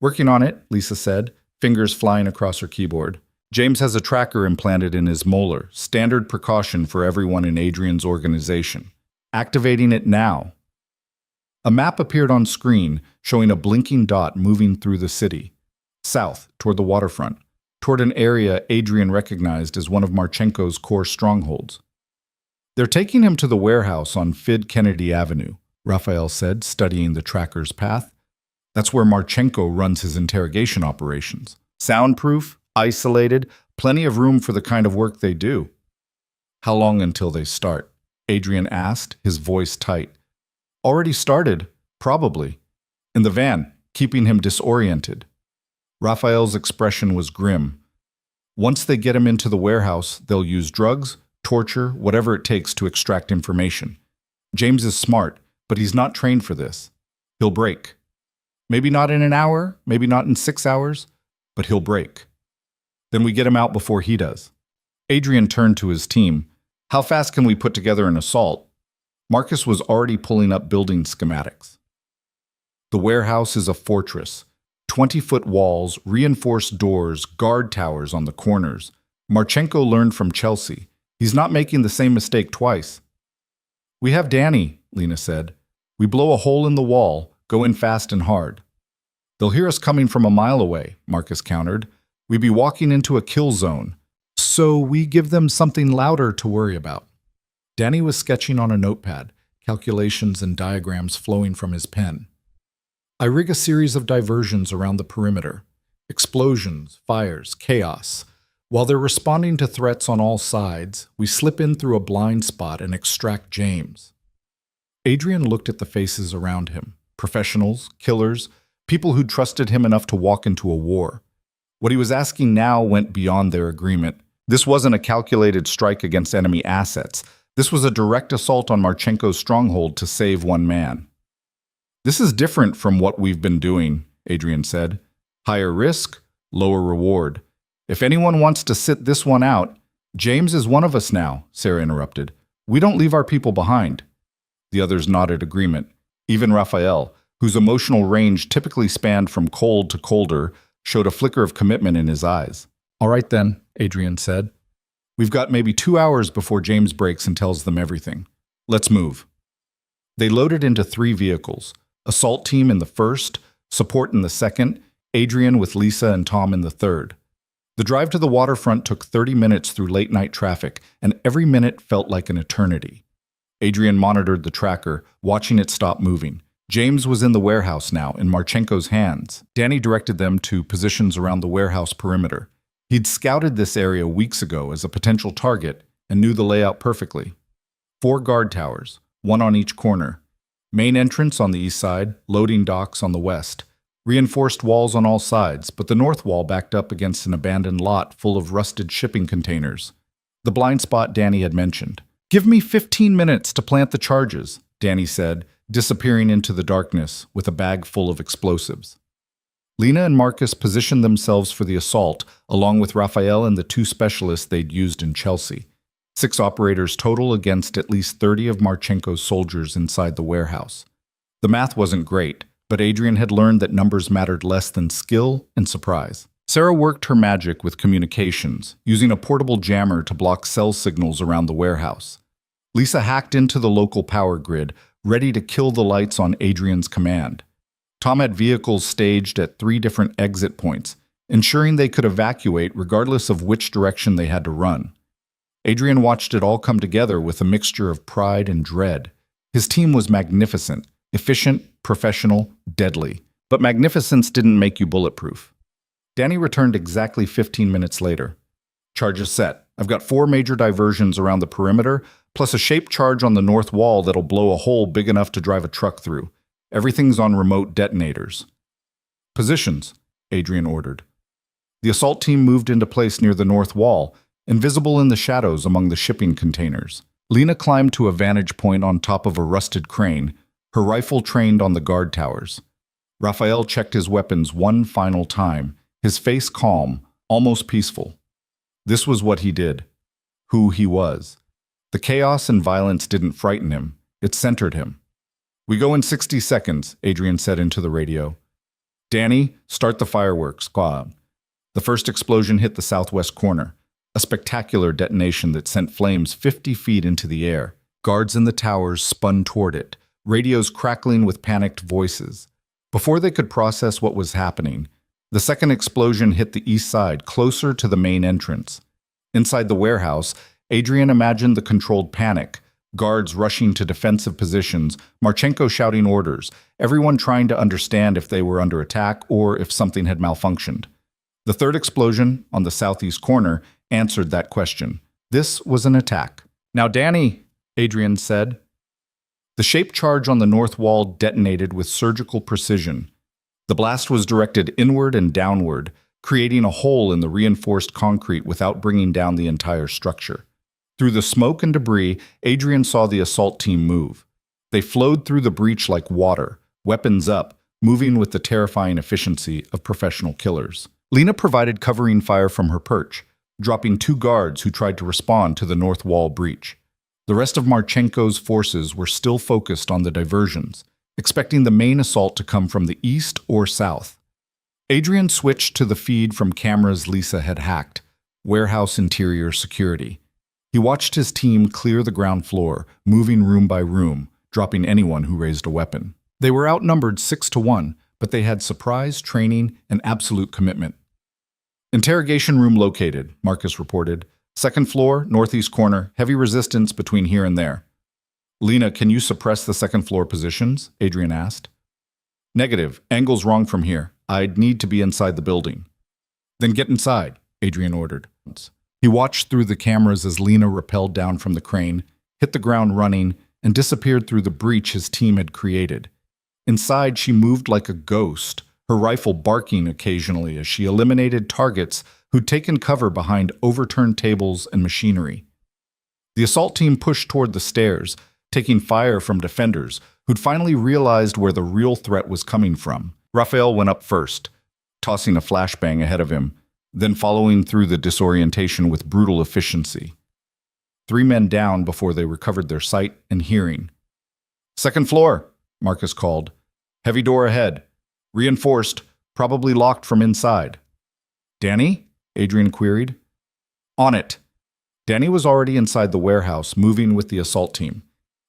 "Working on it," Lisa said, fingers flying across her keyboard. "James has a tracker implanted in his molar, standard precaution for everyone in Adrian's organization. Activating it now." A map appeared on screen, showing a blinking dot moving through the city. South, toward the waterfront, toward an area Adrian recognized as one of Marchenko's core strongholds. "They're taking him to the warehouse on Fid Kennedy Avenue," Raphael said, studying the tracker's path. "That's where Marchenko runs his interrogation operations. Soundproof, isolated, plenty of room for the kind of work they do." "How long until they start?" Adrian asked, his voice tight. "Already started, probably. In the van, keeping him disoriented." Raphael's expression was grim. "Once they get him into the warehouse, they'll use drugs, torture, whatever it takes to extract information. James is smart, but he's not trained for this. He'll break. Maybe not in an hour, maybe not in 6 hours, but he'll break. Then we get him out before he does." Adrian turned to his team. "How fast can we put together an assault?" Marcus was already pulling up building schematics. "The warehouse is a fortress. 20-foot walls, reinforced doors, guard towers on the corners. Marchenko learned from Chelsea. He's not making the same mistake twice." "We have Danny," Lena said. "We blow a hole in the wall, go in fast and hard." "They'll hear us coming from a mile away," Marcus countered. "We'd be walking into a kill zone. So we give them something louder to worry about." Danny was sketching on a notepad, calculations and diagrams flowing from his pen. "I rig a series of diversions around the perimeter. Explosions, fires, chaos. While they're responding to threats on all sides, we slip in through a blind spot and extract James." Adrian looked at the faces around him. Professionals, killers, people who'd trusted him enough to walk into a war. What he was asking now went beyond their agreement. This wasn't a calculated strike against enemy assets. This was a direct assault on Marchenko's stronghold to save one man. "This is different from what we've been doing," Adrian said. "Higher risk, lower reward. If anyone wants to sit this one out—" "James is one of us now," Sarah interrupted. "We don't leave our people behind." The others nodded agreement. Even Raphael, whose emotional range typically spanned from cold to colder, showed a flicker of commitment in his eyes. "All right then," Adrian said. "We've got maybe 2 hours before James breaks and tells them everything. Let's move." They loaded into 3 vehicles, assault team in the first, support in the second, Adrian with Lisa and Tom in the third. The drive to the waterfront took 30 minutes through late-night traffic, and every minute felt like an eternity. Adrian monitored the tracker, watching it stop moving. James was in the warehouse now, in Marchenko's hands. Danny directed them to positions around the warehouse perimeter. He'd scouted this area weeks ago as a potential target and knew the layout perfectly. 4 guard towers, 1 on each corner. Main entrance on the east side, loading docks on the west. Reinforced walls on all sides, but the north wall backed up against an abandoned lot full of rusted shipping containers. The blind spot Danny had mentioned. "Give me 15 minutes to plant the charges," Danny said, disappearing into the darkness with a bag full of explosives. Lena and Marcus positioned themselves for the assault, along with Raphael and the 2 specialists they'd used in Chelsea. 6 operators total against at least 30 of Marchenko's soldiers inside the warehouse. The math wasn't great, but Adrian had learned that numbers mattered less than skill and surprise. Sarah worked her magic with communications, using a portable jammer to block cell signals around the warehouse. Lisa hacked into the local power grid, ready to kill the lights on Adrian's command. Tom had vehicles staged at 3 different exit points, ensuring they could evacuate regardless of which direction they had to run. Adrian watched it all come together with a mixture of pride and dread. His team was magnificent, efficient, professional, deadly. But magnificence didn't make you bulletproof. Danny returned exactly 15 minutes later. Charges set. I've got 4 major diversions around the perimeter, plus a shaped charge on the north wall that'll blow a hole big enough to drive a truck through. Everything's on remote detonators. Positions, Adrian ordered. The assault team moved into place near the north wall, invisible in the shadows among the shipping containers. Lena climbed to a vantage point on top of a rusted crane, her rifle trained on the guard towers. Raphael checked his weapons one final time, his face calm, almost peaceful. This was what he did, who he was. The chaos and violence didn't frighten him, it centered him. We go in 60 seconds, Adrian said into the radio. Danny, start the fireworks, squad. The first explosion hit the southwest corner, a spectacular detonation that sent flames 50 feet into the air. Guards in the towers spun toward it, radios crackling with panicked voices. Before they could process what was happening, the second explosion hit the east side, closer to the main entrance. Inside the warehouse, Adrian imagined the controlled panic, guards rushing to defensive positions, Marchenko shouting orders, everyone trying to understand if they were under attack or if something had malfunctioned. The third explosion, on the southeast corner, answered that question. This was an attack. Now, Danny, Adrian said. The shaped charge on the north wall detonated with surgical precision. The blast was directed inward and downward, creating a hole in the reinforced concrete without bringing down the entire structure. Through the smoke and debris, Adrian saw the assault team move. They flowed through the breach like water, weapons up, moving with the terrifying efficiency of professional killers. Lena provided covering fire from her perch, dropping 2 guards who tried to respond to the north wall breach. The rest of Marchenko's forces were still focused on the diversions, expecting the main assault to come from the east or south. Adrian switched to the feed from cameras Lisa had hacked, warehouse interior security. He watched his team clear the ground floor, moving room by room, dropping anyone who raised a weapon. They were outnumbered 6-1, but they had surprise, training, and absolute commitment. Interrogation room located, Marcus reported. 2nd floor, northeast corner, heavy resistance between here and there. Lena, can you suppress the 2nd floor positions? Adrian asked. Negative. Angle's wrong from here. I'd need to be inside the building. Then get inside, Adrian ordered. He watched through the cameras as Lena rappelled down from the crane, hit the ground running, and disappeared through the breach his team had created. Inside, she moved like a ghost, her rifle barking occasionally as she eliminated targets who'd taken cover behind overturned tables and machinery. The assault team pushed toward the stairs, taking fire from defenders who'd finally realized where the real threat was coming from. Raphael went up first, tossing a flashbang ahead of him, then following through the disorientation with brutal efficiency. 3 men down before they recovered their sight and hearing. 2nd floor, Marcus called. Heavy door ahead. Reinforced, probably locked from inside. Danny? Adrian queried. On it. Danny was already inside the warehouse, moving with the assault team.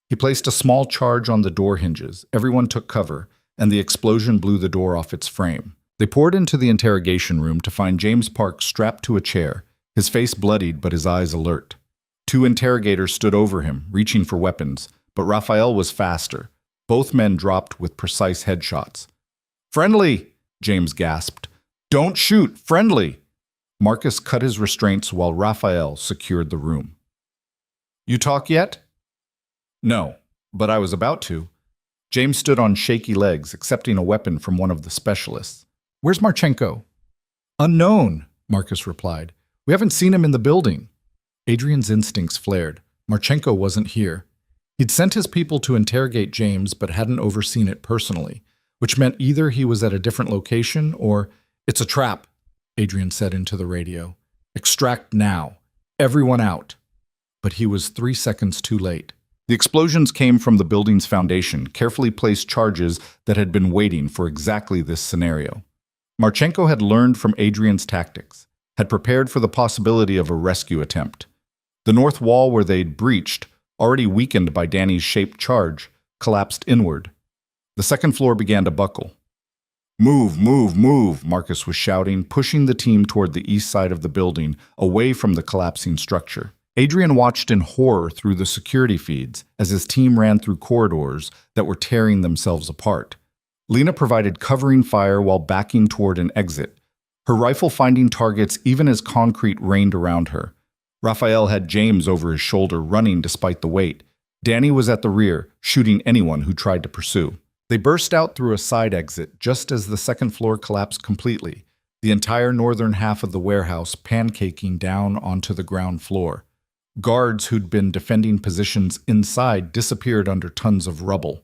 He placed a small charge on the door hinges. Everyone took cover, and the explosion blew the door off its frame. They poured into the interrogation room to find James Park strapped to a chair, his face bloodied but his eyes alert. 2 interrogators stood over him, reaching for weapons, but Raphael was faster. Both men dropped with precise headshots. Friendly, James gasped. Don't shoot, friendly. Marcus cut his restraints while Raphael secured the room. You talk yet? No, but I was about to. James stood on shaky legs, accepting a weapon from one of the specialists. Where's Marchenko? Unknown, Marcus replied. We haven't seen him in the building. Adrian's instincts flared. Marchenko wasn't here. He'd sent his people to interrogate James but hadn't overseen it personally, which meant either he was at a different location or, it's a trap, Adrian said into the radio. Extract now. Everyone out. But he was 3 seconds too late. The explosions came from the building's foundation, carefully placed charges that had been waiting for exactly this scenario. Marchenko had learned from Adrian's tactics, had prepared for the possibility of a rescue attempt. The north wall where they'd breached, already weakened by Danny's shaped charge, collapsed inward. The second floor began to buckle. "Move, move, move," Marcus was shouting, pushing the team toward the east side of the building, away from the collapsing structure. Adrian watched in horror through the security feeds as his team ran through corridors that were tearing themselves apart. Lena provided covering fire while backing toward an exit, her rifle finding targets even as concrete rained around her. Raphael had James over his shoulder, running despite the weight. Danny was at the rear, shooting anyone who tried to pursue. They burst out through a side exit just as the second floor collapsed completely, the entire northern half of the warehouse pancaking down onto the ground floor. Guards who'd been defending positions inside disappeared under tons of rubble.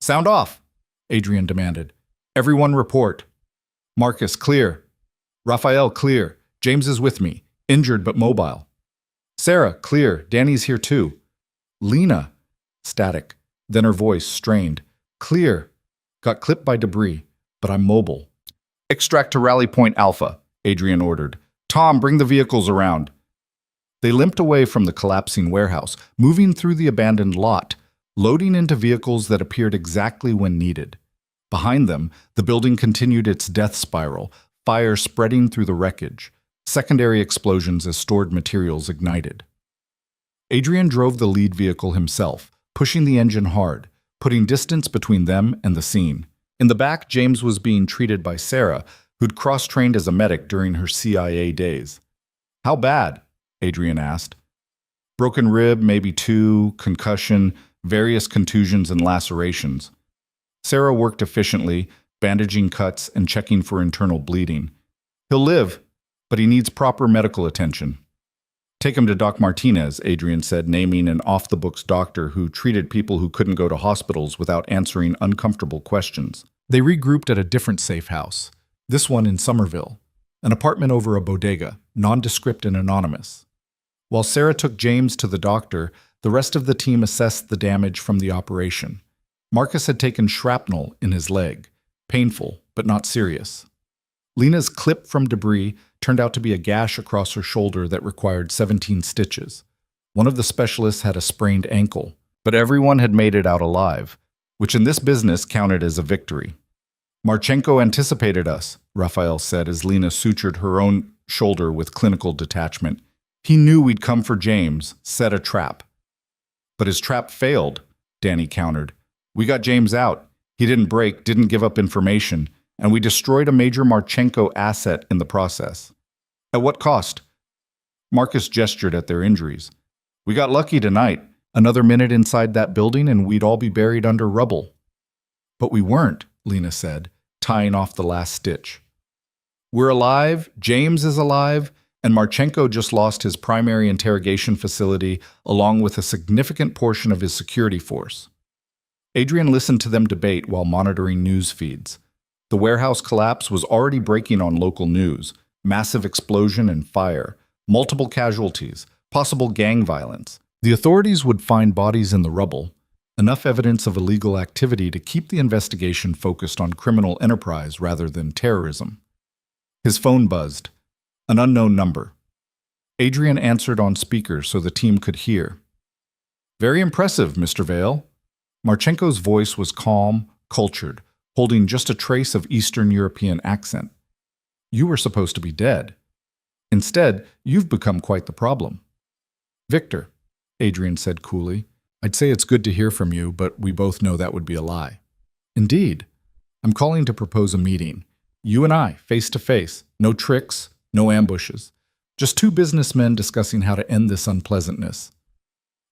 "Sound off," Adrian demanded. "Everyone report." "Marcus, clear. Raphael, clear. James is with me, injured but mobile." "Sarah, clear. Danny's here too." "Lena." Static. Then her voice strained. "Clear. Got clipped by debris, but I'm mobile." "Extract to Rally Point Alpha," Adrian ordered. "Tom, bring the vehicles around." They limped away from the collapsing warehouse, moving through the abandoned lot, loading into vehicles that appeared exactly when needed. Behind them, the building continued its death spiral, fire spreading through the wreckage, secondary explosions as stored materials ignited. Adrian drove the lead vehicle himself, pushing the engine hard, putting distance between them and the scene. In the back, James was being treated by Sarah, who'd cross-trained as a medic during her CIA days. "How bad?" Adrian asked. "Broken rib, maybe 2, concussion, various contusions and lacerations." Sarah worked efficiently, bandaging cuts and checking for internal bleeding. "He'll live, but he needs proper medical attention." "Take him to Doc Martinez," Adrian said, naming an off-the-books doctor who treated people who couldn't go to hospitals without answering uncomfortable questions. They regrouped at a different safe house, this one in Somerville, an apartment over a bodega, nondescript and anonymous. While Sarah took James to the doctor, the rest of the team assessed the damage from the operation. Marcus had taken shrapnel in his leg, painful but not serious. Lena's clip from debris turned out to be a gash across her shoulder that required 17 stitches. One of the specialists had a sprained ankle, but everyone had made it out alive, which in this business counted as a victory. "Marchenko anticipated us," Raphael said as Lena sutured her own shoulder with clinical detachment. "He knew we'd come for James, set a trap." "But his trap failed," Danny countered. "We got James out. He didn't break, didn't give up information, and we destroyed a major Marchenko asset in the process." "At what cost?" Marcus gestured at their injuries. "We got lucky tonight. Another minute inside that building and we'd all be buried under rubble." "But we weren't," Lena said, tying off the last stitch. "We're alive, James is alive, and Marchenko just lost his primary interrogation facility along with a significant portion of his security force." Adrian listened to them debate while monitoring news feeds. The warehouse collapse was already breaking on local news. Massive explosion and fire, multiple casualties, possible gang violence. The authorities would find bodies in the rubble, enough evidence of illegal activity to keep the investigation focused on criminal enterprise rather than terrorism. His phone buzzed. An unknown number. Adrian answered on speaker so the team could hear. "Very impressive, Mr. Vale." Marchenko's voice was calm, cultured, holding just a trace of Eastern European accent. "You were supposed to be dead. Instead, you've become quite the problem." "Victor," Adrian said coolly, "I'd say it's good to hear from you, but we both know that would be a lie." "Indeed. I'm calling to propose a meeting. You and I, face to face. No tricks, no ambushes. Just two businessmen discussing how to end this unpleasantness.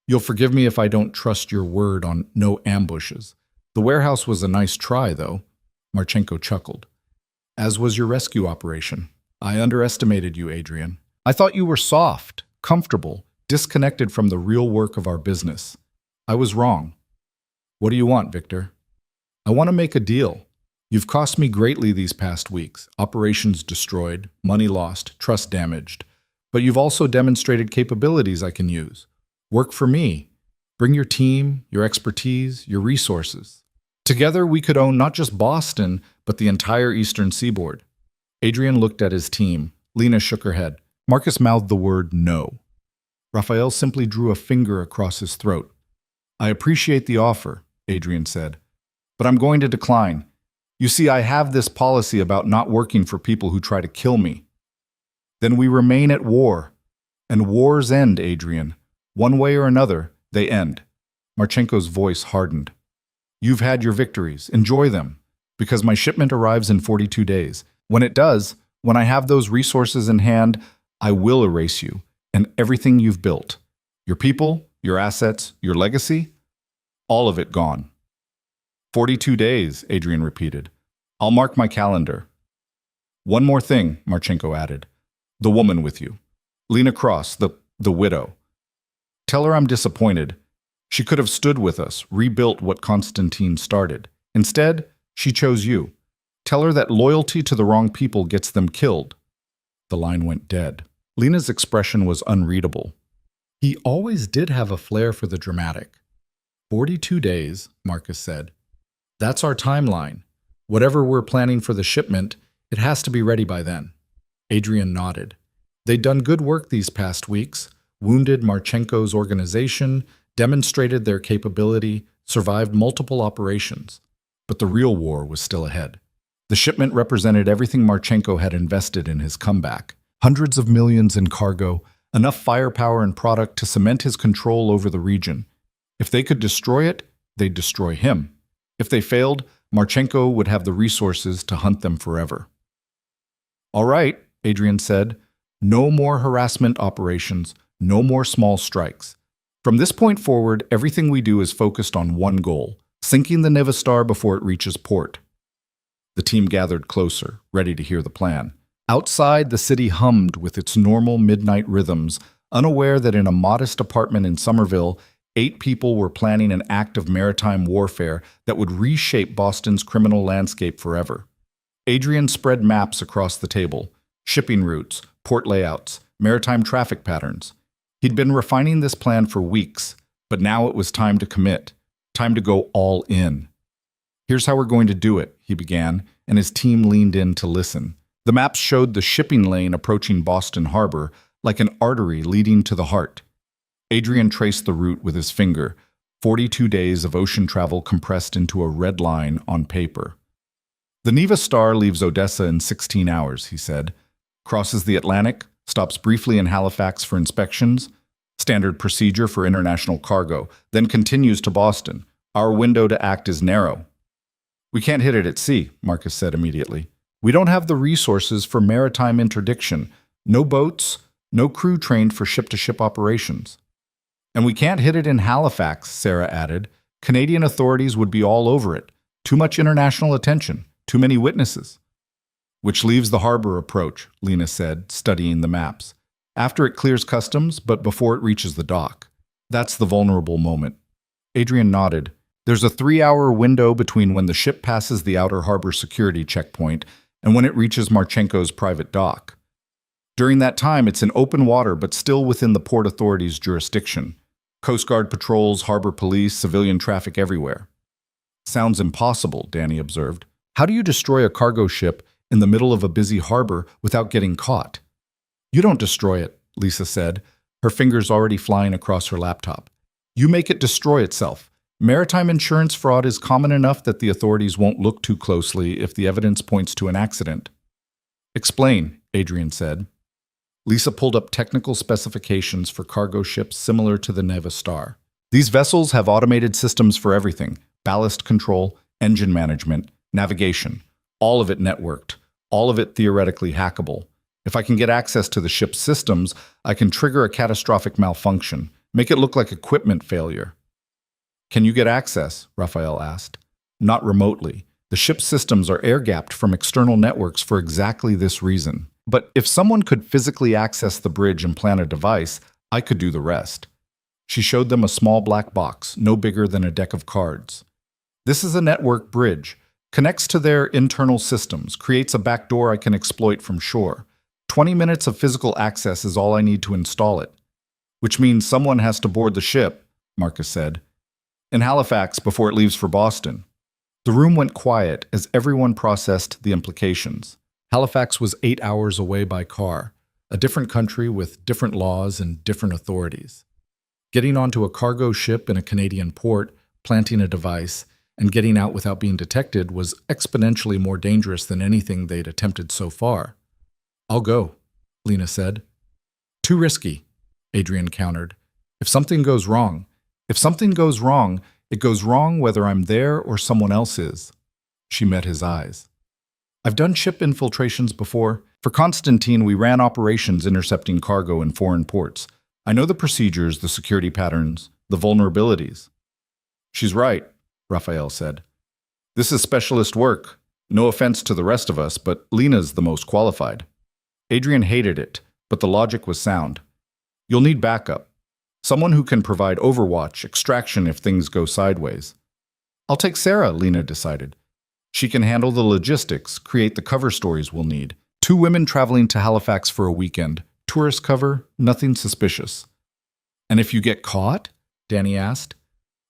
You'll forgive me if I don't trust your word on no ambushes. The warehouse was a nice try, though." Marchenko chuckled. "As was your rescue operation. I underestimated you, Adrian. I thought you were soft, comfortable, disconnected from the real work of our business. I was wrong. What do you want, Victor?" "I want to make a deal. You've cost me greatly these past weeks. Operations destroyed, money lost, trust damaged. But you've also demonstrated capabilities I can use. Work for me. Bring your team, your expertise, your resources. Together we could own not just Boston, but the entire Eastern Seaboard. Adrian looked at his team. Lena shook her head. Marcus mouthed the word no. Raphael simply drew a finger across his throat. I appreciate the offer, Adrian said, but I'm going to decline. You see, I have this policy about not working for people who try to kill me. Then we remain at war. And wars end, Adrian. One way or another, they end. Marchenko's voice hardened. You've had your victories. Enjoy them. Because my shipment arrives in 42 days. When it does, when I have those resources in hand, I will erase you and everything you've built. Your people, your assets, your legacy, all of it gone. 42 days, Adrian repeated. I'll mark my calendar. One more thing, Marchenko added. The woman with you. Lena Cross, the widow. Tell her I'm disappointed. She could have stood with us, rebuilt what Constantine started. Instead, she chose you. Tell her that loyalty to the wrong people gets them killed. The line went dead. Lena's expression was unreadable. He always did have a flair for the dramatic. 42 days, Marcus said. That's our timeline. Whatever we're planning for the shipment, it has to be ready by then. Adrian nodded. They'd done good work these past weeks, wounded Marchenko's organization, demonstrated their capability, survived multiple operations. But the real war was still ahead. The shipment represented everything Marchenko had invested in his comeback. Hundreds of millions in cargo, enough firepower and product to cement his control over the region. If they could destroy it, they'd destroy him. If they failed, Marchenko would have the resources to hunt them forever. All right, Adrian said. No more harassment operations, no more small strikes. From this point forward, everything we do is focused on one goal, sinking the Nevastar before it reaches port. The team gathered closer, ready to hear the plan. Outside, the city hummed with its normal midnight rhythms, unaware that in a modest apartment in Somerville, 8 people were planning an act of maritime warfare that would reshape Boston's criminal landscape forever. Adrian spread maps across the table, shipping routes, port layouts, maritime traffic patterns. He'd been refining this plan for weeks, but now it was time to commit, time to go all in. Here's how we're going to do it, he began, and his team leaned in to listen. The maps showed the shipping lane approaching Boston Harbor like an artery leading to the heart. Adrian traced the route with his finger, 42 days of ocean travel compressed into a red line on paper. The Neva Star leaves Odessa in 16 hours, he said, crosses the Atlantic, stops briefly in Halifax for inspections, standard procedure for international cargo, then continues to Boston. Our window to act is narrow. We can't hit it at sea, Marcus said immediately. We don't have the resources for maritime interdiction, no boats, no crew trained for ship-to-ship operations. And we can't hit it in Halifax, Sarah added. Canadian authorities would be all over it. Too much international attention, too many witnesses. Which leaves the harbor approach, Lena said, studying the maps. After it clears customs, but before it reaches the dock. That's the vulnerable moment. Adrian nodded. There's a 3-hour window between when the ship passes the outer harbor security checkpoint and when it reaches Marchenko's private dock. During that time, it's in open water but still within the Port Authority's jurisdiction. Coast Guard patrols, harbor police, civilian traffic everywhere. Sounds impossible, Danny observed. How do you destroy a cargo ship in the middle of a busy harbor without getting caught? You don't destroy it, Lisa said, her fingers already flying across her laptop. You make it destroy itself. Maritime insurance fraud is common enough that the authorities won't look too closely if the evidence points to an accident. Explain, Adrian said. Lisa pulled up technical specifications for cargo ships similar to the Neva Star. These vessels have automated systems for everything: ballast control, engine management, navigation. All of it networked, all of it theoretically hackable. If I can get access to the ship's systems, I can trigger a catastrophic malfunction, make it look like equipment failure. Can you get access? Raphael asked. Not remotely. The ship's systems are air-gapped from external networks for exactly this reason. But if someone could physically access the bridge and plant a device, I could do the rest. She showed them a small black box, no bigger than a deck of cards. This is a network bridge. Connects to their internal systems, creates a backdoor I can exploit from shore. 20 minutes of physical access is all I need to install it. Which means someone has to board the ship, Marcus said. In Halifax before it leaves for Boston. The room went quiet as everyone processed the implications. Halifax was 8 hours away by car, a different country with different laws and different authorities. Getting onto a cargo ship in a Canadian port, planting a device, and getting out without being detected was exponentially more dangerous than anything they'd attempted so far. "I'll go," Lena said. "Too risky," Adrian countered. If something goes wrong, it goes wrong whether I'm there or someone else is." She met his eyes. "I've done ship infiltrations before. For Constantine, we ran operations intercepting cargo in foreign ports. I know the procedures, the security patterns, the vulnerabilities." "She's right," Raphael said. "This is specialist work. No offense to the rest of us, but Lena's the most qualified." Adrian hated it, but the logic was sound. "You'll need backup. Someone who can provide overwatch, extraction if things go sideways." "I'll take Sarah," Lena decided. "She can handle the logistics, create the cover stories we'll need. 2 women traveling to Halifax for a weekend. Tourist cover, nothing suspicious." "And if you get caught?" Danny asked.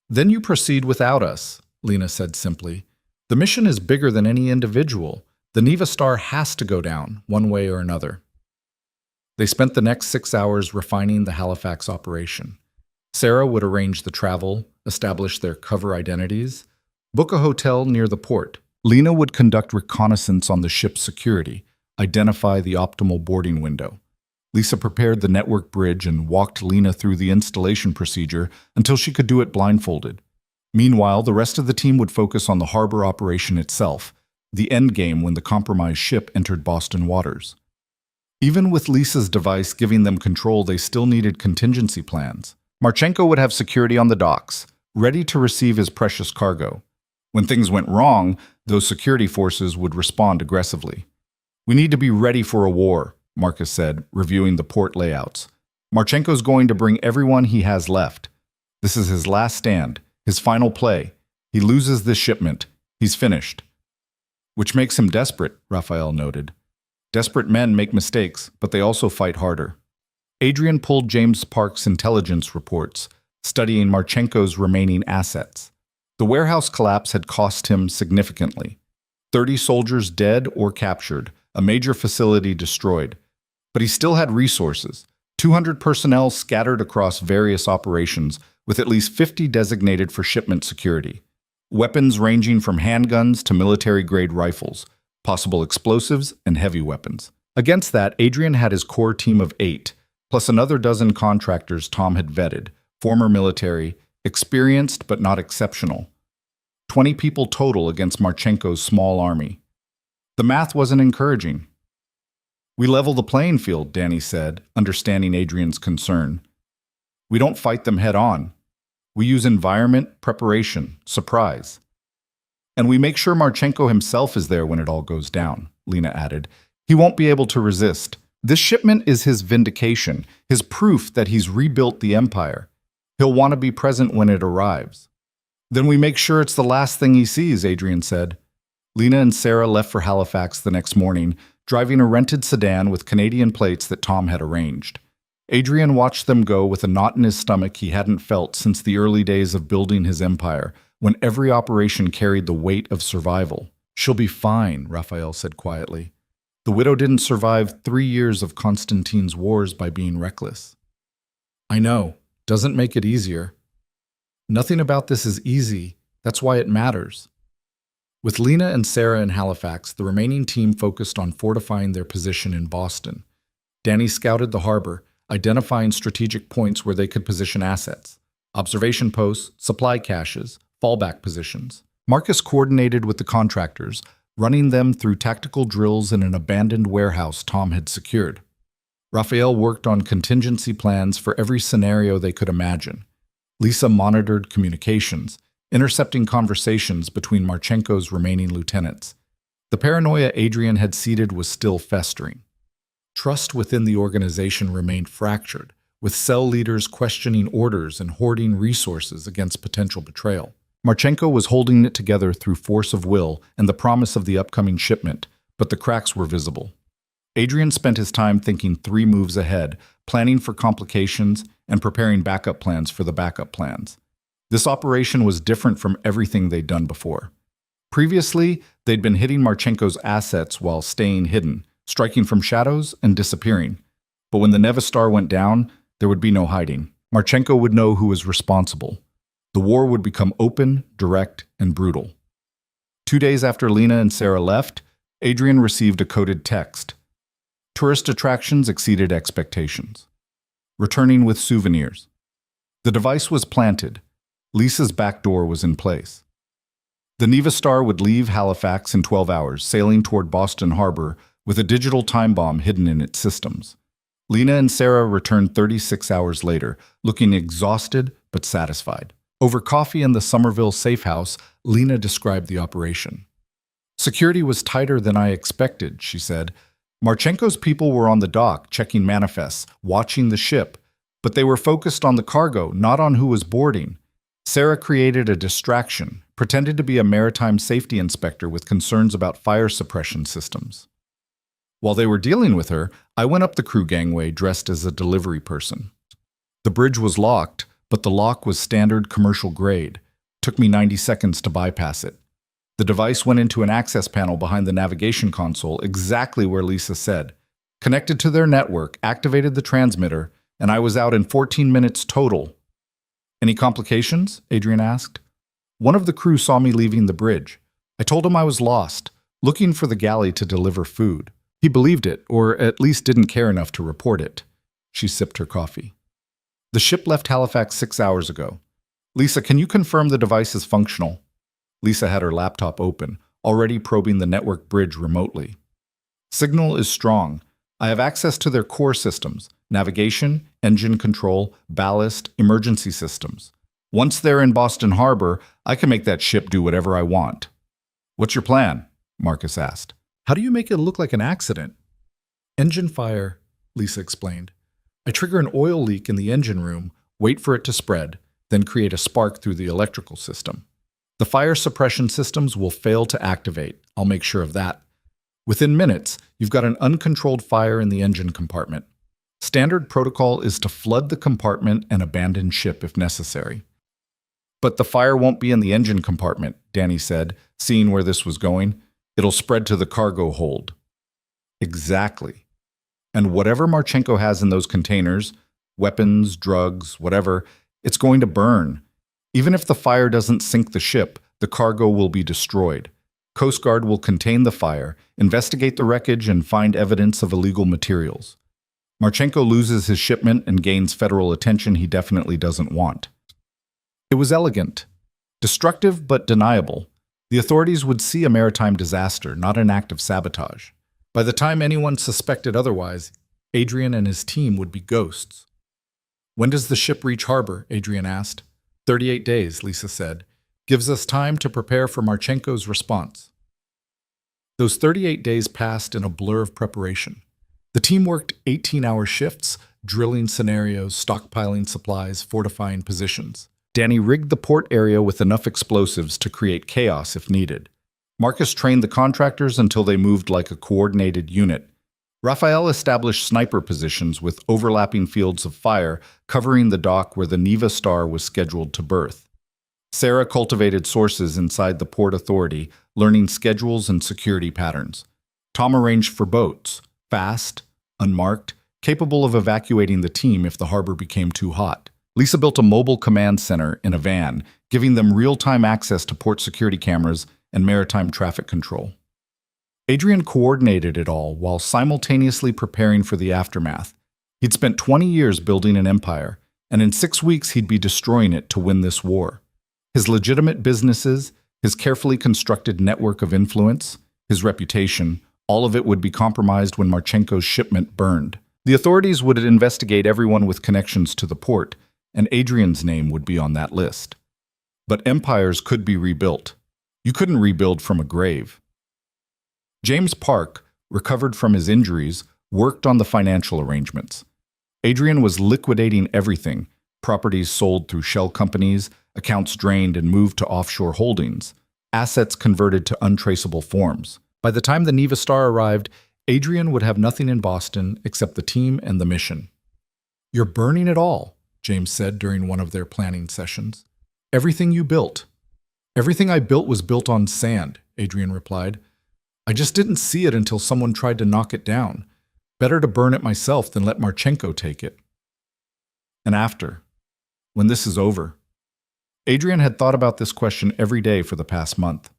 "Then you proceed without us," Lena said simply. "The mission is bigger than any individual. The Neva Star has to go down, one way or another." They spent the next 6 hours refining the Halifax operation. Sarah would arrange the travel, establish their cover identities, book a hotel near the port. Lena would conduct reconnaissance on the ship's security, identify the optimal boarding window. Lisa prepared the network bridge and walked Lena through the installation procedure until she could do it blindfolded. Meanwhile, the rest of the team would focus on the harbor operation itself, the endgame when the compromised ship entered Boston waters. Even with Lisa's device giving them control, they still needed contingency plans. Marchenko would have security on the docks, ready to receive his precious cargo. When things went wrong, those security forces would respond aggressively. "We need to be ready for a war," Marcus said, reviewing the port layouts. "Marchenko's going to bring everyone he has left. This is his last stand, his final play. He loses this shipment. He's finished." "Which makes him desperate," Raphael noted. "Desperate men make mistakes, but they also fight harder." Adrian pulled James Park's intelligence reports, studying Marchenko's remaining assets. The warehouse collapse had cost him significantly. 30 soldiers dead or captured, a major facility destroyed. But he still had resources, 200 personnel scattered across various operations, with at least 50 designated for shipment security. Weapons ranging from handguns to military-grade rifles, possible explosives, and heavy weapons. Against that, Adrian had his core team of 8, plus another dozen contractors Tom had vetted, former military, experienced but not exceptional. 20 people total against Marchenko's small army. The math wasn't encouraging. "We level the playing field," Danny said, understanding Adrian's concern. "We don't fight them head-on. We use environment, preparation, surprise. And we make sure Marchenko himself is there when it all goes down," Lena added. "He won't be able to resist. This shipment is his vindication, his proof that he's rebuilt the empire. He'll want to be present when it arrives." "Then we make sure it's the last thing he sees," Adrian said. Lena and Sarah left for Halifax the next morning, driving a rented sedan with Canadian plates that Tom had arranged. Adrian watched them go with a knot in his stomach he hadn't felt since the early days of building his empire, when every operation carried the weight of survival. "She'll be fine," Raphael said quietly. "The widow didn't survive 3 years of Constantine's wars by being reckless." "I know. Doesn't make it easier." "Nothing about this is easy. That's why it matters." With Lena and Sarah in Halifax, the remaining team focused on fortifying their position in Boston. Danny scouted the harbor, identifying strategic points where they could position assets, observation posts, supply caches, fallback positions. Marcus coordinated with the contractors, running them through tactical drills in an abandoned warehouse Tom had secured. Raphael worked on contingency plans for every scenario they could imagine. Lisa monitored communications, intercepting conversations between Marchenko's remaining lieutenants. The paranoia Adrian had seeded was still festering. Trust within the organization remained fractured, with cell leaders questioning orders and hoarding resources against potential betrayal. Marchenko was holding it together through force of will and the promise of the upcoming shipment, but the cracks were visible. Adrian spent his time thinking 3 moves ahead, planning for complications and preparing backup plans for the backup plans. This operation was different from everything they'd done before. Previously, they'd been hitting Marchenko's assets while staying hidden, striking from shadows and disappearing. But when the Neva Star went down, there would be no hiding. Marchenko would know who was responsible. The war would become open, direct, and brutal. 2 days after Lena and Sarah left, Adrian received a coded text. Tourist attractions exceeded expectations. Returning with souvenirs. The device was planted. Lisa's back door was in place. The Neva Star would leave Halifax in 12 hours, sailing toward Boston Harbor with a digital time bomb hidden in its systems. Lena and Sarah returned 36 hours later, looking exhausted but satisfied. Over coffee in the Somerville safe house, Lena described the operation. Security was tighter than I expected, she said. Marchenko's people were on the dock, checking manifests, watching the ship, but they were focused on the cargo, not on who was boarding. Sarah created a distraction, pretended to be a maritime safety inspector with concerns about fire suppression systems. While they were dealing with her, I went up the crew gangway dressed as a delivery person. The bridge was locked, but the lock was standard commercial grade. Took me 90 seconds to bypass it. The device went into an access panel behind the navigation console, exactly where Lisa said. Connected to their network, activated the transmitter, and I was out in 14 minutes total. Any complications? Adrian asked. One of the crew saw me leaving the bridge. I told him I was lost, looking for the galley to deliver food. He believed it, or at least didn't care enough to report it. She sipped her coffee. The ship left Halifax 6 hours ago. Lisa, can you confirm the device is functional? Lisa had her laptop open, already probing the network bridge remotely. Signal is strong. I have access to their core systems, navigation, engine control, ballast, emergency systems. Once they're in Boston Harbor, I can make that ship do whatever I want. What's your plan? Marcus asked. How do you make it look like an accident? Engine fire, Lisa explained. I trigger an oil leak in the engine room, wait for it to spread, then create a spark through the electrical system. The fire suppression systems will fail to activate. I'll make sure of that. Within minutes, you've got an uncontrolled fire in the engine compartment. Standard protocol is to flood the compartment and abandon ship if necessary. But the fire won't be in the engine compartment, Danny said, seeing where this was going. It'll spread to the cargo hold. Exactly. And whatever Marchenko has in those containers, weapons, drugs, whatever, it's going to burn. Even if the fire doesn't sink the ship, the cargo will be destroyed. Coast Guard will contain the fire, investigate the wreckage, and find evidence of illegal materials. Marchenko loses his shipment and gains federal attention he definitely doesn't want. It was elegant, destructive but deniable. The authorities would see a maritime disaster, not an act of sabotage. By the time anyone suspected otherwise, Adrian and his team would be ghosts. When does the ship reach harbor? Adrian asked. 38 days, Lisa said. Gives us time to prepare for Marchenko's response. Those 38 days passed in a blur of preparation. The team worked 18-hour shifts, drilling scenarios, stockpiling supplies, fortifying positions. Danny rigged the port area with enough explosives to create chaos if needed. Marcus trained the contractors until they moved like a coordinated unit. Raphael established sniper positions with overlapping fields of fire covering the dock where the Neva Star was scheduled to berth. Sarah cultivated sources inside the Port Authority, learning schedules and security patterns. Tom arranged for boats, fast, unmarked, capable of evacuating the team if the harbor became too hot. Lisa built a mobile command center in a van, giving them real-time access to port security cameras and maritime traffic control. Adrian coordinated it all while simultaneously preparing for the aftermath. He'd spent 20 years building an empire, and in 6 weeks he'd be destroying it to win this war. His legitimate businesses, his carefully constructed network of influence, his reputation, all of it would be compromised when Marchenko's shipment burned. The authorities would investigate everyone with connections to the port, and Adrian's name would be on that list. But empires could be rebuilt. You couldn't rebuild from a grave. James Park, recovered from his injuries, worked on the financial arrangements. Adrian was liquidating everything, properties sold through shell companies, accounts drained and moved to offshore holdings, assets converted to untraceable forms. By the time the Neva Star arrived, Adrian would have nothing in Boston except the team and the mission. "You're burning it all," James said during one of their planning sessions. "Everything you built. Everything I built was built on sand, Adrian replied. I just didn't see it until someone tried to knock it down. Better to burn it myself than let Marchenko take it. And after, when this is over? Adrian had thought about this question every day for the past month.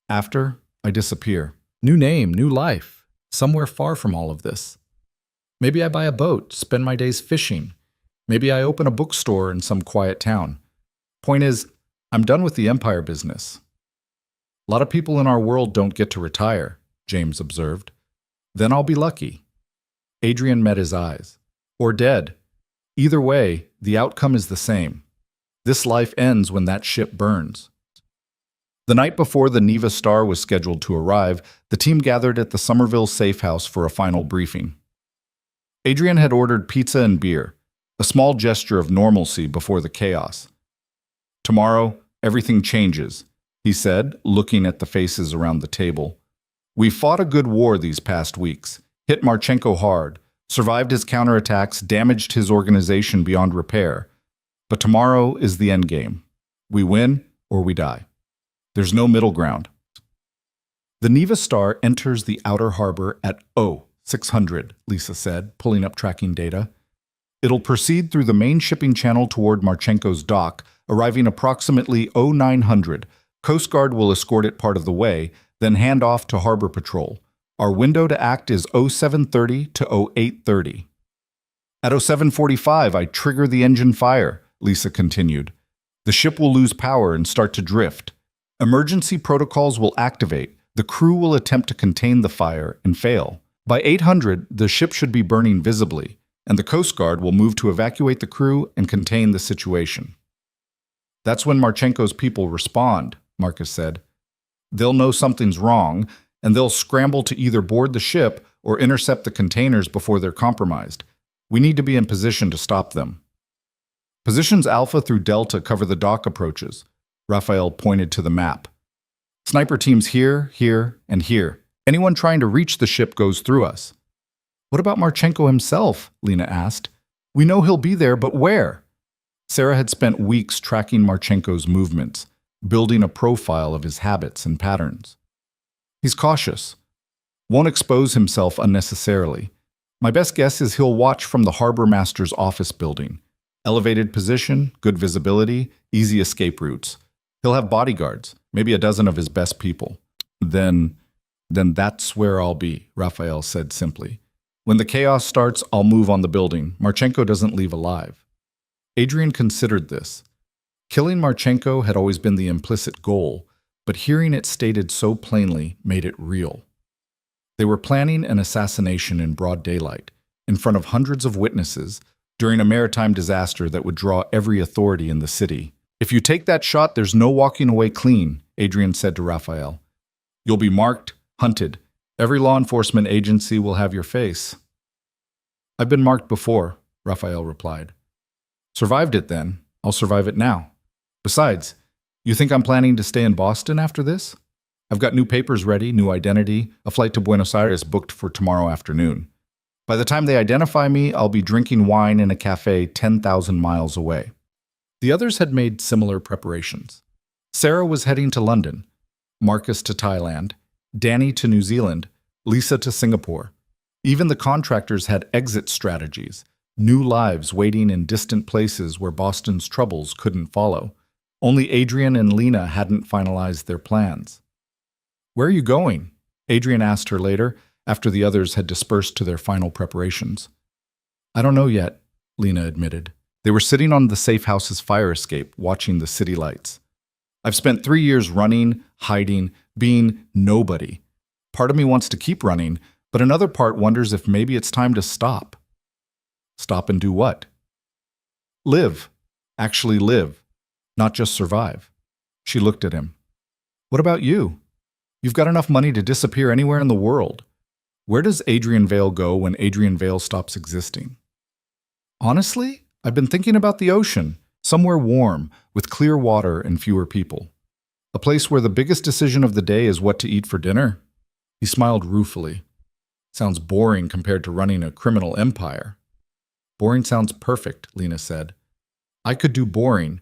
After, I disappear. New name, new life, somewhere far from all of this. Maybe I buy a boat, spend my days fishing. Maybe I open a bookstore in some quiet town. Point is, I'm done with the empire business. A lot of people in our world don't get to retire, James observed. Then I'll be lucky. Adrian met his eyes. Or dead. Either way, the outcome is the same. This life ends when that ship burns. The night before the Neva Star was scheduled to arrive, the team gathered at the Somerville safe house for a final briefing. Adrian had ordered pizza and beer, a small gesture of normalcy before the chaos. Tomorrow, everything changes, he said, looking at the faces around the table. We fought a good war these past weeks, hit Marchenko hard, survived his counterattacks, damaged his organization beyond repair. But tomorrow is the endgame. We win or we die. There's no middle ground. The Neva Star enters the outer harbor at 0600, Lisa said, pulling up tracking data. It'll proceed through the main shipping channel toward Marchenko's dock, arriving approximately 0900. Coast Guard will escort it part of the way, then hand off to Harbor Patrol. Our window to act is 0730 to 0830. At 0745, I trigger the engine fire, Lisa continued. The ship will lose power and start to drift. Emergency protocols will activate. The crew will attempt to contain the fire and fail. By 800, the ship should be burning visibly, and the Coast Guard will move to evacuate the crew and contain the situation. That's when Marchenko's people respond, Marcus said. They'll know something's wrong, and they'll scramble to either board the ship or intercept the containers before they're compromised. We need to be in position to stop them. Positions Alpha through Delta cover the dock approaches. Raphael pointed to the map. Sniper teams here, here, and here. Anyone trying to reach the ship goes through us. What about Marchenko himself? Lena asked. We know he'll be there, but where? Sarah had spent weeks tracking Marchenko's movements, building a profile of his habits and patterns. He's cautious. Won't expose himself unnecessarily. My best guess is he'll watch from the harbor master's office building. Elevated position, good visibility, easy escape routes. He'll have bodyguards, maybe a dozen of his best people. Then that's where I'll be, Raphael said simply. When the chaos starts, I'll move on the building. Marchenko doesn't leave alive. Adrian considered this. Killing Marchenko had always been the implicit goal, but hearing it stated so plainly made it real. They were planning an assassination in broad daylight, in front of hundreds of witnesses, during a maritime disaster that would draw every authority in the city. If you take that shot, there's no walking away clean, Adrian said to Raphael. You'll be marked, hunted. Every law enforcement agency will have your face. I've been marked before, Raphael replied. Survived it then. I'll survive it now. Besides, you think I'm planning to stay in Boston after this? I've got new papers ready, new identity, a flight to Buenos Aires booked for tomorrow afternoon. By the time they identify me, I'll be drinking wine in a cafe 10,000 miles away. The others had made similar preparations. Sarah was heading to London, Marcus to Thailand, Danny to New Zealand, Lisa to Singapore. Even the contractors had exit strategies, new lives waiting in distant places where Boston's troubles couldn't follow. Only Adrian and Lena hadn't finalized their plans. Where are you going? Adrian asked her later, after the others had dispersed to their final preparations. I don't know yet, Lena admitted. They were sitting on the safe house's fire escape, watching the city lights. I've spent 3 years running, hiding, being nobody. Part of me wants to keep running, but another part wonders if maybe it's time to stop. Stop and do what? Live. Actually live. Not just survive. She looked at him. What about you? You've got enough money to disappear anywhere in the world. Where does Adrian Vale go when Adrian Vale stops existing? Honestly, I've been thinking about the ocean, somewhere warm, with clear water and fewer people. A place where the biggest decision of the day is what to eat for dinner. He smiled ruefully. Sounds boring compared to running a criminal empire. Boring sounds perfect, Lena said. I could do boring.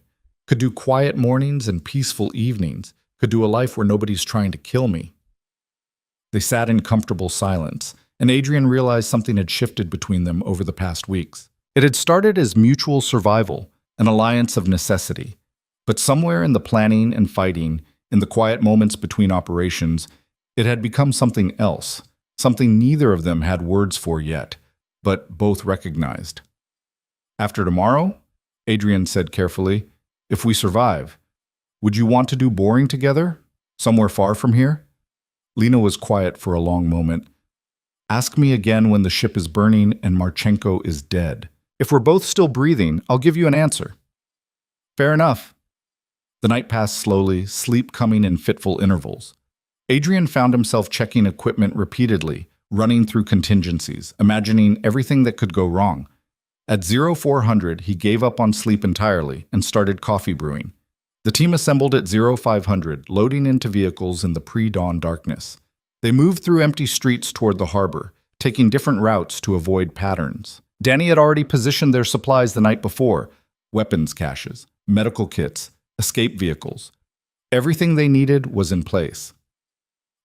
Could do quiet mornings and peaceful evenings. Could do a life where nobody's trying to kill me. They sat in comfortable silence, and Adrian realized something had shifted between them over the past weeks. It had started as mutual survival, an alliance of necessity. But somewhere in the planning and fighting, in the quiet moments between operations, it had become something else, something neither of them had words for yet, but both recognized. After tomorrow, Adrian said carefully, if we survive, would you want to do boring together? Somewhere far from here? Lena was quiet for a long moment. Ask me again when the ship is burning and Marchenko is dead. If we're both still breathing, I'll give you an answer. Fair enough. The night passed slowly, sleep coming in fitful intervals. Adrian found himself checking equipment repeatedly, running through contingencies, imagining everything that could go wrong. At 0400, he gave up on sleep entirely and started coffee brewing. The team assembled at 0500, loading into vehicles in the pre-dawn darkness. They moved through empty streets toward the harbor, taking different routes to avoid patterns. Danny had already positioned their supplies the night before: weapons caches, medical kits, escape vehicles. Everything they needed was in place.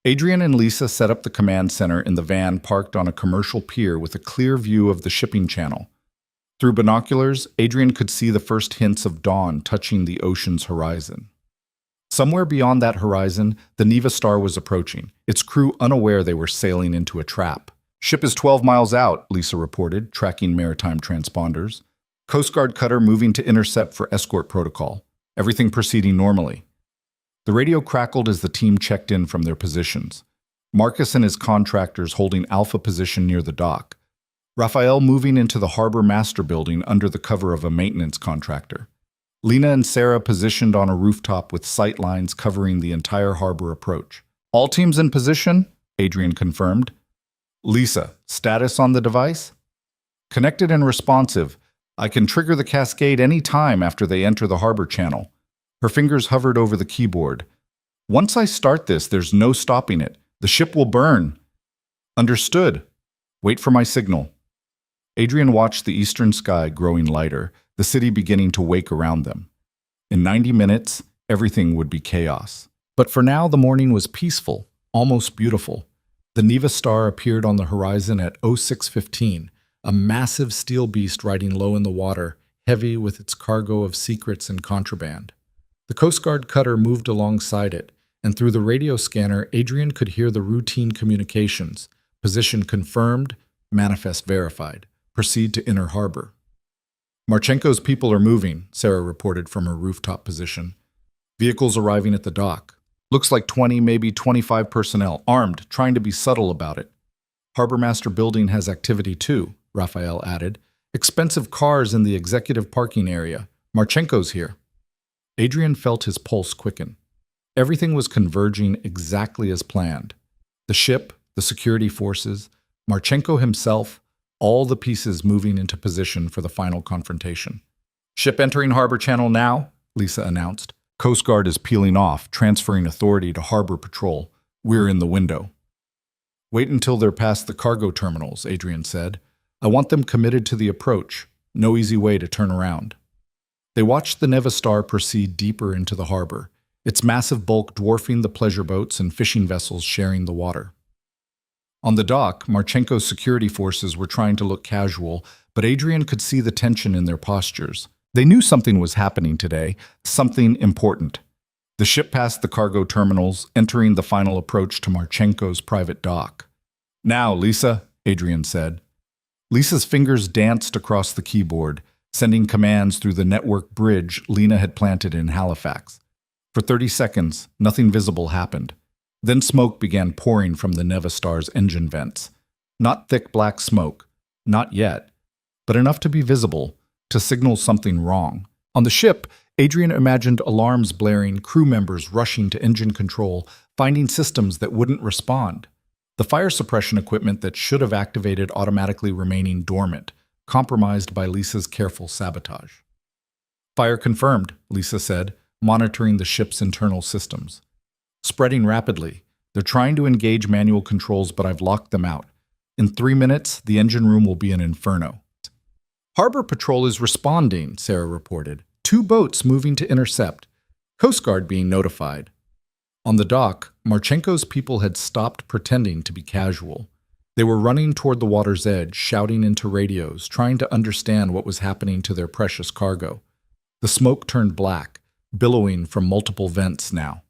Adrian and Lisa set up the command center in the van parked on a commercial pier with a clear view of the shipping channel. Through binoculars, Adrian could see the first hints of dawn touching the ocean's horizon. Somewhere beyond that horizon, the Neva Star was approaching, its crew unaware they were sailing into a trap. Ship is 12 miles out, Lisa reported, tracking maritime transponders. Coast Guard cutter moving to intercept for escort protocol. Everything proceeding normally. The radio crackled as the team checked in from their positions. Marcus and his contractors holding Alpha position near the dock. Raphael moving into the harbor master building under the cover of a maintenance contractor. Lena and Sarah positioned on a rooftop with sight lines covering the entire harbor approach. All teams in position, Adrian confirmed. Lisa, status on the device? Connected and responsive. I can trigger the cascade any time after they enter the harbor channel. Her fingers hovered over the keyboard. Once I start this, there's no stopping it. The ship will burn. Understood. Wait for my signal. Adrian watched the eastern sky growing lighter, the city beginning to wake around them. In 90 minutes, everything would be chaos. But for now, the morning was peaceful, almost beautiful. The Neva Star appeared on the horizon at 0615, a massive steel beast riding low in the water, heavy with its cargo of secrets and contraband. The Coast Guard cutter moved alongside it, and through the radio scanner, Adrian could hear the routine communications. Position confirmed, manifest verified. Proceed to inner harbor. Marchenko's people are moving, Sarah reported from her rooftop position. Vehicles arriving at the dock. Looks like 20, maybe 25 personnel, armed, trying to be subtle about it. Harbor Master building has activity too, Raphael added. Expensive cars in the executive parking area. Marchenko's here. Adrian felt his pulse quicken. Everything was converging exactly as planned. The ship, the security forces, Marchenko himself, all the pieces moving into position for the final confrontation. Ship entering harbor channel now, Lisa announced. Coast Guard is peeling off, transferring authority to harbor patrol. We're in the window. Wait until they're past the cargo terminals, Adrian said. I want them committed to the approach. No easy way to turn around. They watched the Neva Star proceed deeper into the harbor, its massive bulk dwarfing the pleasure boats and fishing vessels sharing the water. On the dock, Marchenko's security forces were trying to look casual, but Adrian could see the tension in their postures. They knew something was happening today, something important. The ship passed the cargo terminals, entering the final approach to Marchenko's private dock. Now, Lisa, Adrian said. Lisa's fingers danced across the keyboard, sending commands through the network bridge Lena had planted in Halifax. For 30 seconds, nothing visible happened. Then smoke began pouring from the Neva Star's engine vents. Not thick black smoke, not yet, but enough to be visible, to signal something wrong. On the ship, Adrian imagined alarms blaring, crew members rushing to engine control, finding systems that wouldn't respond. The fire suppression equipment that should have activated automatically remaining dormant, compromised by Lisa's careful sabotage. Fire confirmed, Lisa said, monitoring the ship's internal systems. Spreading rapidly. They're trying to engage manual controls, but I've locked them out. In 3 minutes, the engine room will be an inferno. Harbor Patrol is responding, Sarah reported. 2 boats moving to intercept, Coast Guard being notified. On the dock, Marchenko's people had stopped pretending to be casual. They were running toward the water's edge, shouting into radios, trying to understand what was happening to their precious cargo. The smoke turned black, billowing from multiple vents now.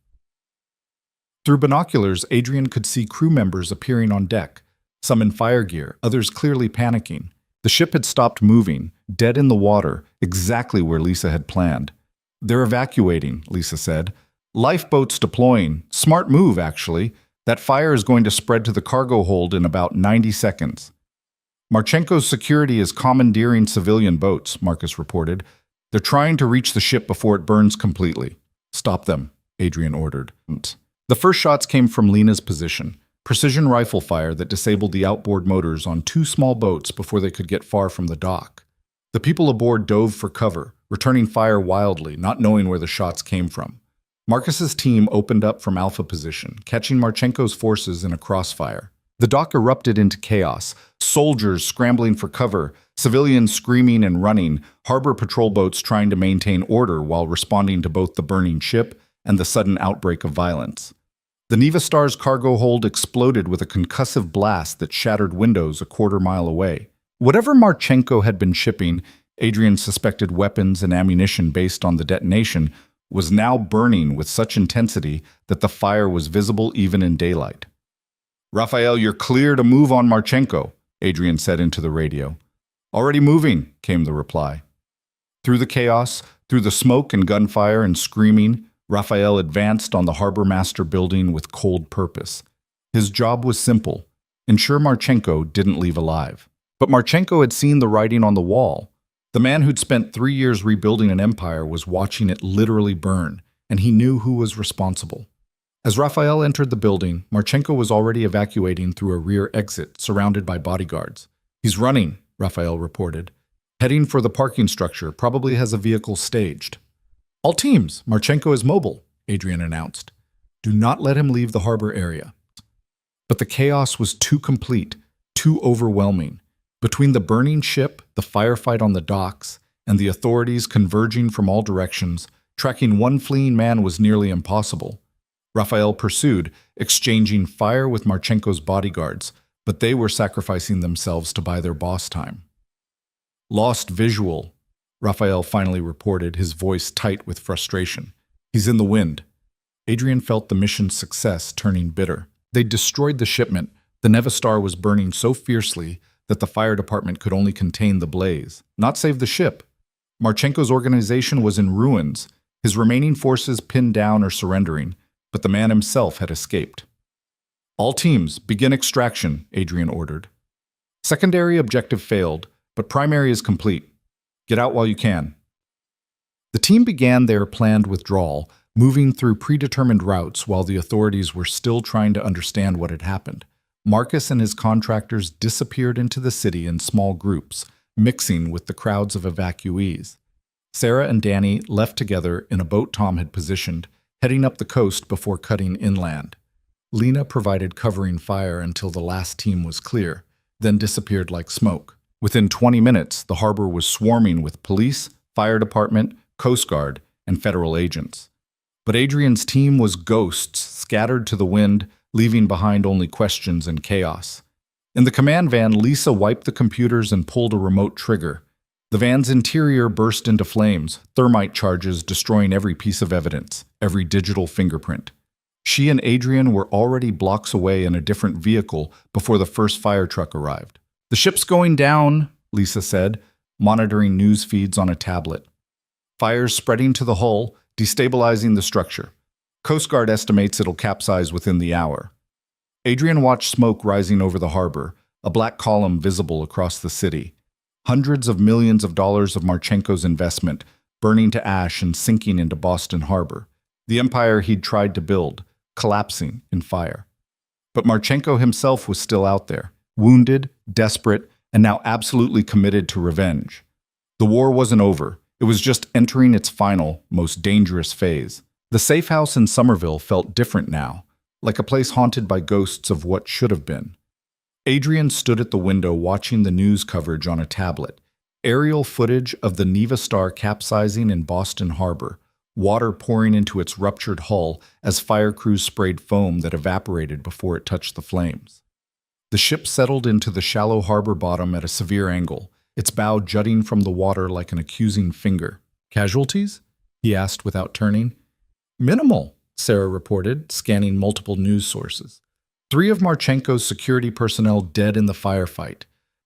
Through binoculars, Adrian could see crew members appearing on deck, some in fire gear, others clearly panicking. The ship had stopped moving, dead in the water, exactly where Lisa had planned. "They're evacuating," Lisa said. "Lifeboats deploying. Smart move, actually. That fire is going to spread to the cargo hold in about 90 seconds. Marchenko's security is commandeering civilian boats," Marcus reported. "They're trying to reach the ship before it burns completely." "Stop them," Adrian ordered. The first shots came from Lena's position, precision rifle fire that disabled the outboard motors on 2 small boats before they could get far from the dock. The people aboard dove for cover, returning fire wildly, not knowing where the shots came from. Marcus's team opened up from alpha position, catching Marchenko's forces in a crossfire. The dock erupted into chaos, soldiers scrambling for cover, civilians screaming and running, harbor patrol boats trying to maintain order while responding to both the burning ship and the sudden outbreak of violence. The Neva Star's cargo hold exploded with a concussive blast that shattered windows a quarter-mile away. Whatever Marchenko had been shipping, Adrian suspected weapons and ammunition based on the detonation, was now burning with such intensity that the fire was visible even in daylight. "Raphael, you're clear to move on Marchenko," Adrian said into the radio. "Already moving," came the reply. Through the chaos, through the smoke and gunfire and screaming, Raphael advanced on the harbor master building with cold purpose. His job was simple: ensure Marchenko didn't leave alive. But Marchenko had seen the writing on the wall. The man who'd spent 3 years rebuilding an empire was watching it literally burn, and he knew who was responsible. As Raphael entered the building, Marchenko was already evacuating through a rear exit, surrounded by bodyguards. "He's running," Raphael reported. "Heading for the parking structure, probably has a vehicle staged." "All teams, Marchenko is mobile," Adrian announced. "Do not let him leave the harbor area." But the chaos was too complete, too overwhelming. Between the burning ship, the firefight on the docks, and the authorities converging from all directions, tracking one fleeing man was nearly impossible. Raphael pursued, exchanging fire with Marchenko's bodyguards, but they were sacrificing themselves to buy their boss time. "Lost visual," Raphael finally reported, his voice tight with frustration. "He's in the wind." Adrian felt the mission's success turning bitter. They'd destroyed the shipment. The Neva Star was burning so fiercely that the fire department could only contain the blaze, not save the ship. Marchenko's organization was in ruins, his remaining forces pinned down or surrendering, but the man himself had escaped. "All teams, begin extraction," Adrian ordered. "Secondary objective failed, but primary is complete. Get out while you can." The team began their planned withdrawal, moving through predetermined routes while the authorities were still trying to understand what had happened. Marcus and his contractors disappeared into the city in small groups, mixing with the crowds of evacuees. Sarah and Danny left together in a boat Tom had positioned, heading up the coast before cutting inland. Lena provided covering fire until the last team was clear, then disappeared like smoke. Within 20 minutes, the harbor was swarming with police, fire department, Coast Guard, and federal agents. But Adrian's team was ghosts, scattered to the wind, leaving behind only questions and chaos. In the command van, Lisa wiped the computers and pulled a remote trigger. The van's interior burst into flames, thermite charges destroying every piece of evidence, every digital fingerprint. She and Adrian were already blocks away in a different vehicle before the first fire truck arrived. "The ship's going down," Lisa said, monitoring news feeds on a tablet. "Fire's spreading to the hull, destabilizing the structure. Coast Guard estimates it'll capsize within the hour." Adrian watched smoke rising over the harbor, a black column visible across the city. Hundreds of millions of dollars of Marchenko's investment, burning to ash and sinking into Boston Harbor. The empire he'd tried to build, collapsing in fire. But Marchenko himself was still out there, wounded, desperate, and now absolutely committed to revenge. The war wasn't over. It was just entering its final, most dangerous phase. The safe house in Somerville felt different now, like a place haunted by ghosts of what should have been. Adrian stood at the window watching the news coverage on a tablet. Aerial footage of the Neva Star capsizing in Boston Harbor, water pouring into its ruptured hull as fire crews sprayed foam that evaporated before it touched the flames. The ship settled into the shallow harbor bottom at a severe angle, its bow jutting from the water like an accusing finger. "Casualties?" he asked without turning. "Minimal," Sarah reported, scanning multiple news sources. 3 of Marchenko's security personnel dead in the firefight.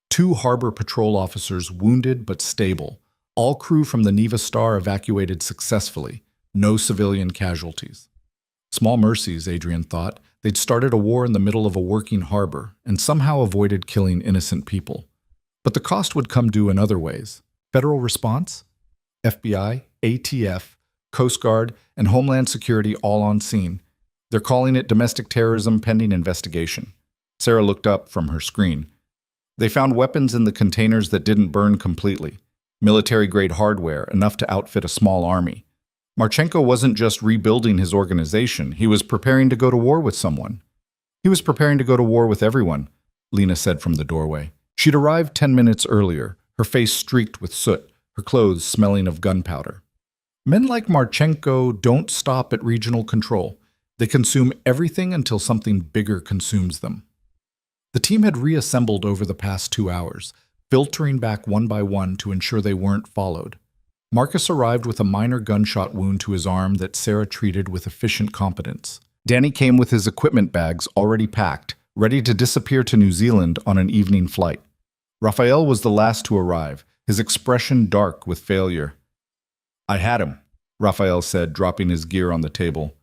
2 harbor patrol officers wounded but stable. All crew from the Neva Star evacuated successfully. No civilian casualties. Small mercies, Adrian thought. They'd started a war in the middle of a working harbor and somehow avoided killing innocent people. But the cost would come due in other ways. Federal response? FBI, ATF, Coast Guard, and Homeland Security all on scene. They're calling it domestic terrorism pending investigation. Sarah looked up from her screen. They found weapons in the containers that didn't burn completely. Military-grade hardware, enough to outfit a small army. Marchenko wasn't just rebuilding his organization, he was preparing to go to war with someone. He was preparing to go to war with everyone, Lena said from the doorway. She'd arrived 10 minutes earlier, her face streaked with soot, her clothes smelling of gunpowder. Men like Marchenko don't stop at regional control. They consume everything until something bigger consumes them. The team had reassembled over the past 2 hours, filtering back one by one to ensure they weren't followed. Marcus arrived with a minor gunshot wound to his arm that Sarah treated with efficient competence. Danny came with his equipment bags already packed, ready to disappear to New Zealand on an evening flight. Raphael was the last to arrive, his expression dark with failure. "I had him," Raphael said, dropping his gear on the table.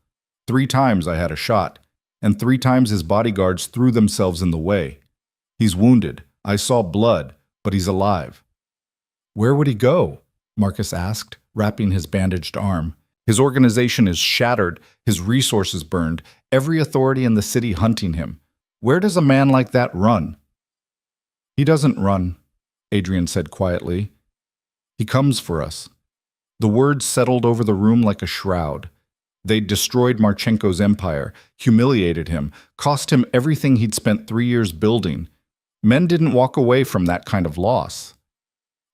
3 times I had a shot, and 3 times his bodyguards threw themselves in the way. He's wounded. I saw blood, but he's alive. "Where would he go?" Marcus asked, wrapping his bandaged arm. "His organization is shattered, his resources burned, every authority in the city hunting him. Where does a man like that run?" "He doesn't run," Adrian said quietly. "He comes for us." The words settled over the room like a shroud. They'd destroyed Marchenko's empire, humiliated him, cost him everything he'd spent 3 years building. Men didn't walk away from that kind of loss.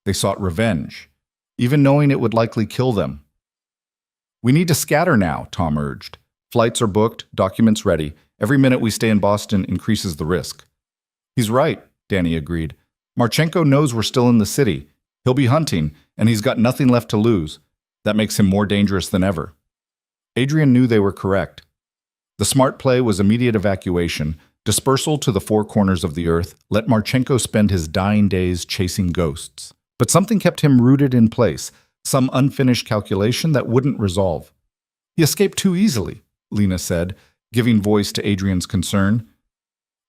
They sought revenge, even knowing it would likely kill them. "We need to scatter now," Tom urged. "Flights are booked, documents ready. Every minute we stay in Boston increases the risk." "He's right," Danny agreed. "Marchenko knows we're still in the city. He'll be hunting, and he's got nothing left to lose. That makes him more dangerous than ever." Adrian knew they were correct. The smart play was immediate evacuation, dispersal to the 4 corners of the earth, let Marchenko spend his dying days chasing ghosts. But something kept him rooted in place, some unfinished calculation that wouldn't resolve. "He escaped too easily," Lena said, giving voice to Adrian's concern.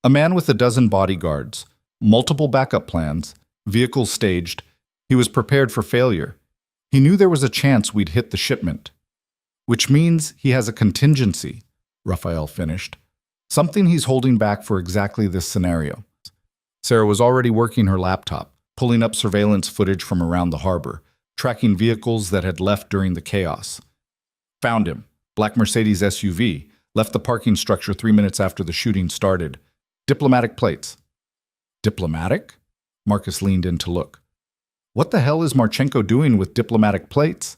"A man with a dozen bodyguards, multiple backup plans, vehicles staged. He was prepared for failure. He knew there was a chance we'd hit the shipment." "Which means he has a contingency," Raphael finished. "Something he's holding back for exactly this scenario." Sarah was already working her laptop, pulling up surveillance footage from around the harbor, tracking vehicles that had left during the chaos. "Found him. Black Mercedes SUV. Left the parking structure 3 minutes after the shooting started. Diplomatic plates." "Diplomatic?" Marcus leaned in to look. "What the hell is Marchenko doing with diplomatic plates?"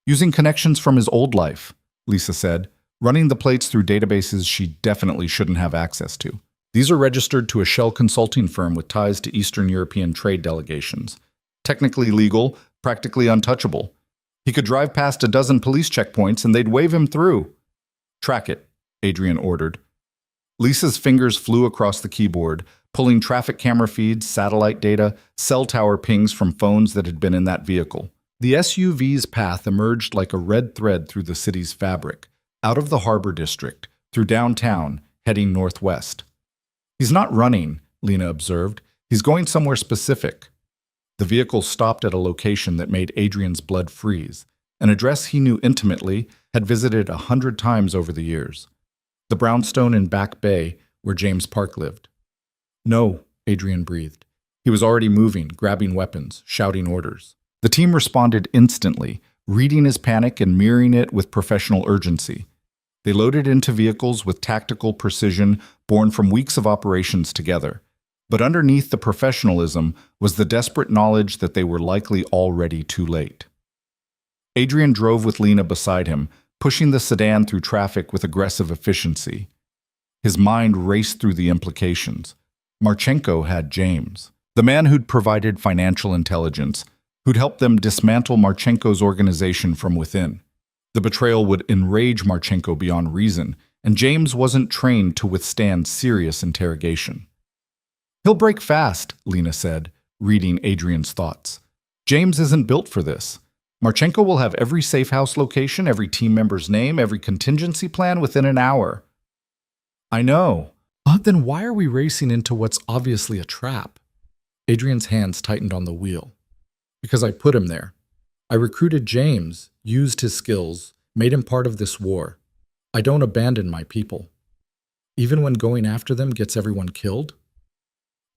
"Using connections from his old life," Lisa said, running the plates through databases she definitely shouldn't have access to. "These are registered to a shell consulting firm with ties to Eastern European trade delegations. Technically legal, practically untouchable. He could drive past a dozen police checkpoints and they'd wave him through." "Track it," Adrian ordered. Lisa's fingers flew across the keyboard, pulling traffic camera feeds, satellite data, cell tower pings from phones that had been in that vehicle. The SUV's path emerged like a red thread through the city's fabric, out of the harbor district, through downtown, heading northwest. "He's not running," Lena observed. "He's going somewhere specific." The vehicle stopped at a location that made Adrian's blood freeze, an address he knew intimately, had visited 100 times over the years. The brownstone in Back Bay, where James Park lived. "No," Adrian breathed. He was already moving, grabbing weapons, shouting orders. The team responded instantly, reading his panic and mirroring it with professional urgency. They loaded into vehicles with tactical precision born from weeks of operations together. But underneath the professionalism was the desperate knowledge that they were likely already too late. Adrian drove with Lena beside him, pushing the sedan through traffic with aggressive efficiency. His mind raced through the implications. Marchenko had James, the man who'd provided financial intelligence, who'd helped them dismantle Marchenko's organization from within. The betrayal would enrage Marchenko beyond reason, and James wasn't trained to withstand serious interrogation. "He'll break fast," Lena said, reading Adrian's thoughts. "James isn't built for this. Marchenko will have every safe house location, every team member's name, every contingency plan within an hour." "I know. Then why are we racing into what's obviously a trap?" Adrian's hands tightened on the wheel. "Because I put him there. I recruited James, used his skills, made him part of this war. I don't abandon my people. Even when going after them gets everyone killed?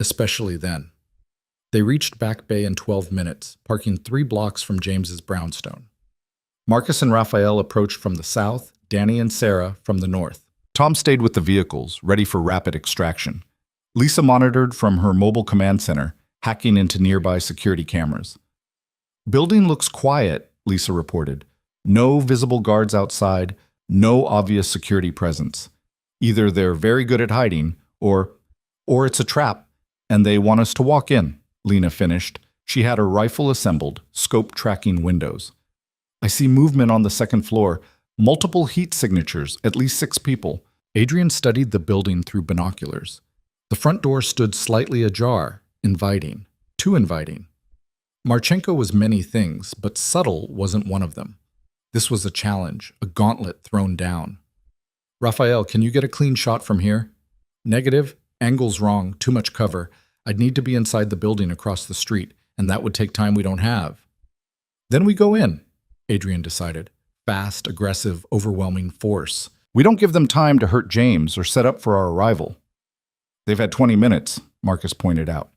Especially then." They reached Back Bay in 12 minutes, parking 3 blocks from James's brownstone. Marcus and Raphael approached from the south, Danny and Sarah from the north. Tom stayed with the vehicles, ready for rapid extraction. Lisa monitored from her mobile command center, hacking into nearby security cameras. "Building looks quiet," Lisa reported. "No visible guards outside, no obvious security presence. Either they're very good at hiding, or it's a trap, and they want us to walk in," Lena finished. She had her rifle assembled, scope tracking windows. "I see movement on the second floor. Multiple heat signatures, at least 6 people." Adrian studied the building through binoculars. The front door stood slightly ajar, inviting. Too inviting. Marchenko was many things, but subtle wasn't one of them. This was a challenge, a gauntlet thrown down. "Raphael, can you get a clean shot from here?" "Negative. Angle's wrong. Too much cover. I'd need to be inside the building across the street, and that would take time we don't have." "Then we go in," Adrian decided. Fast, aggressive, overwhelming force. "We don't give them time to hurt James or set up for our arrival." "They've had 20 minutes, Marcus pointed out.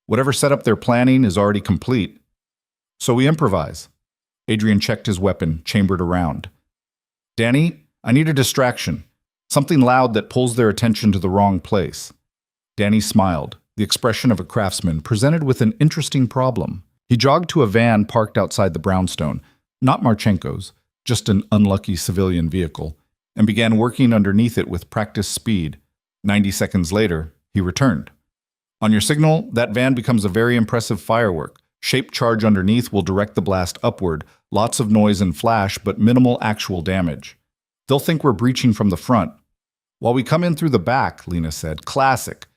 "Whatever setup they're planning is already complete. So we improvise." Adrian checked his weapon, chambered around. "Danny, I need a distraction. Something loud that pulls their attention to the wrong place." Danny smiled, the expression of a craftsman presented with an interesting problem. He jogged to a van parked outside the brownstone, not Marchenko's, just an unlucky civilian vehicle, and began working underneath it with practiced speed. 90 seconds later, he returned. "On your signal, that van becomes a very impressive firework. Shaped charge underneath will direct the blast upward, lots of noise and flash, but minimal actual damage. They'll think we're breaching from the front. While we come in through the back," Lena said. "Classic."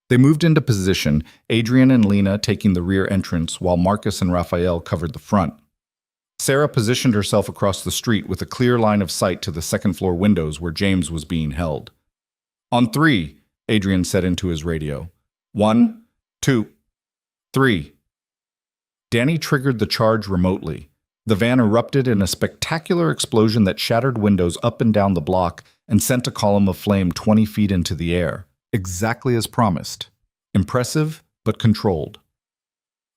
They moved into position, Adrian and Lena taking the rear entrance while Marcus and Raphael covered the front. Sarah positioned herself across the street with a clear line of sight to the second-floor windows where James was being held. "On 3, Adrian said into his radio. 1, 2, 3. Danny triggered the charge remotely. The van erupted in a spectacular explosion that shattered windows up and down the block and sent a column of flame 20 feet into the air. Exactly as promised. Impressive, but controlled.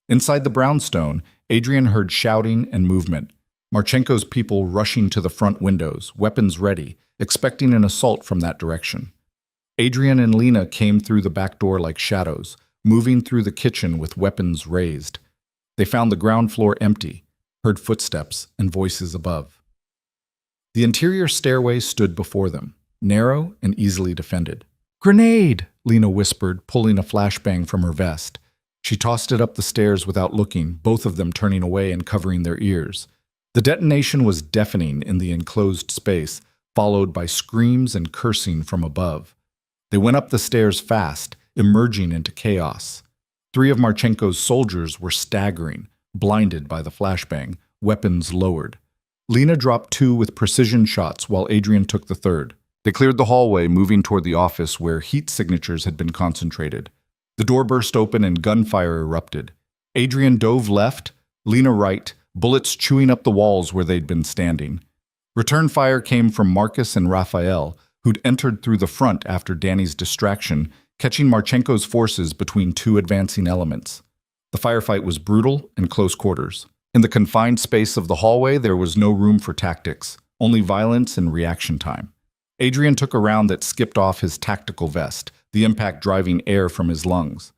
Inside the brownstone, Adrian heard shouting and movement. Marchenko's people rushing to the front windows, weapons ready, expecting an assault from that direction. Adrian and Lena came through the back door like shadows, moving through the kitchen with weapons raised. They found the ground floor empty, heard footsteps and voices above. The interior stairway stood before them, narrow and easily defended. "Grenade!" Lena whispered, pulling a flashbang from her vest. She tossed it up the stairs without looking, both of them turning away and covering their ears. The detonation was deafening in the enclosed space, followed by screams and cursing from above. They went up the stairs fast, emerging into chaos. 3 of Marchenko's soldiers were staggering, blinded by the flashbang, weapons lowered. Lena dropped 2 with precision shots while Adrian took the 3rd. They cleared the hallway, moving toward the office where heat signatures had been concentrated. The door burst open and gunfire erupted. Adrian dove left, Lena right, bullets chewing up the walls where they'd been standing. Return fire came from Marcus and Raphael, who'd entered through the front after Danny's distraction, catching Marchenko's forces between 2 advancing elements. The firefight was brutal and close quarters. In the confined space of the hallway, there was no room for tactics, only violence and reaction time. Adrian took a round that skipped off his tactical vest, the impact driving air from his lungs.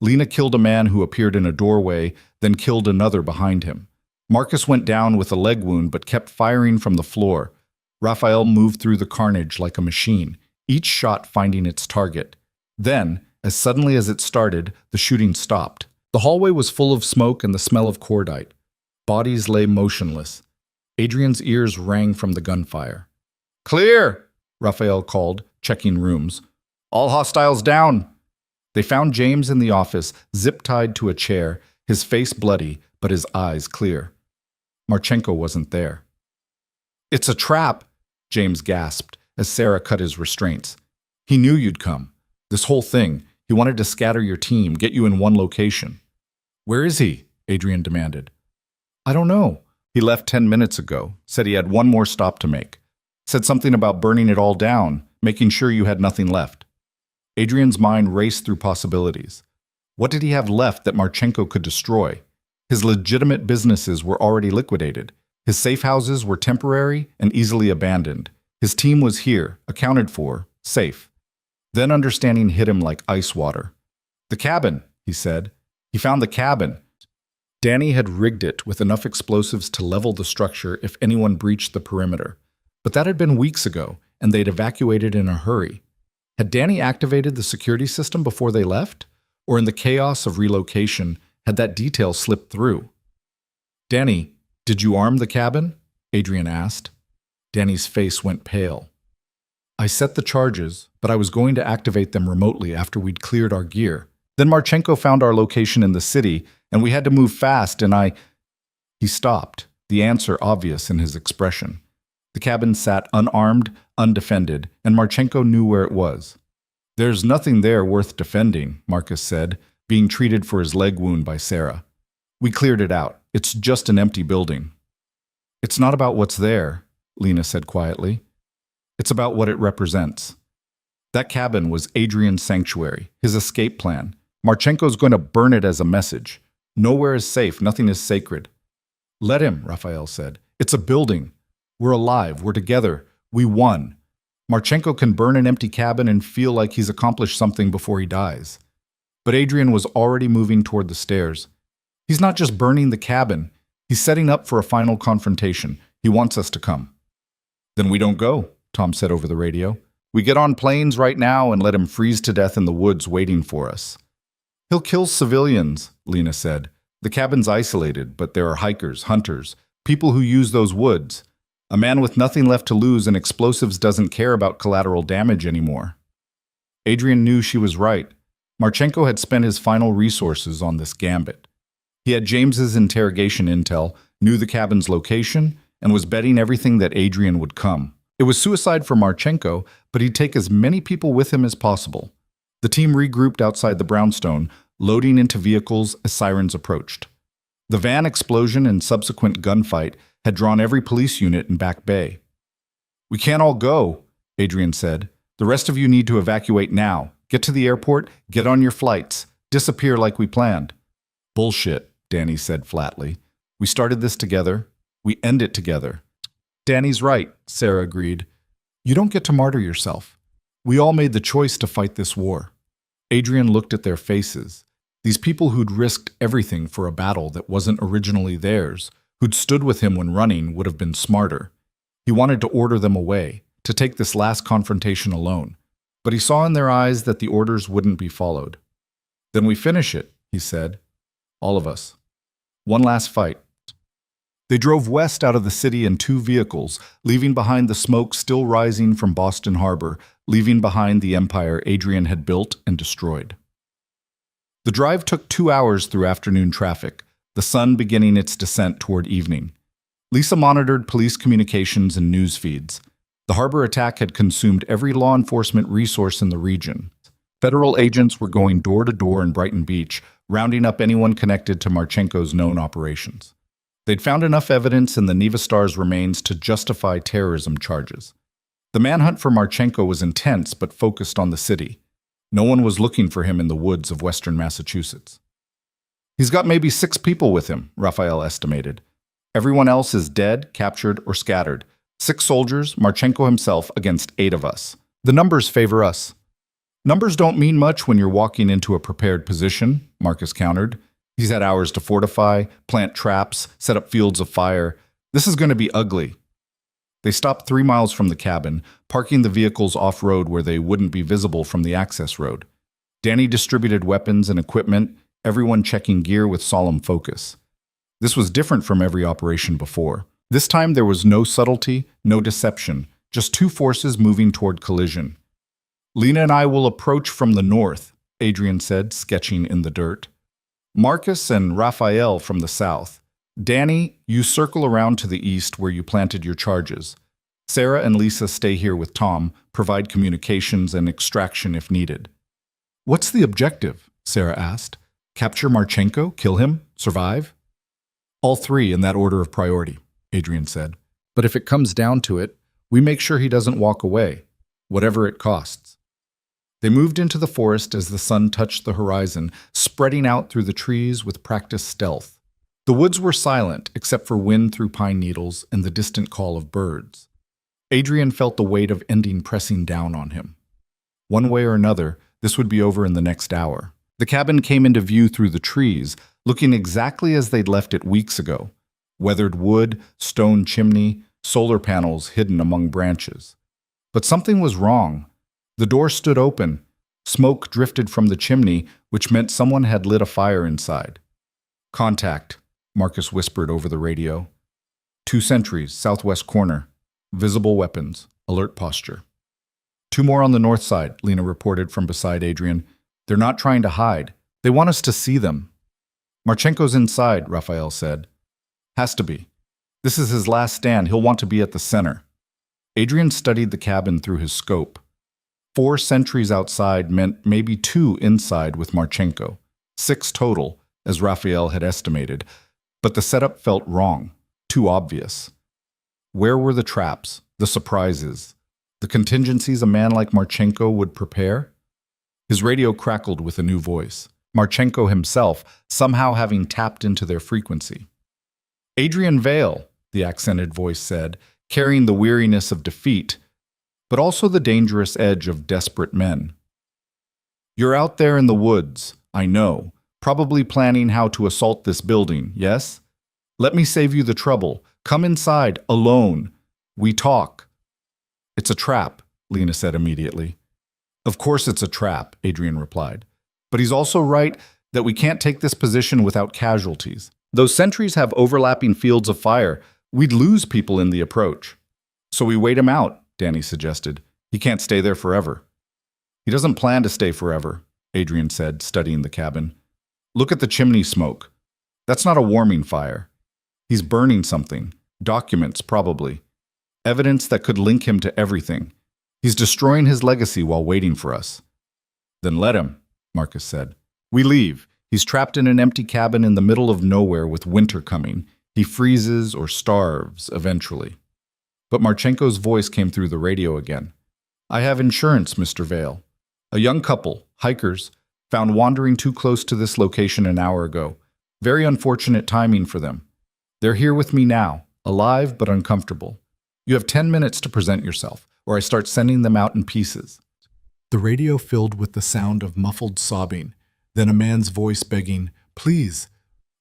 Lena killed a man who appeared in a doorway, then killed another behind him. Marcus went down with a leg wound but kept firing from the floor. Raphael moved through the carnage like a machine, each shot finding its target. Then, as suddenly as it started, the shooting stopped. The hallway was full of smoke and the smell of cordite. Bodies lay motionless. Adrian's ears rang from the gunfire. "Clear!" Raphael called, checking rooms. "All hostiles down!" They found James in the office, zip-tied to a chair, his face bloody, but his eyes clear. Marchenko wasn't there. "It's a trap!" James gasped as Sarah cut his restraints. "He knew you'd come. This whole thing, he wanted to scatter your team, get you in one location." "Where is he?" Adrian demanded. "I don't know. He left 10 minutes ago, said he had one more stop to make. Said something about burning it all down, making sure you had nothing left." Adrian's mind raced through possibilities. What did he have left that Marchenko could destroy? His legitimate businesses were already liquidated. His safe houses were temporary and easily abandoned. His team was here, accounted for, safe. Then understanding hit him like ice water. "The cabin," he said. "He found the cabin." Danny had rigged it with enough explosives to level the structure if anyone breached the perimeter. But that had been weeks ago, and they'd evacuated in a hurry. Had Danny activated the security system before they left? Or in the chaos of relocation, had that detail slipped through? "Danny, did you arm the cabin?" Adrian asked. Danny's face went pale. "I set the charges, but I was going to activate them remotely after we'd cleared our gear. Then Marchenko found our location in the city, and we had to move fast, and I—" He stopped, the answer obvious in his expression. The cabin sat unarmed, undefended, and Marchenko knew where it was. "There's nothing there worth defending," Marcus said, being treated for his leg wound by Sarah. "We cleared it out. It's just an empty building." "It's not about what's there," Lena said quietly. "It's about what it represents." That cabin was Adrian's sanctuary, his escape plan. Marchenko's going to burn it as a message. Nowhere is safe, nothing is sacred. "Let him," Raphael said. "It's a building. We're alive, we're together, we won. Marchenko can burn an empty cabin and feel like he's accomplished something before he dies." But Adrian was already moving toward the stairs. "He's not just burning the cabin. He's setting up for a final confrontation. He wants us to come." "Then we don't go," Tom said over the radio. "We get on planes right now and let him freeze to death in the woods waiting for us." "He'll kill civilians," Lena said. "The cabin's isolated, but there are hikers, hunters, people who use those woods. A man with nothing left to lose and explosives doesn't care about collateral damage anymore." Adrian knew she was right. Marchenko had spent his final resources on this gambit. He had James's interrogation intel, knew the cabin's location, and was betting everything that Adrian would come. It was suicide for Marchenko, but he'd take as many people with him as possible. The team regrouped outside the brownstone, loading into vehicles as sirens approached. The van explosion and subsequent gunfight had drawn every police unit in Back Bay. "We can't all go," Adrian said. "The rest of you need to evacuate now. Get to the airport, get on your flights, disappear like we planned." "Bullshit," Danny said flatly. "We started this together. We end it together." "Danny's right," Sarah agreed. "You don't get to martyr yourself. We all made the choice to fight this war." Adrian looked at their faces. These people who'd risked everything for a battle that wasn't originally theirs, who'd stood with him when running, would have been smarter. He wanted to order them away, to take this last confrontation alone. But he saw in their eyes that the orders wouldn't be followed. "Then we finish it," he said. "All of us. One last fight." They drove west out of the city in 2 vehicles, leaving behind the smoke still rising from Boston Harbor, leaving behind the empire Adrian had built and destroyed. The drive took 2 hours through afternoon traffic, the sun beginning its descent toward evening. Lisa monitored police communications and news feeds. The harbor attack had consumed every law enforcement resource in the region. Federal agents were going door to door in Brighton Beach, rounding up anyone connected to Marchenko's known operations. They'd found enough evidence in the Neva Star's remains to justify terrorism charges. The manhunt for Marchenko was intense but focused on the city. No one was looking for him in the woods of western Massachusetts. "He's got maybe 6 people with him," Raphael estimated. "Everyone else is dead, captured, or scattered. 6 soldiers, Marchenko himself, against 8 of us. The numbers favor us." Numbers don't mean much when you're walking into a prepared position, Marcus countered. He's had hours to fortify, plant traps, set up fields of fire. This is going to be ugly. They stopped 3 miles from the cabin, parking the vehicles off-road where they wouldn't be visible from the access road. Danny distributed weapons and equipment, everyone checking gear with solemn focus. This was different from every operation before. This time there was no subtlety, no deception, just two forces moving toward collision. Lena and I will approach from the north, Adrian said, sketching in the dirt. Marcus and Raphael from the south. Danny, you circle around to the east where you planted your charges. Sarah and Lisa stay here with Tom, provide communications and extraction if needed. What's the objective? Sarah asked. Capture Marchenko? Kill him? Survive? All three in that order of priority, Adrian said. But if it comes down to it, we make sure he doesn't walk away, whatever it costs. They moved into the forest as the sun touched the horizon, spreading out through the trees with practiced stealth. The woods were silent, except for wind through pine needles and the distant call of birds. Adrian felt the weight of ending pressing down on him. One way or another, this would be over in the next hour. The cabin came into view through the trees, looking exactly as they'd left it weeks ago. Weathered wood, stone chimney, solar panels hidden among branches. But something was wrong. The door stood open. Smoke drifted from the chimney, which meant someone had lit a fire inside. Contact, Marcus whispered over the radio. 2 sentries, southwest corner. Visible weapons, alert posture. 2 more on the north side, Lena reported from beside Adrian. They're not trying to hide. They want us to see them. Marchenko's inside, Raphael said. Has to be. This is his last stand. He'll want to be at the center. Adrian studied the cabin through his scope. 4 sentries outside meant maybe 2 inside with Marchenko. 6 total, as Raphael had estimated. But the setup felt wrong, too obvious. Where were the traps, the surprises, the contingencies a man like Marchenko would prepare? His radio crackled with a new voice. Marchenko himself, somehow having tapped into their frequency. Adrian Vale, the accented voice said, carrying the weariness of defeat, but also the dangerous edge of desperate men. You're out there in the woods, I know, probably planning how to assault this building, yes? Let me save you the trouble. Come inside, alone. We talk. It's a trap, Lena said immediately. Of course it's a trap, Adrian replied. But he's also right that we can't take this position without casualties. Those sentries have overlapping fields of fire. We'd lose people in the approach. So we wait him out, Danny suggested. He can't stay there forever. He doesn't plan to stay forever, Adrian said, studying the cabin. Look at the chimney smoke. That's not a warming fire. He's burning something. Documents, probably. Evidence that could link him to everything. He's destroying his legacy while waiting for us. Then let him, Marcus said. We leave. He's trapped in an empty cabin in the middle of nowhere with winter coming. He freezes or starves eventually. But Marchenko's voice came through the radio again. I have insurance, Mr. Vale. A young couple, hikers, found wandering too close to this location an hour ago. Very unfortunate timing for them. They're here with me now, alive but uncomfortable. You have 10 minutes to present yourself, or I start sending them out in pieces. The radio filled with the sound of muffled sobbing, then a man's voice begging, Please,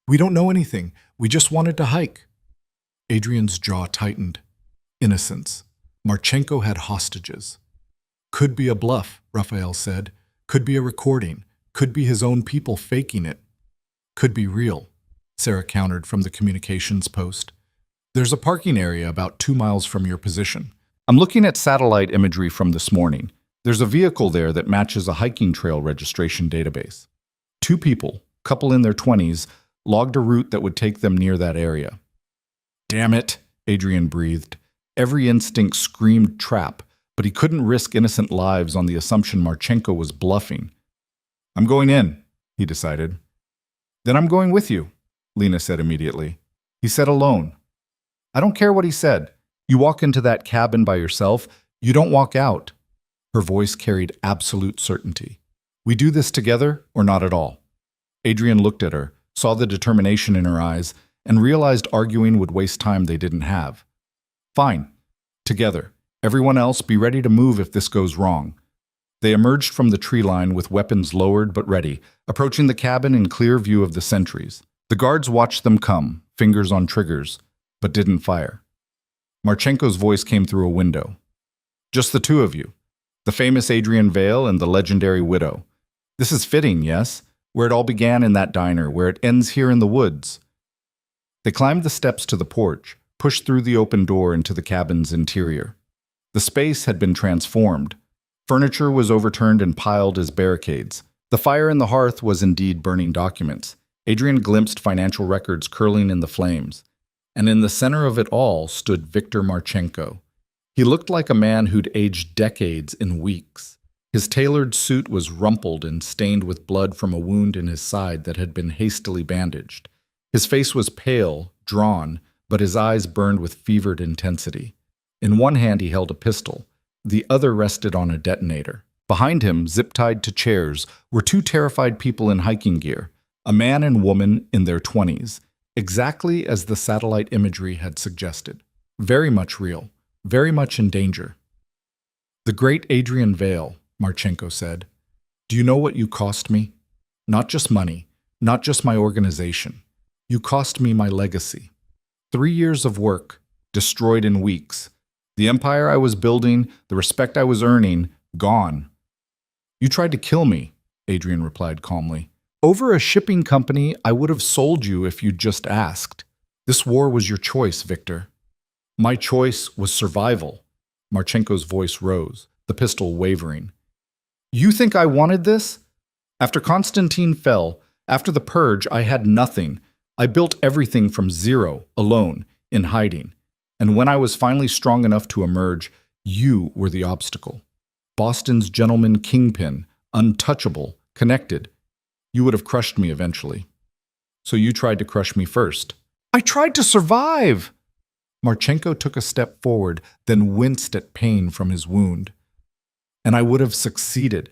we don't know anything. We just wanted to hike. Adrian's jaw tightened. Innocence. Marchenko had hostages. Could be a bluff, Raphael said. Could be a recording. Could be his own people faking it. Could be real, Sarah countered from the communications post. There's a parking area about 2 miles from your position. I'm looking at satellite imagery from this morning. There's a vehicle there that matches a hiking trail registration database. 2 people, couple in their 20s, logged a route that would take them near that area. Damn it, Adrian breathed. Every instinct screamed trap, but he couldn't risk innocent lives on the assumption Marchenko was bluffing. I'm going in, he decided. Then I'm going with you, Lena said immediately. He said alone. I don't care what he said. You walk into that cabin by yourself, you don't walk out. Her voice carried absolute certainty. We do this together or not at all. Adrian looked at her, saw the determination in her eyes, and realized arguing would waste time they didn't have. Fine. Together. Everyone else be ready to move if this goes wrong. They emerged from the tree line with weapons lowered but ready, approaching the cabin in clear view of the sentries. The guards watched them come, fingers on triggers, but didn't fire. Marchenko's voice came through a window. Just the two of you. The famous Adrian Vale and the legendary widow. This is fitting, yes? Where it all began in that diner, where it ends here in the woods. They climbed the steps to the porch, pushed through the open door into the cabin's interior. The space had been transformed. Furniture was overturned and piled as barricades. The fire in the hearth was indeed burning documents. Adrian glimpsed financial records curling in the flames. And in the center of it all stood Viktor Marchenko. He looked like a man who'd aged decades in weeks. His tailored suit was rumpled and stained with blood from a wound in his side that had been hastily bandaged. His face was pale, drawn, but his eyes burned with fevered intensity. In one hand he held a pistol. The other rested on a detonator. Behind him, zip-tied to chairs, were two terrified people in hiking gear, a man and woman in their 20s, exactly as the satellite imagery had suggested. Very much real, very much in danger. "The great Adrian Vale," Marchenko said. "Do you know what you cost me? Not just money, not just my organization. You cost me my legacy. 3 years of work, destroyed in weeks. The empire I was building, the respect I was earning, gone." "You tried to kill me," Adrian replied calmly. "Over a shipping company, I would have sold you if you'd just asked. This war was your choice, Victor." "My choice was survival." Marchenko's voice rose, the pistol wavering. "You think I wanted this? After Constantine fell, after the purge, I had nothing. I built everything from zero, alone, in hiding. And when I was finally strong enough to emerge, you were the obstacle. Boston's gentleman kingpin, untouchable, connected. You would have crushed me eventually. So you tried to crush me first." "I tried to survive!" Marchenko took a step forward, then winced at pain from his wound. "And I would have succeeded.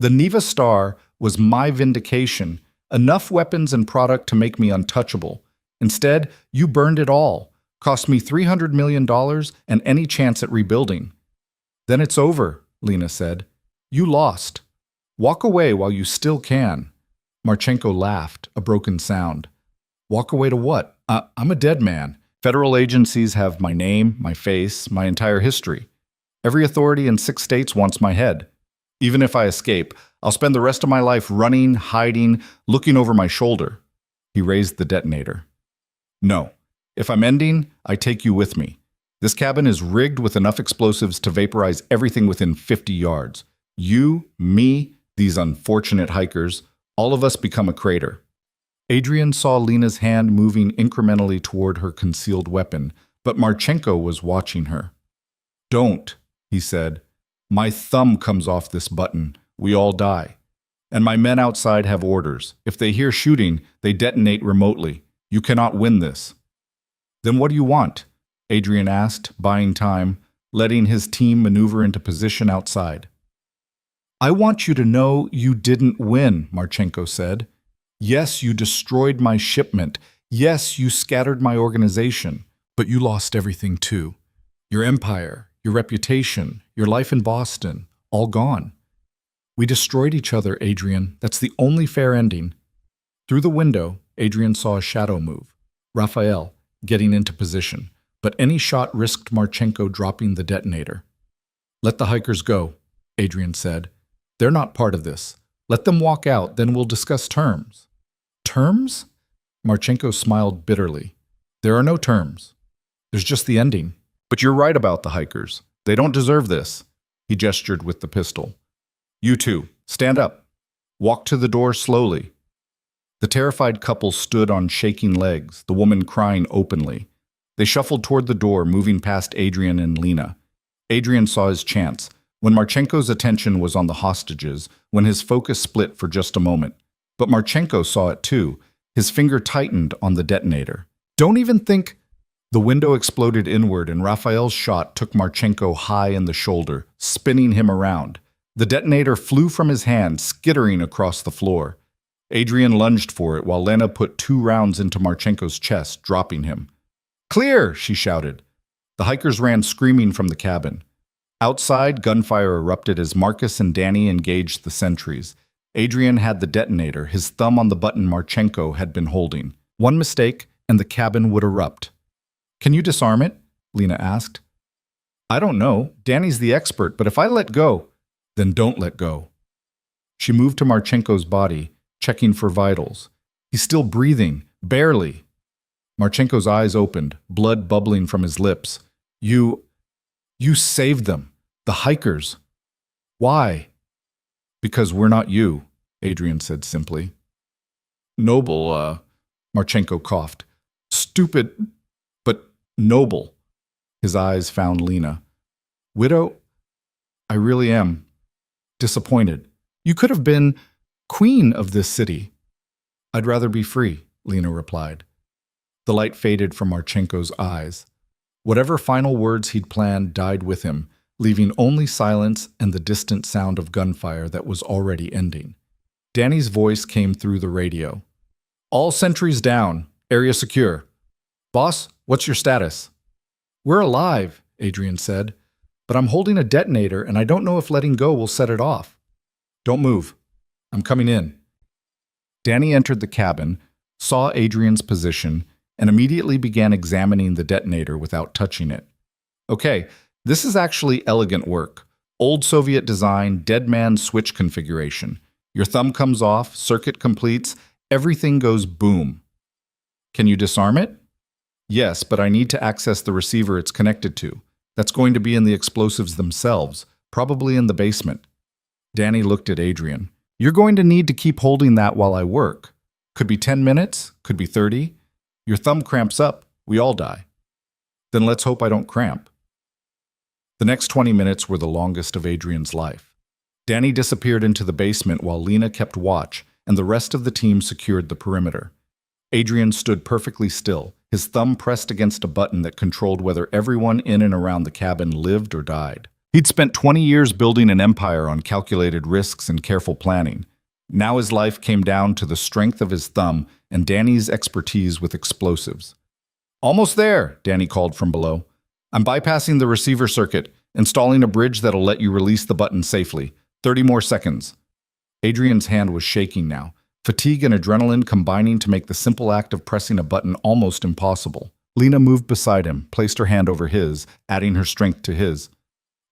The Neva Star was my vindication, enough weapons and product to make me untouchable. Instead, you burned it all, cost me $300 million and any chance at rebuilding." "Then it's over," Lena said. "You lost. Walk away while you still can." Marchenko laughed, a broken sound. "Walk away to what? I'm a dead man. Federal agencies have my name, my face, my entire history. Every authority in 6 states wants my head. Even if I escape, I'll spend the rest of my life running, hiding, looking over my shoulder." He raised the detonator. "No. If I'm ending, I take you with me. This cabin is rigged with enough explosives to vaporize everything within 50 yards. You, me, these unfortunate hikers, all of us become a crater." Adrian saw Lena's hand moving incrementally toward her concealed weapon, but Marchenko was watching her. "Don't," he said. "My thumb comes off this button. We all die. And my men outside have orders. If they hear shooting, they detonate remotely. You cannot win this." "Then what do you want?" Adrian asked, buying time, letting his team maneuver into position outside. "I want you to know you didn't win," Marchenko said. "Yes, you destroyed my shipment. Yes, you scattered my organization. But you lost everything too. Your empire, your reputation, your life in Boston, all gone. We destroyed each other, Adrian. That's the only fair ending." Through the window, Adrian saw a shadow move. Raphael, getting into position. But any shot risked Marchenko dropping the detonator. "Let the hikers go," Adrian said. "They're not part of this. Let them walk out, then we'll discuss terms." "Terms?" Marchenko smiled bitterly. "There are no terms. There's just the ending. But you're right about the hikers. They don't deserve this." He gestured with the pistol. "You two, stand up. Walk to the door slowly." The terrified couple stood on shaking legs, the woman crying openly. They shuffled toward the door, moving past Adrian and Lena. Adrian saw his chance, when Marchenko's attention was on the hostages, when his focus split for just a moment. But Marchenko saw it too. His finger tightened on the detonator. "Don't even think—" The window exploded inward and Raphael's shot took Marchenko high in the shoulder, spinning him around. The detonator flew from his hand, skittering across the floor. Adrian lunged for it while Lena put 2 rounds into Marchenko's chest, dropping him. "Clear!" she shouted. The hikers ran screaming from the cabin. Outside, gunfire erupted as Marcus and Danny engaged the sentries. Adrian had the detonator, his thumb on the button Marchenko had been holding. One mistake, and the cabin would erupt. "Can you disarm it?" Lena asked. "I don't know. Danny's the expert, but if I let go, then don't let go." She moved to Marchenko's body, checking for vitals. "He's still breathing, barely." Marchenko's eyes opened, blood bubbling from his lips. You saved them. The hikers. Why?" "Because we're not you," Adrian said simply. "Noble, Marchenko coughed. "Stupid, but noble." His eyes found Lena. "Widow, I really am disappointed. You could have been queen of this city." "I'd rather be free," Lena replied. The light faded from Marchenko's eyes. Whatever final words he'd planned died with him, leaving only silence and the distant sound of gunfire that was already ending. Danny's voice came through the radio. "All sentries down. Area secure. Boss, what's your status?" "We're alive," Adrian said, "but I'm holding a detonator and I don't know if letting go will set it off." "Don't move. I'm coming in." Danny entered the cabin, saw Adrian's position, and immediately began examining the detonator without touching it. "Okay, this is actually elegant work. Old Soviet design, dead man switch configuration. Your thumb comes off, circuit completes, everything goes boom." "Can you disarm it?" "Yes, but I need to access the receiver it's connected to. That's going to be in the explosives themselves, probably in the basement." Danny looked at Adrian. "You're going to need to keep holding that while I work. Could be 10 minutes, could be 30. Your thumb cramps up, we all die." "Then let's hope I don't cramp." The next 20 minutes were the longest of Adrian's life. Danny disappeared into the basement while Lena kept watch, and the rest of the team secured the perimeter. Adrian stood perfectly still, his thumb pressed against a button that controlled whether everyone in and around the cabin lived or died. He'd spent 20 years building an empire on calculated risks and careful planning. Now his life came down to the strength of his thumb and Danny's expertise with explosives. "Almost there," Danny called from below. "I'm bypassing the receiver circuit, installing a bridge that'll let you release the button safely. 30 more seconds." Adrian's hand was shaking now, fatigue and adrenaline combining to make the simple act of pressing a button almost impossible. Lena moved beside him, placed her hand over his, adding her strength to his.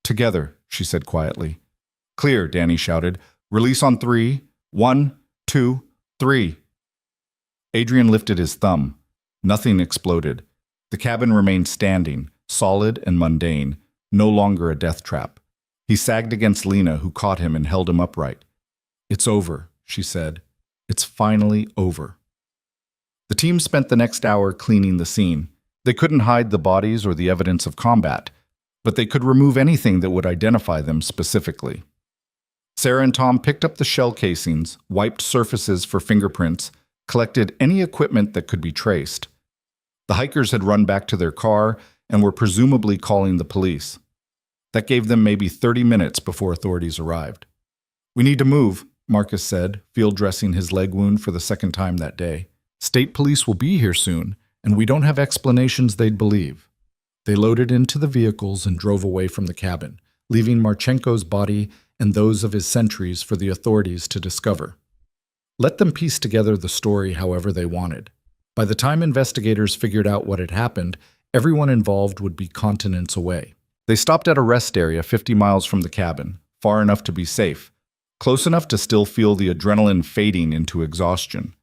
"Together," she said quietly. "Clear," Danny shouted. "Release on 3. 1, 2, 3. Adrian lifted his thumb. Nothing exploded. The cabin remained standing, solid and mundane, no longer a death trap. He sagged against Lena, who caught him and held him upright. "It's over," she said. "It's finally over." The team spent the next hour cleaning the scene. They couldn't hide the bodies or the evidence of combat, but they could remove anything that would identify them specifically. Sarah and Tom picked up the shell casings, wiped surfaces for fingerprints, collected any equipment that could be traced. The hikers had run back to their car and were presumably calling the police. That gave them maybe 30 minutes before authorities arrived. "We need to move," Marcus said, field dressing his leg wound for the second time that day. "State police will be here soon, and we don't have explanations they'd believe." They loaded into the vehicles and drove away from the cabin, leaving Marchenko's body and those of his sentries for the authorities to discover. Let them piece together the story however they wanted. By the time investigators figured out what had happened, everyone involved would be continents away. They stopped at a rest area 50 miles from the cabin, far enough to be safe, close enough to still feel the adrenaline fading into exhaustion.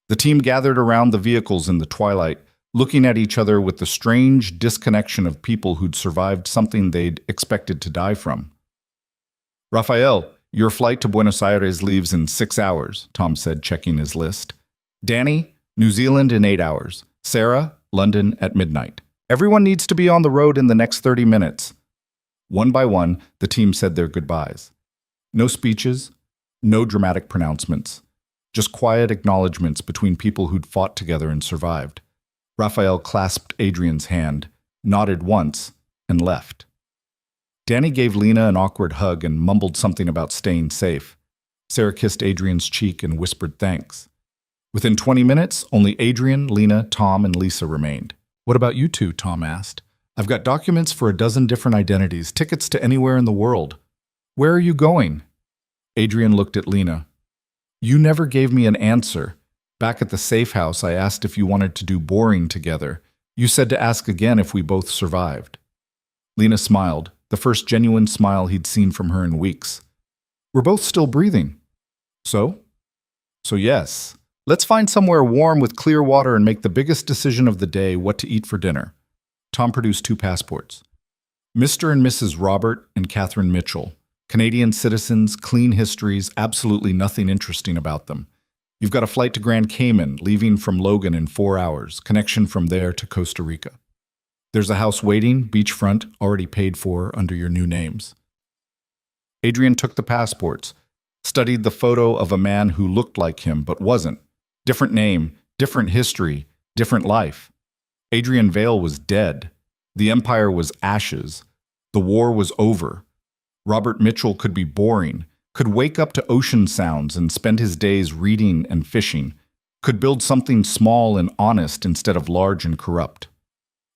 The team gathered around the vehicles in the twilight, looking at each other with the strange disconnection of people who'd survived something they'd expected to die from. "Rafael, your flight to Buenos Aires leaves in 6 hours, Tom said, checking his list. "Danny, New Zealand in 8 hours. Sarah, London at midnight. Everyone needs to be on the road in the next 30 minutes. One by one, the team said their goodbyes. No speeches, no dramatic pronouncements, just quiet acknowledgments between people who'd fought together and survived. Rafael clasped Adrian's hand, nodded once, and left. Danny gave Lena an awkward hug and mumbled something about staying safe. Sarah kissed Adrian's cheek and whispered thanks. Within 20 minutes, only Adrian, Lena, Tom, and Lisa remained. "What about you two?" Tom asked. I've got documents for a dozen different identities, tickets to anywhere in the world. Where are you going? Adrian looked at Lena. You never gave me an answer. Back at the safe house, I asked if you wanted to do boring together. You said to ask again if we both survived. Lena smiled, the first genuine smile he'd seen from her in weeks. We're both still breathing. So? So yes. Let's find somewhere warm with clear water and make the biggest decision of the day, what to eat for dinner. Tom produced 2 passports. Mr. and Mrs. Robert and Catherine Mitchell. Canadian citizens, clean histories, absolutely nothing interesting about them. You've got a flight to Grand Cayman, leaving from Logan in 4 hours, connection from there to Costa Rica. There's a house waiting, beachfront, already paid for under your new names. Adrian took the passports, studied the photo of a man who looked like him but wasn't. Different name, different history, different life. Adrian Vale was dead. The empire was ashes. The war was over. Robert Mitchell could be boring, could wake up to ocean sounds and spend his days reading and fishing, could build something small and honest instead of large and corrupt.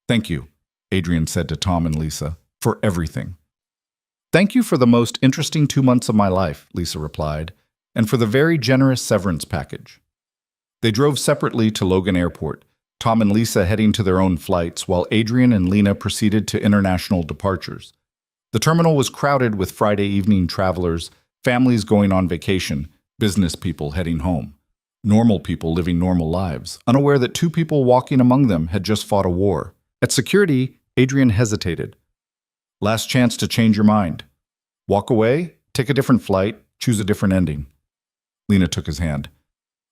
Thank you, Adrian said to Tom and Lisa, for everything. Thank you for the most interesting 2 months of my life, Lisa replied, and for the very generous severance package. They drove separately to Logan Airport, Tom and Lisa heading to their own flights, while Adrian and Lena proceeded to international departures. The terminal was crowded with Friday evening travelers, families going on vacation, business people heading home, normal people living normal lives, unaware that 2 people walking among them had just fought a war. At security, Adrian hesitated. Last chance to change your mind. Walk away, take a different flight, choose a different ending. Lena took his hand.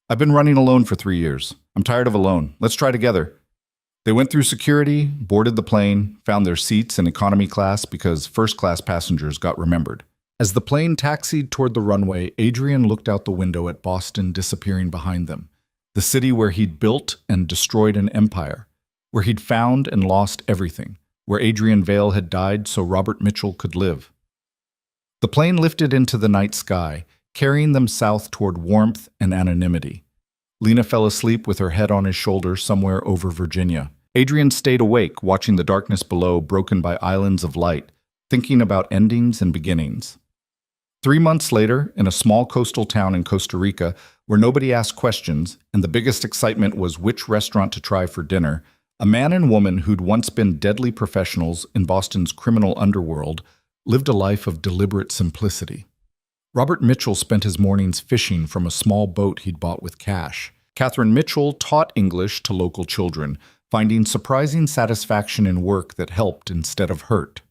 I've been running alone for 3 years. I'm tired of alone. Let's try together. They went through security, boarded the plane, found their seats in economy class because first-class passengers got remembered. As the plane taxied toward the runway, Adrian looked out the window at Boston disappearing behind them, the city where he'd built and destroyed an empire, where he'd found and lost everything, where Adrian Vale had died so Robert Mitchell could live. The plane lifted into the night sky, carrying them south toward warmth and anonymity. Lena fell asleep with her head on his shoulder somewhere over Virginia. Adrian stayed awake, watching the darkness below broken by islands of light, thinking about endings and beginnings. 3 months later, in a small coastal town in Costa Rica, where nobody asked questions, and the biggest excitement was which restaurant to try for dinner, a man and woman who'd once been deadly professionals in Boston's criminal underworld lived a life of deliberate simplicity. Robert Mitchell spent his mornings fishing from a small boat he'd bought with cash. Catherine Mitchell taught English to local children, finding surprising satisfaction in work that helped instead of hurt.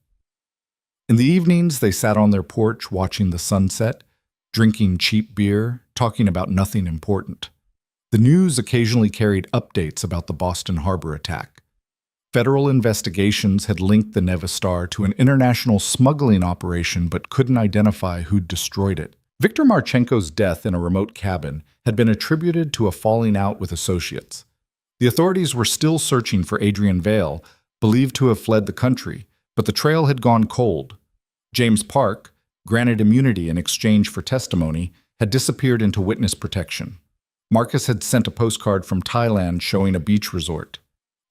In the evenings, they sat on their porch watching the sunset, drinking cheap beer, talking about nothing important. The news occasionally carried updates about the Boston Harbor attack. Federal investigations had linked the Nevistar to an international smuggling operation but couldn't identify who'd destroyed it. Viktor Marchenko's death in a remote cabin had been attributed to a falling out with associates. The authorities were still searching for Adrian Vale, believed to have fled the country, but the trail had gone cold. James Park, granted immunity in exchange for testimony, had disappeared into witness protection. Marcus had sent a postcard from Thailand showing a beach resort.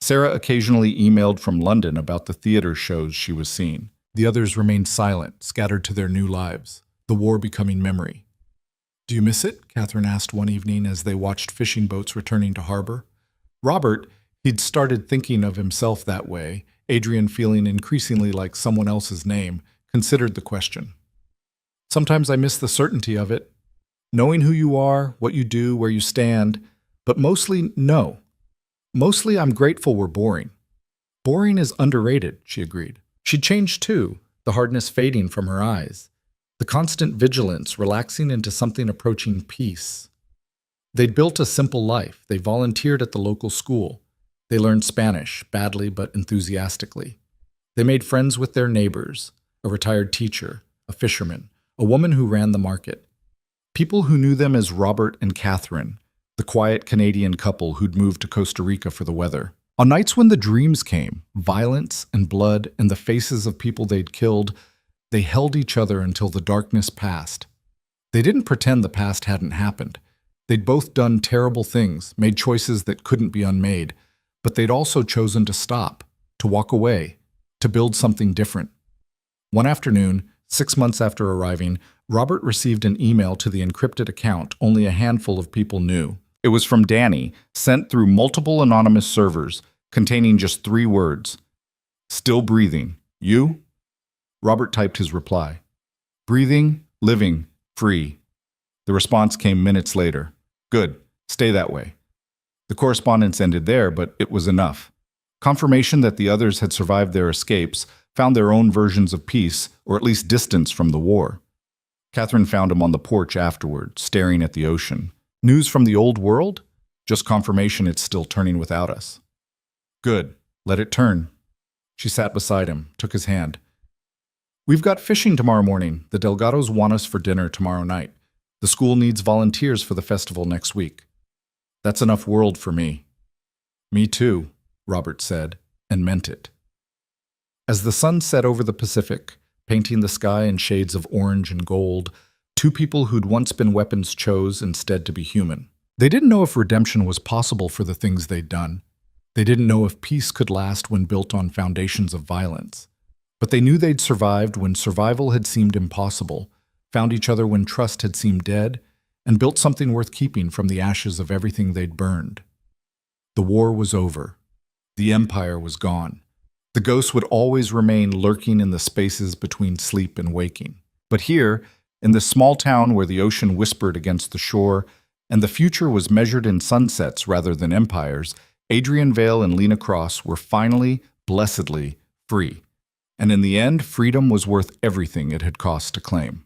Sarah occasionally emailed from London about the theater shows she was seeing. The others remained silent, scattered to their new lives, the war becoming memory. Do you miss it? Catherine asked one evening as they watched fishing boats returning to harbor. Robert, he'd started thinking of himself that way, Adrian feeling increasingly like someone else's name, considered the question. Sometimes I miss the certainty of it, knowing who you are, what you do, where you stand, but mostly no. Mostly I'm grateful we're boring. Boring is underrated, she agreed. She'd changed too, the hardness fading from her eyes, the constant vigilance relaxing into something approaching peace. They'd built a simple life. They volunteered at the local school. They learned Spanish, badly but enthusiastically. They made friends with their neighbors, a retired teacher, a fisherman, a woman who ran the market. People who knew them as Robert and Catherine, the quiet Canadian couple who'd moved to Costa Rica for the weather. On nights when the dreams came, violence and blood and the faces of people they'd killed, they held each other until the darkness passed. They didn't pretend the past hadn't happened. They'd both done terrible things, made choices that couldn't be unmade, but they'd also chosen to stop, to walk away, to build something different. One afternoon, 6 months after arriving, Robert received an email to the encrypted account only a handful of people knew. It was from Danny, sent through multiple anonymous servers, containing just 3 words. Still breathing. You? Robert typed his reply. Breathing, living, free. The response came minutes later. Good. Stay that way. The correspondence ended there, but it was enough. Confirmation that the others had survived their escapes, found their own versions of peace, or at least distance from the war. Catherine found him on the porch afterward, staring at the ocean. News from the old world? Just confirmation it's still turning without us. Good. Let it turn. She sat beside him, took his hand. We've got fishing tomorrow morning. The Delgados want us for dinner tomorrow night. The school needs volunteers for the festival next week. That's enough world for me. Me too, Robert said, and meant it. As the sun set over the Pacific, painting the sky in shades of orange and gold, 2 people who'd once been weapons chose instead to be human. They didn't know if redemption was possible for the things they'd done. They didn't know if peace could last when built on foundations of violence. But they knew they'd survived when survival had seemed impossible, found each other when trust had seemed dead, and built something worth keeping from the ashes of everything they'd burned. The war was over. The empire was gone. The ghosts would always remain lurking in the spaces between sleep and waking. But here, in this small town where the ocean whispered against the shore, and the future was measured in sunsets rather than empires, Adrian Vale and Lena Cross were finally, blessedly, free. And in the end, freedom was worth everything it had cost to claim.